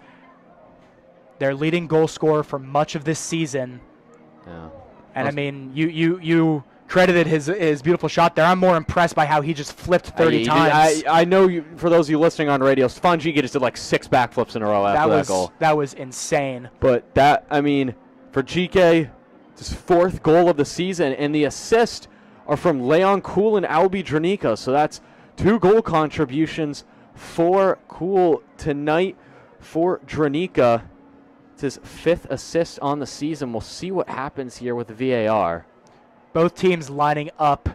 Their leading goal scorer for much of this season. Yeah. And I mean, you credited his beautiful shot there. I'm more impressed by how he just flipped 30 times. I know for those of you listening on radio, Stefan GK just did like 6 backflips in a row after that goal. That was insane. But for GK, his 4th goal of the season, and the assist are from Leon Kuhl and Albie Dranica. So that's 2 goal contributions for Kuhl tonight for Dranica. It's his 5th assist on the season. We'll see what happens here with the VAR. Both teams lining up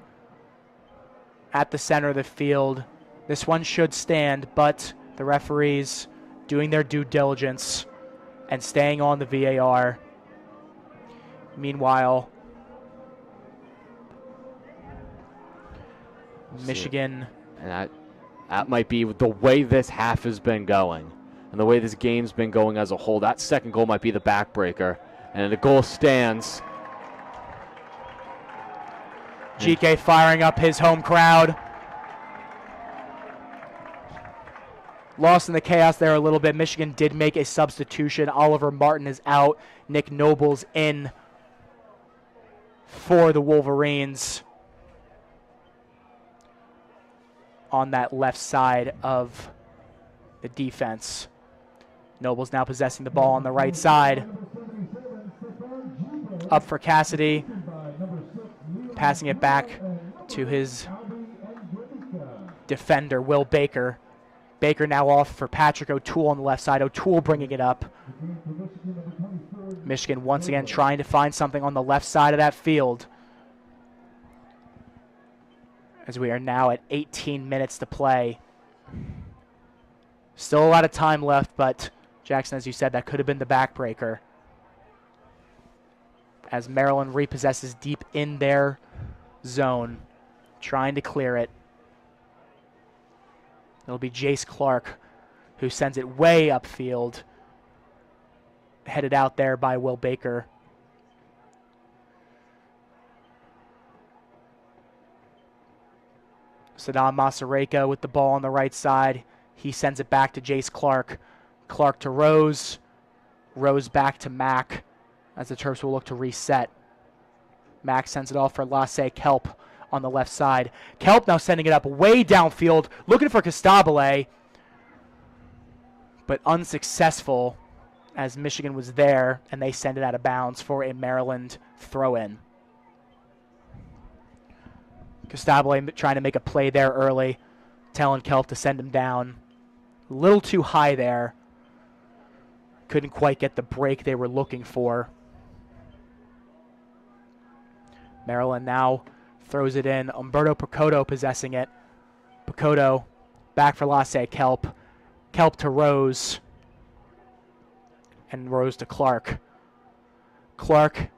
at the center of the field. This one should stand, but the referees doing their due diligence and staying on the VAR. Meanwhile, Michigan. And that might be the way this half has been going and the way this game's been going as a whole. That second goal might be the backbreaker. And the goal stands. GK firing up his home crowd. Lost in the chaos there a little bit. Michigan did make a substitution. Oliver Martin is out. Nick Noble's in for the Wolverines on that left side of the defense. Noble's now possessing the ball on the right side. Up for Cassidy. Passing it back to his defender, Will Baker. Baker now off for Patrick O'Toole on the left side. O'Toole bringing it up. Michigan once again trying to find something on the left side of that field. As we are now at 18 minutes to play. Still a lot of time left, but Jackson, as you said, that could have been the backbreaker. As Maryland repossesses deep in their zone, trying to clear it. It'll be Jace Clark who sends it way upfield. Headed out there by Will Baker. Saddam Masareka with the ball on the right side. He sends it back to Jace Clark. Clark to Rose. Rose back to Mack as the Terps will look to reset. Mack sends it off for Lasse Kelp on the left side. Kelp now sending it up way downfield, looking for Costabile, but unsuccessful as Michigan was there, and they send it out of bounds for a Maryland throw-in. Costabile trying to make a play there early, telling Kelp to send him down. A little too high there. Couldn't quite get the break they were looking for. Maryland now throws it in. Umberto Picoto possessing it. Picoto back for Lasse Kelp. Kelp to Rose. And Rose to Clark. Clark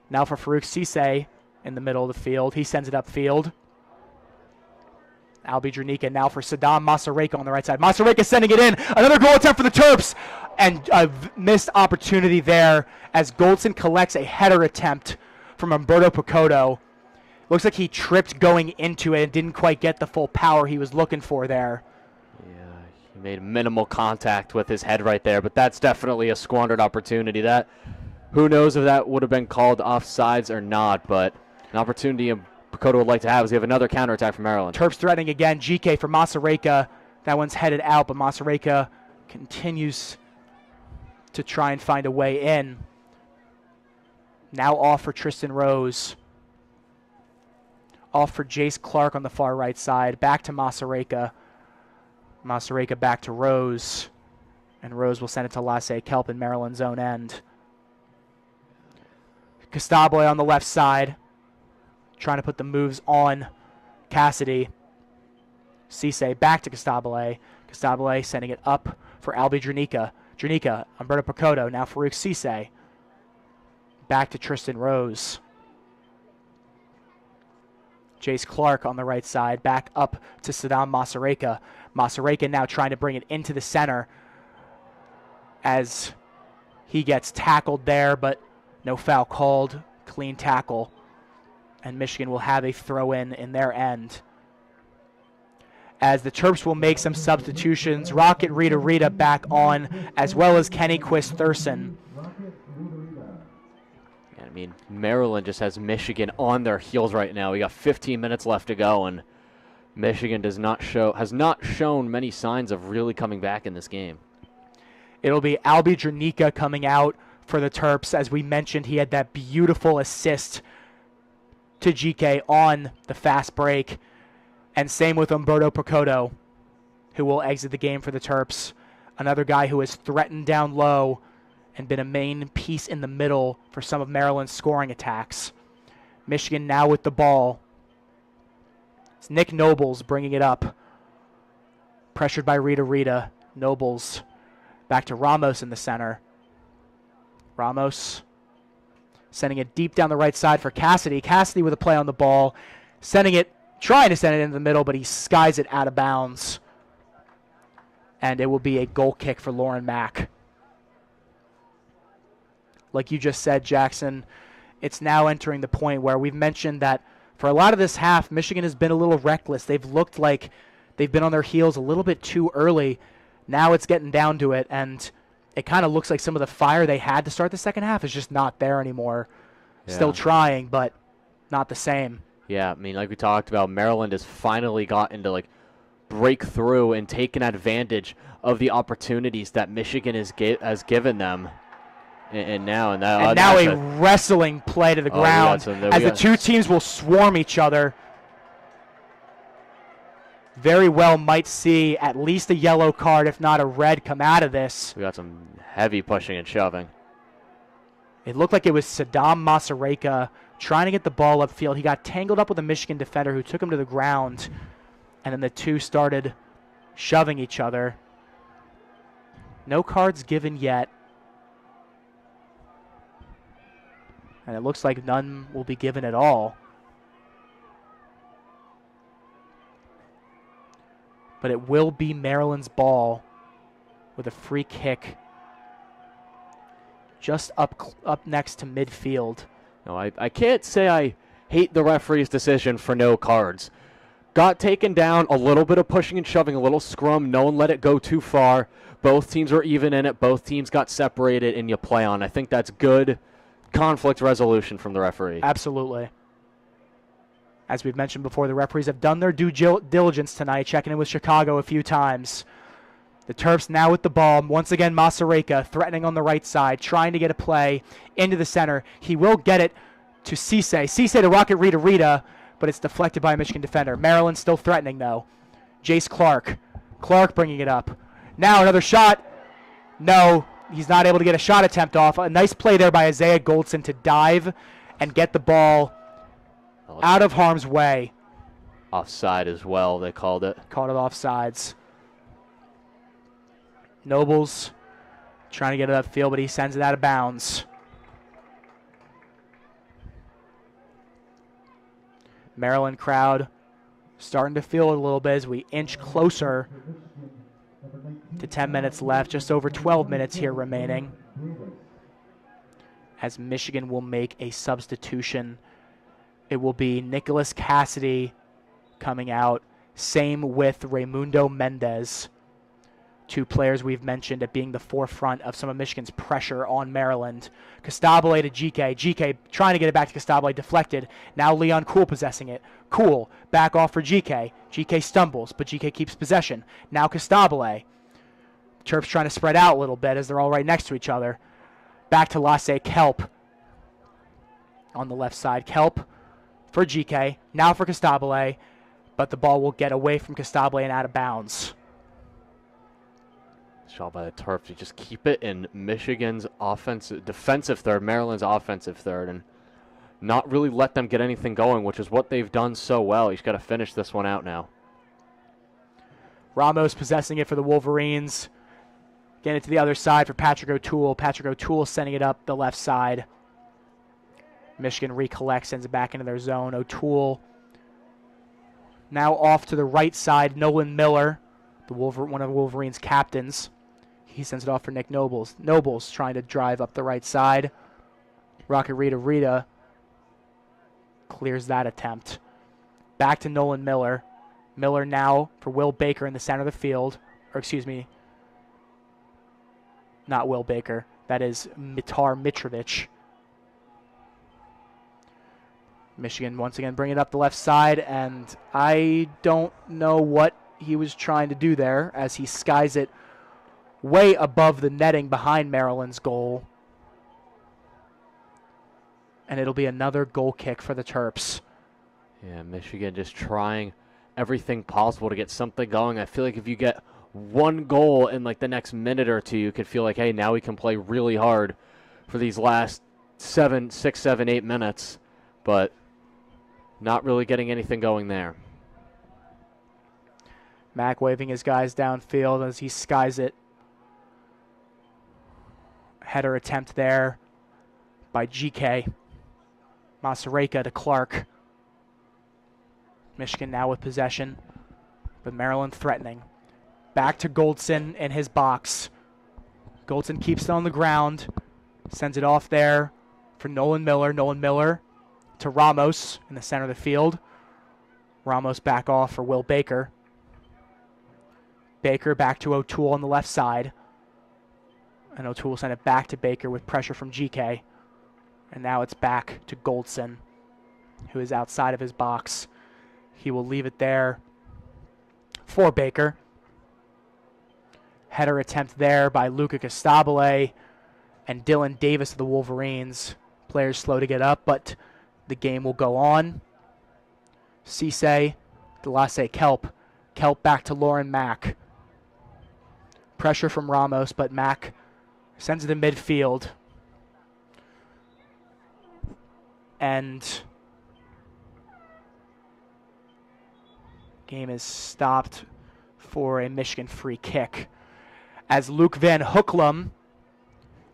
now for Farouk Cisse in the middle of the field. He sends it upfield. Albie Dranica now for Saddam Masareka on the right side. Masareka sending it in. Another goal attempt for the Terps. And a missed opportunity there as Goldson collects a header attempt from Umberto Picoto. Looks like he tripped going into it and didn't quite get the full power he was looking for there. Yeah, he made minimal contact with his head right there, but that's definitely a squandered opportunity. That, who knows if that would have been called offsides or not, but an opportunity Picoto would like to have is we have another counterattack from Maryland. Terps threatening again. GK for Masareka. That one's headed out, but Masareka continues to try and find a way in. Now off for Tristan Rose. Off for Jace Clark on the far right side. Back to Masareka. Masareka back to Rose. And Rose will send it to Lasse Kelp in Maryland's own end. Costabile on the left side. Trying to put the moves on Cassidy. Cisse back to Costabile. Costabile sending it up for Albie Dranica. Dranica, Umberto Picoto, now Farouk Cisse. Back to Tristan Rose. Jace Clark on the right side, back up to Saddam Masareka. Masareka now trying to bring it into the center as he gets tackled there, but no foul called. Clean tackle. And Michigan will have a throw-in in their end. As the Terps will make some substitutions. Rocket Rita back on, as well as Kenny Quist Thurston. I mean, Maryland just has Michigan on their heels right now. We got 15 minutes left to go, and Michigan has not shown many signs of really coming back in this game. It'll be Albie Dranica coming out for the Terps. As we mentioned, he had that beautiful assist to GK on the fast break. And same with Umberto Procoto, who will exit the game for the Terps. Another guy who has threatened down low and been a main piece in the middle for some of Maryland's scoring attacks. Michigan now with the ball. It's Nick Nobles bringing it up. Pressured by Rita. Nobles back to Ramos in the center. Ramos sending it deep down the right side for Cassidy. Cassidy with a play on the ball. Trying to send it into the middle, but he skies it out of bounds. And it will be a goal kick for Lauren Mack. Like you just said, Jackson, it's now entering the point where we've mentioned that for a lot of this half, Michigan has been a little reckless. They've looked like they've been on their heels a little bit too early. Now it's getting down to it, and it kind of looks like some of the fire they had to start the second half is just not there anymore. Yeah. Still trying, but not the same. Yeah, I mean, like we talked about, Maryland has finally gotten to break through and taken advantage of the opportunities that Michigan has given them. And now a wrestling play to the ground as the two teams will swarm each other. Very well might see at least a yellow card, if not a red, come out of this. We got some heavy pushing and shoving. It looked like it was Saddam Masareka trying to get the ball upfield. He got tangled up with a Michigan defender who took him to the ground, and then the two started shoving each other. No cards given yet. And it looks like none will be given at all. But it will be Maryland's ball with a free kick just up next to midfield. No, I can't say I hate the referee's decision for no cards. Got taken down, a little bit of pushing and shoving, a little scrum. No one let it go too far. Both teams were even in it. Both teams got separated, and you play on. I think that's good conflict resolution from the referee. Absolutely. As we've mentioned before, the referees have done their due diligence tonight, checking in with Chicago a few times. The Terps now with the ball. Once again, Masareka threatening on the right side, trying to get a play into the center. He will get it to Cisse. Cisse to Rocket Rita, but it's deflected by a Michigan defender. Maryland still threatening, though. Jace Clark. Clark bringing it up. Now another shot. No, he's not able to get a shot attempt off. A nice play there by Isaiah Goldson to dive and get the ball out of harm's way. Offside as well, they called it. Called it offsides. Nobles trying to get it upfield, but he sends it out of bounds. Maryland crowd starting to feel it a little bit as we inch closer to 10 minutes left, just over 12 minutes here remaining, as Michigan will make a substitution. It will be Nicholas Cassidy coming out. Same with Raimundo Mendez. Two players we've mentioned at being the forefront of some of Michigan's pressure on Maryland. Costabile to GK. GK trying to get it back to Costabile, deflected. Now Leon Cool possessing it. Cool, back off for GK. GK stumbles, but GK keeps possession. Now Costabile. Terps trying to spread out a little bit as they're all right next to each other. Back to Lasse Kelp on the left side. Kelp for GK, now for Costabile, but the ball will get away from Costabile and out of bounds. Shot by the Terps. You just keep it in Michigan's defensive third, Maryland's offensive third, and not really let them get anything going, which is what they've done so well. He's got to finish this one out now. Ramos possessing it for the Wolverines. Getting it to the other side for Patrick O'Toole. Patrick O'Toole sending it up the left side. Michigan recollects, sends it back into their zone. O'Toole now off to the right side. Nolan Miller, one of the Wolverines' captains. He sends it off for Nick Nobles. Nobles trying to drive up the right side. Rocket Rita clears that attempt. Back to Nolan Miller. Miller now for Will Baker in the center of the field. Or excuse me, not Will Baker. That is Mitar Mitrovic. Michigan once again bringing it up the left side, and I don't know what he was trying to do there as he skies it way above the netting behind Maryland's goal. And it'll be another goal kick for the Terps. Yeah, Michigan just trying everything possible to get something going. I feel like if you get one goal in like the next minute or two, you could feel like, hey, now we can play really hard for these last 6, 7, 8 minutes. But not really getting anything going there. Mack waving his guys downfield as he skies it. Header attempt there by GK. Masareka to Clark. Michigan now with possession, but Maryland threatening. Back to Goldson in his box. Goldson keeps it on the ground, sends it off there for Nolan Miller. Nolan Miller to Ramos in the center of the field. Ramos back off for Will Baker. Baker back to O'Toole on the left side. And O'Toole sent it back to Baker with pressure from GK. And now it's back to Goldson, who is outside of his box. He will leave it there for Baker. Header attempt there by Luca Costabile and Dylan Davis of the Wolverines. Players slow to get up, but the game will go on. Cisse, Delase, Kelp. Kelp back to Lauren Mack. Pressure from Ramos, but Mack sends it to midfield. And game is stopped for a Michigan free kick as Luke Van Hooklam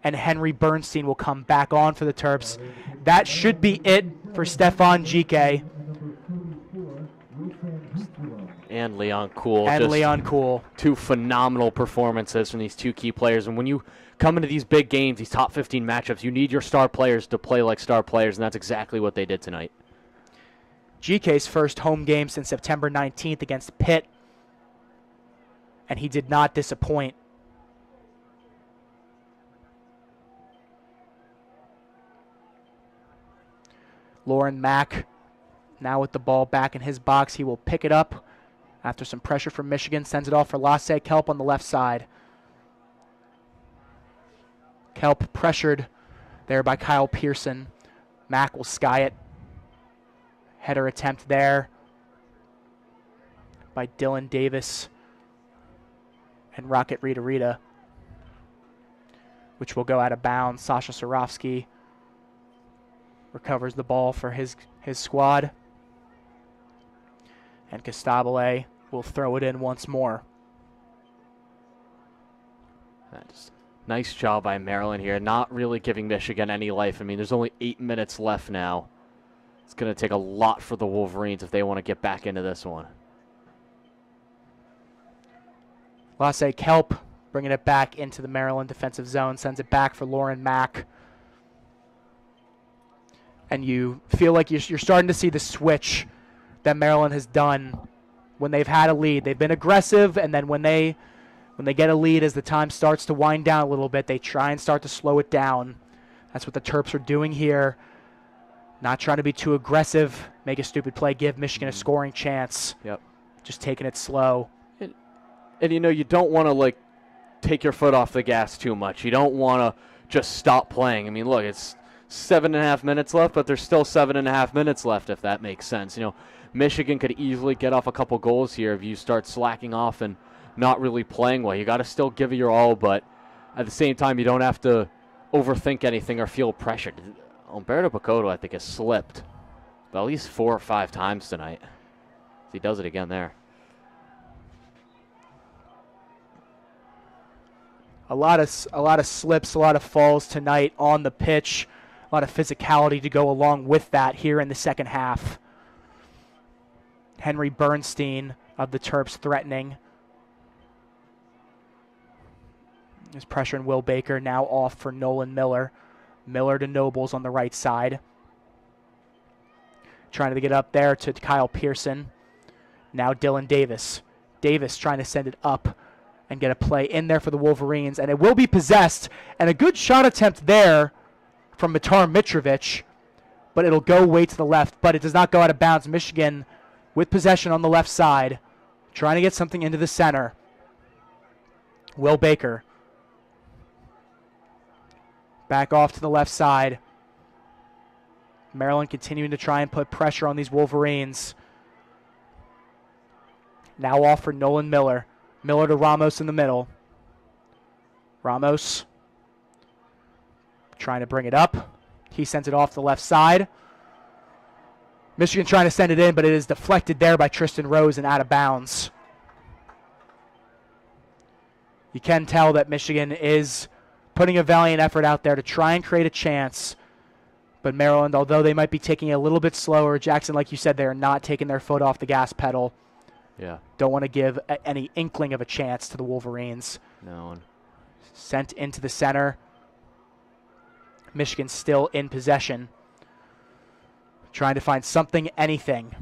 and Henry Bernstein will come back on for the Terps. That should be it for Stefan GK. And Leon Kuhl. And Leon Kuhl. Two phenomenal performances from these two key players. And when you come into these big games, these top 15 matchups, you need your star players to play like star players, and that's exactly what they did tonight. GK's first home game since September 19th against Pitt, and he did not disappoint. Lauren Mack now with the ball back in his box. He will pick it up after some pressure from Michigan, sends it off for Lasse Kelp on the left side. Kelp pressured there by Kyle Pearson. Mack will sky it. Header attempt there by Dylan Davis and Rocket Rita Rita, which will go out of bounds. Sasha Sarovsky recovers the ball for his squad. And Costabile will throw it in once more. That's nice job by Maryland here, not really giving Michigan any life. I mean, there's only 8 minutes left now. It's going to take a lot for the Wolverines if they want to get back into this one. Lasse Kelp bringing it back into the Maryland defensive zone, sends it back for Lauren Mack. And you feel like you're starting to see the switch that Maryland has done when they've had a lead. They've been aggressive, and then when they get a lead, as the time starts to wind down a little bit, they try and start to slow it down. That's what the Terps are doing here. Not trying to be too aggressive, make a stupid play, give Michigan a scoring chance. Yep. Just taking it slow. And you know, you don't want to take your foot off the gas too much. You don't want to just stop playing. I mean, look, it's 7.5 minutes left, but there's still 7.5 minutes left, if that makes sense. You know, Michigan could easily get off a couple goals here if you start slacking off and not really playing well. You got to still give it your all, but at the same time, you don't have to overthink anything or feel pressured. Umberto Picoto, I think, has slipped at least 4 or 5 times tonight. He does it again there. A lot of slips, a lot of falls tonight on the pitch. A lot of physicality to go along with that here in the second half. Henry Bernstein of the Terps threatening. There's pressure in Will Baker, now off for Nolan Miller. Miller to Nobles on the right side. Trying to get up there to Kyle Pearson. Now Dylan Davis. Davis trying to send it up and get a play in there for the Wolverines. And it will be possessed. And a good shot attempt there from Matar Mitrovic. But it'll go way to the left. But it does not go out of bounds. Michigan with possession on the left side. Trying to get something into the center. Will Baker. Back off to the left side. Maryland continuing to try and put pressure on these Wolverines. Now off for Nolan Miller. Miller to Ramos in the middle. Ramos trying to bring it up. He sends it off the left side. Michigan trying to send it in, but it is deflected there by Tristan Rose and out of bounds. You can tell that Michigan is putting a valiant effort out there to try and create a chance. But Maryland, although they might be taking it a little bit slower, Jackson, like you said, they are not taking their foot off the gas pedal. Yeah. Don't want to give any inkling of a chance to the Wolverines. No. Sent into the center. Michigan still in possession. Trying to find something, anything.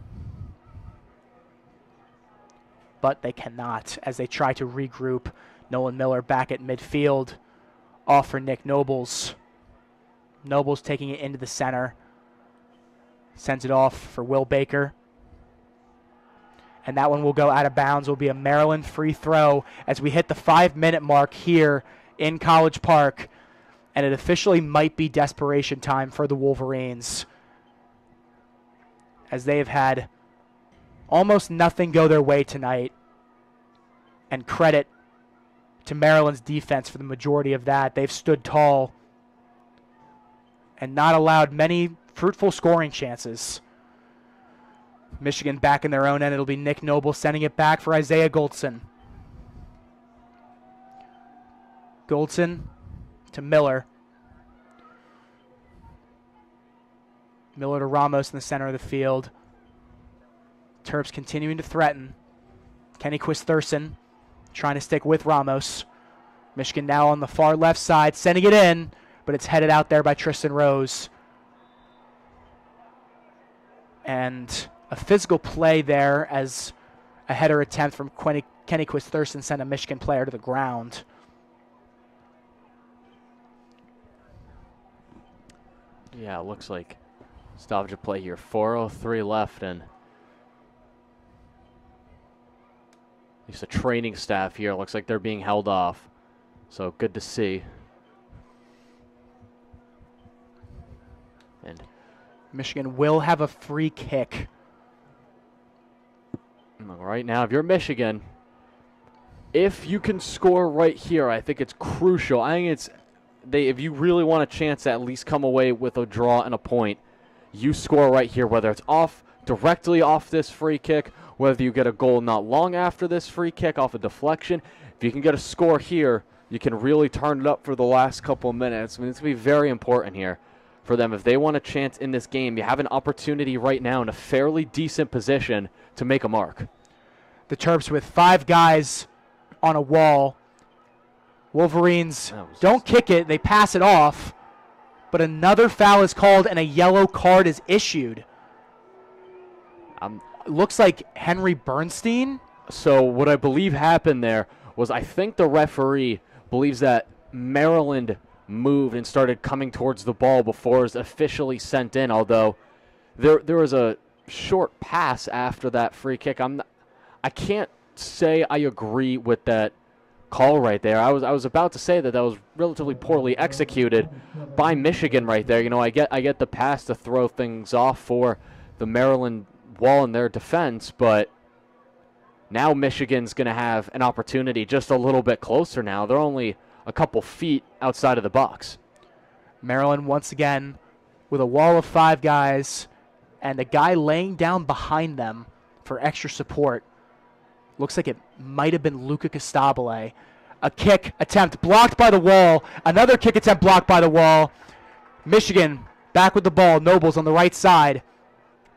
But they cannot as they try to regroup. Nolan Miller back at midfield. Off for Nick Nobles. Nobles taking it into the center. Sends it off for Will Baker. And that one will go out of bounds. Will be a Maryland free throw as we hit the 5-minute mark here in College Park. And it officially might be desperation time for the Wolverines, as they have had almost nothing go their way tonight. And credit to Maryland's defense for the majority of that. They've stood tall and not allowed many fruitful scoring chances. Michigan back in their own end. It'll be Nick Noble sending it back for Isaiah Goldson. Goldson to Miller. Miller to Ramos in the center of the field. Terps continuing to threaten. Kenny Quist-Thurston trying to stick with Ramos. Michigan now on the far left side, sending it in, but it's headed out there by Tristan Rose. And a physical play there as a header attempt from Kenny Quist-Thurston sent a Michigan player to the ground. Yeah, it looks like stoppage of play here. 4:03 left, and at least the training staff here looks like they're being held off. So good to see. And Michigan will have a free kick. Right now, if you're Michigan, if you can score right here, I think it's crucial. I think it's if you really want a chance to at least come away with a draw and a point, you score right here, whether it's directly off this free kick, whether you get a goal not long after this free kick off a deflection. If you can get a score here, you can really turn it up for the last couple of minutes. I mean, it's going to be very important here for them. If they want a chance in this game, you have an opportunity right now in a fairly decent position to make a mark. The Terps with 5 guys on a wall. Wolverines don't kick it. They pass it off. But another foul is called and a yellow card is issued. Looks like Henry Bernstein. So what I believe happened there was I think the referee believes that Maryland moved and started coming towards the ball before it was officially sent in, although there was a short pass after that free kick. I can't say I agree with that call right there. I was about to say that was relatively poorly executed by Michigan right there. You know, I get the pass to throw things off for the Maryland wall in their defense, but now Michigan's going to have an opportunity just a little bit closer now. They're only a couple feet outside of the box. Maryland once again with a wall of 5 guys and a guy laying down behind them for extra support. Looks like it might have been Luca Costabile. A kick attempt blocked by the wall. Another kick attempt blocked by the wall. Michigan back with the ball. Nobles on the right side.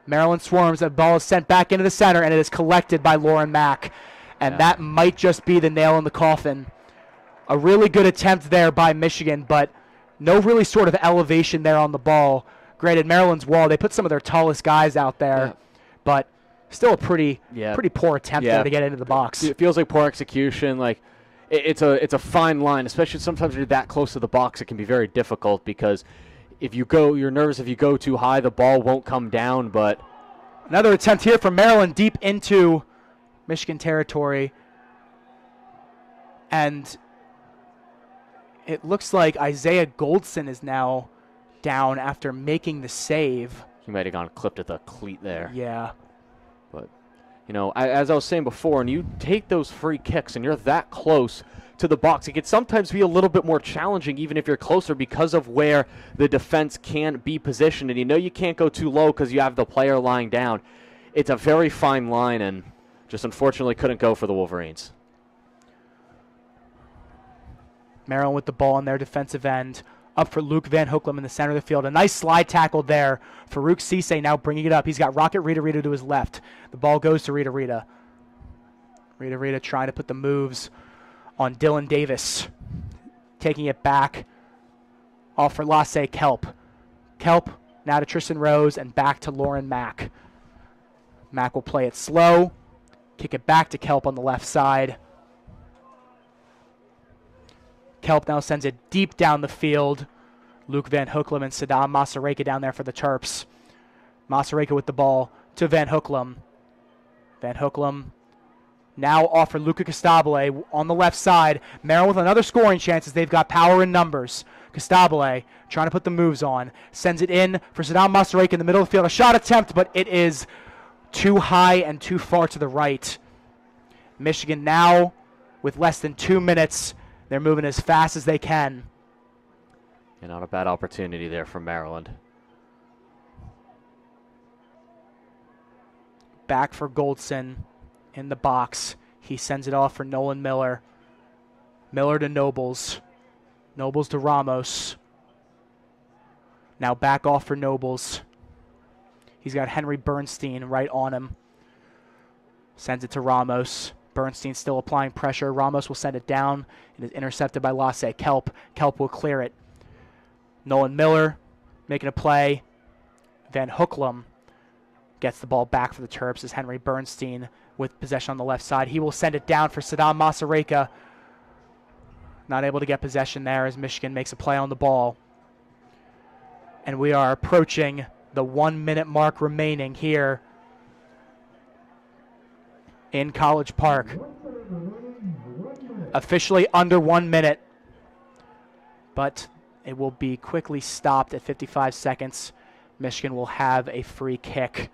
Maryland swarms. The ball is sent back into the center, and it is collected by Lauren Mack. And that might just be the nail in the coffin. A really good attempt there by Michigan, but no really sort of elevation there on the ball. Granted, Maryland's wall, they put some of their tallest guys out there, but still a pretty poor attempt there to get into the box. It feels like poor execution. Like it's a fine line, especially sometimes when you're that close to the box. It can be very difficult because you're nervous if you go too high, the ball won't come down. But another attempt here from Maryland deep into Michigan territory, and it looks like Isaiah Goldson is now down after making the save. He might have gone clipped at the cleat there. Yeah. But, you know, as I was saying before, and you take those free kicks and you're that close to the box, it can sometimes be a little bit more challenging even if you're closer because of where the defense can't be positioned. And you know you can't go too low because you have the player lying down. It's a very fine line and just unfortunately couldn't go for the Wolverines. Maryland with the ball on their defensive end. Up for Luke Van Hooklam in the center of the field. A nice slide tackle there. Farouk Cisse now bringing it up. He's got Rocket Rita to his left. The ball goes to Rita. Rita trying to put the moves on Dylan Davis. Taking it back. Off for Lasse Kelp. Kelp now to Tristan Rose and back to Lauren Mack. Mack will play it slow. Kick it back to Kelp on the left side. Kelp now sends it deep down the field. Luke Van Hooklam and Saddam Masareka down there for the Terps. Masareka with the ball to Van Hooklam. Van Hooklam now off for Luca Costabile on the left side. Maryland with another scoring chance as they've got power in numbers. Costabile trying to put the moves on. Sends it in for Saddam Masareka in the middle of the field. A shot attempt, but it is too high and too far to the right. Michigan now with less than 2 minutes. They're moving as fast as they can. And not a bad opportunity there for Maryland. Back for Goldson in the box. He sends it off for Nolan Miller. Miller to Nobles. Nobles to Ramos. Now back off for Nobles. He's got Henry Bernstein right on him. Sends it to Ramos. Bernstein still applying pressure. Ramos will send it down. It is intercepted by Lasse Kelp. Kelp will clear it. Nolan Miller making a play. Van Hooklam gets the ball back for the Terps as Henry Bernstein with possession on the left side. He will send it down for Saddam Masareka. Not able to get possession there as Michigan makes a play on the ball. And we are approaching the 1 minute mark remaining here in College Park. Officially under 1 minute, but it will be quickly stopped at 55 seconds. Michigan will have a free kick.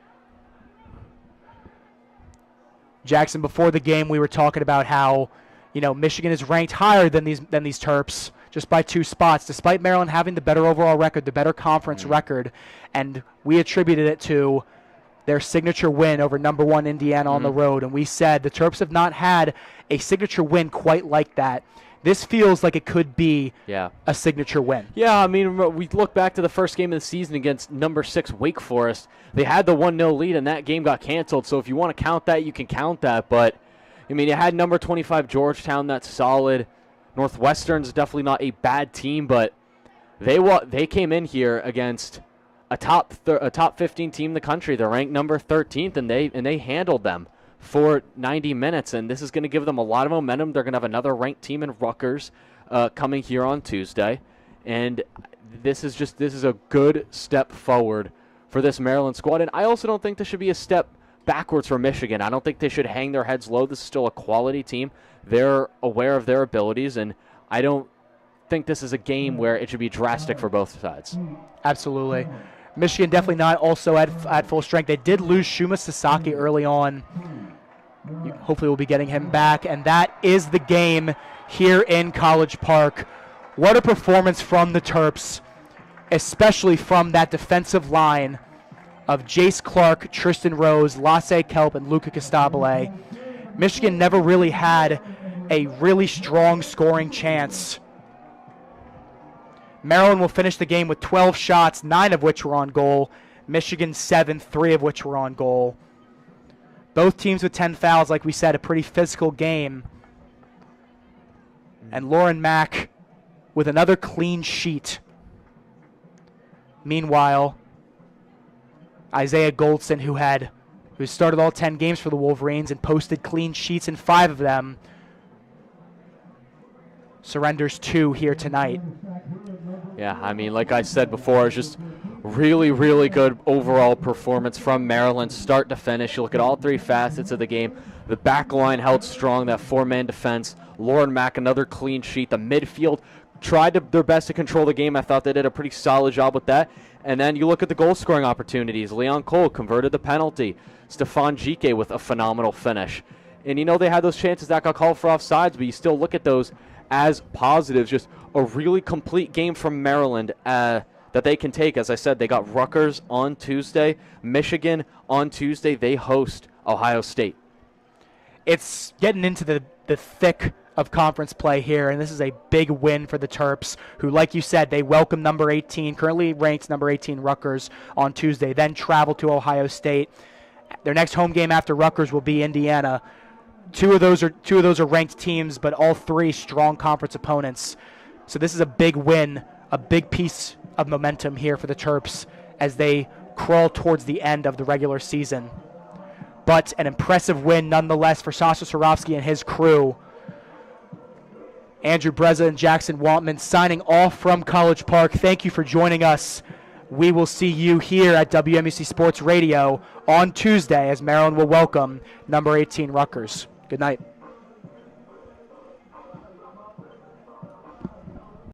Jackson, before the game, we were talking about how, you know, Michigan is ranked higher than these Terps just by 2 spots, despite Maryland having the better overall record, the better conference record, and we attributed it to their signature win over number 1 Indiana on the road. And we said the Terps have not had a signature win quite like that. This feels like it could be a signature win. Yeah, I mean, we look back to the first game of the season against number 6 Wake Forest. They had the 1-0 lead, and that game got canceled. So if you want to count that, you can count that. But, I mean, you had number 25 Georgetown. That's solid. Northwestern's definitely not a bad team, but they came in here against a top 15 team in the country. They're ranked number 13th, and they handled them for 90 minutes. And this is going to give them a lot of momentum. They're going to have another ranked team in Rutgers coming here on Tuesday, and this is a good step forward for this Maryland squad. And I also don't think this should be a step backwards for Michigan. I don't think they should hang their heads low. This is still a quality team. They're aware of their abilities, and I don't think this is a game where it should be drastic for both sides. Absolutely. Michigan definitely not also at full strength. They did lose Shuma Sasaki early on. Hopefully we'll be getting him back. And that is the game here in College Park. What a performance from the Terps, especially from that defensive line of Jace Clark, Tristan Rose, Lasse Kelp, and Luca Costabile. Michigan never really had a really strong scoring chance. Maryland will finish the game with 12 shots, 9 of which were on goal. Michigan 7, 3 of which were on goal. Both teams with 10 fouls, like we said, a pretty physical game. And Lauren Mack with another clean sheet. Meanwhile, Isaiah Goldson, who started all 10 games for the Wolverines and posted clean sheets in 5 of them, surrenders 2 here tonight. Yeah, I mean, like I said before, it's just really, really good overall performance from Maryland, start to finish. You look at all 3 facets of the game. The back line held strong, that 4-man defense. Lauren Mack, another clean sheet. The midfield, their best to control the game. I thought they did a pretty solid job with that. And then you look at the goal-scoring opportunities. Leon Cole converted the penalty. Stefan Gike with a phenomenal finish. And, they had those chances that got called for offsides, but you still look at those as positives. Just a really complete game from Maryland that they can take. As I said, they got Rutgers on Tuesday. Michigan on Tuesday. They host Ohio State. It's getting into the thick of conference play here, and this is a big win for the Terps, who, like you said, they welcome number 18, currently ranked number 18 Rutgers on Tuesday, then travel to Ohio State. Their next home game after Rutgers will be Indiana. Two of those are ranked teams, but all three strong conference opponents. So this is a big win, a big piece of momentum here for the Terps as they crawl towards the end of the regular season. But an impressive win nonetheless for Sasha Sorovsky and his crew. Andrew Breza and Jackson Wantman signing off from College Park. Thank you for joining us. We will see you here at WMUC Sports Radio on Tuesday as Maryland will welcome number 18 Rutgers. Good night.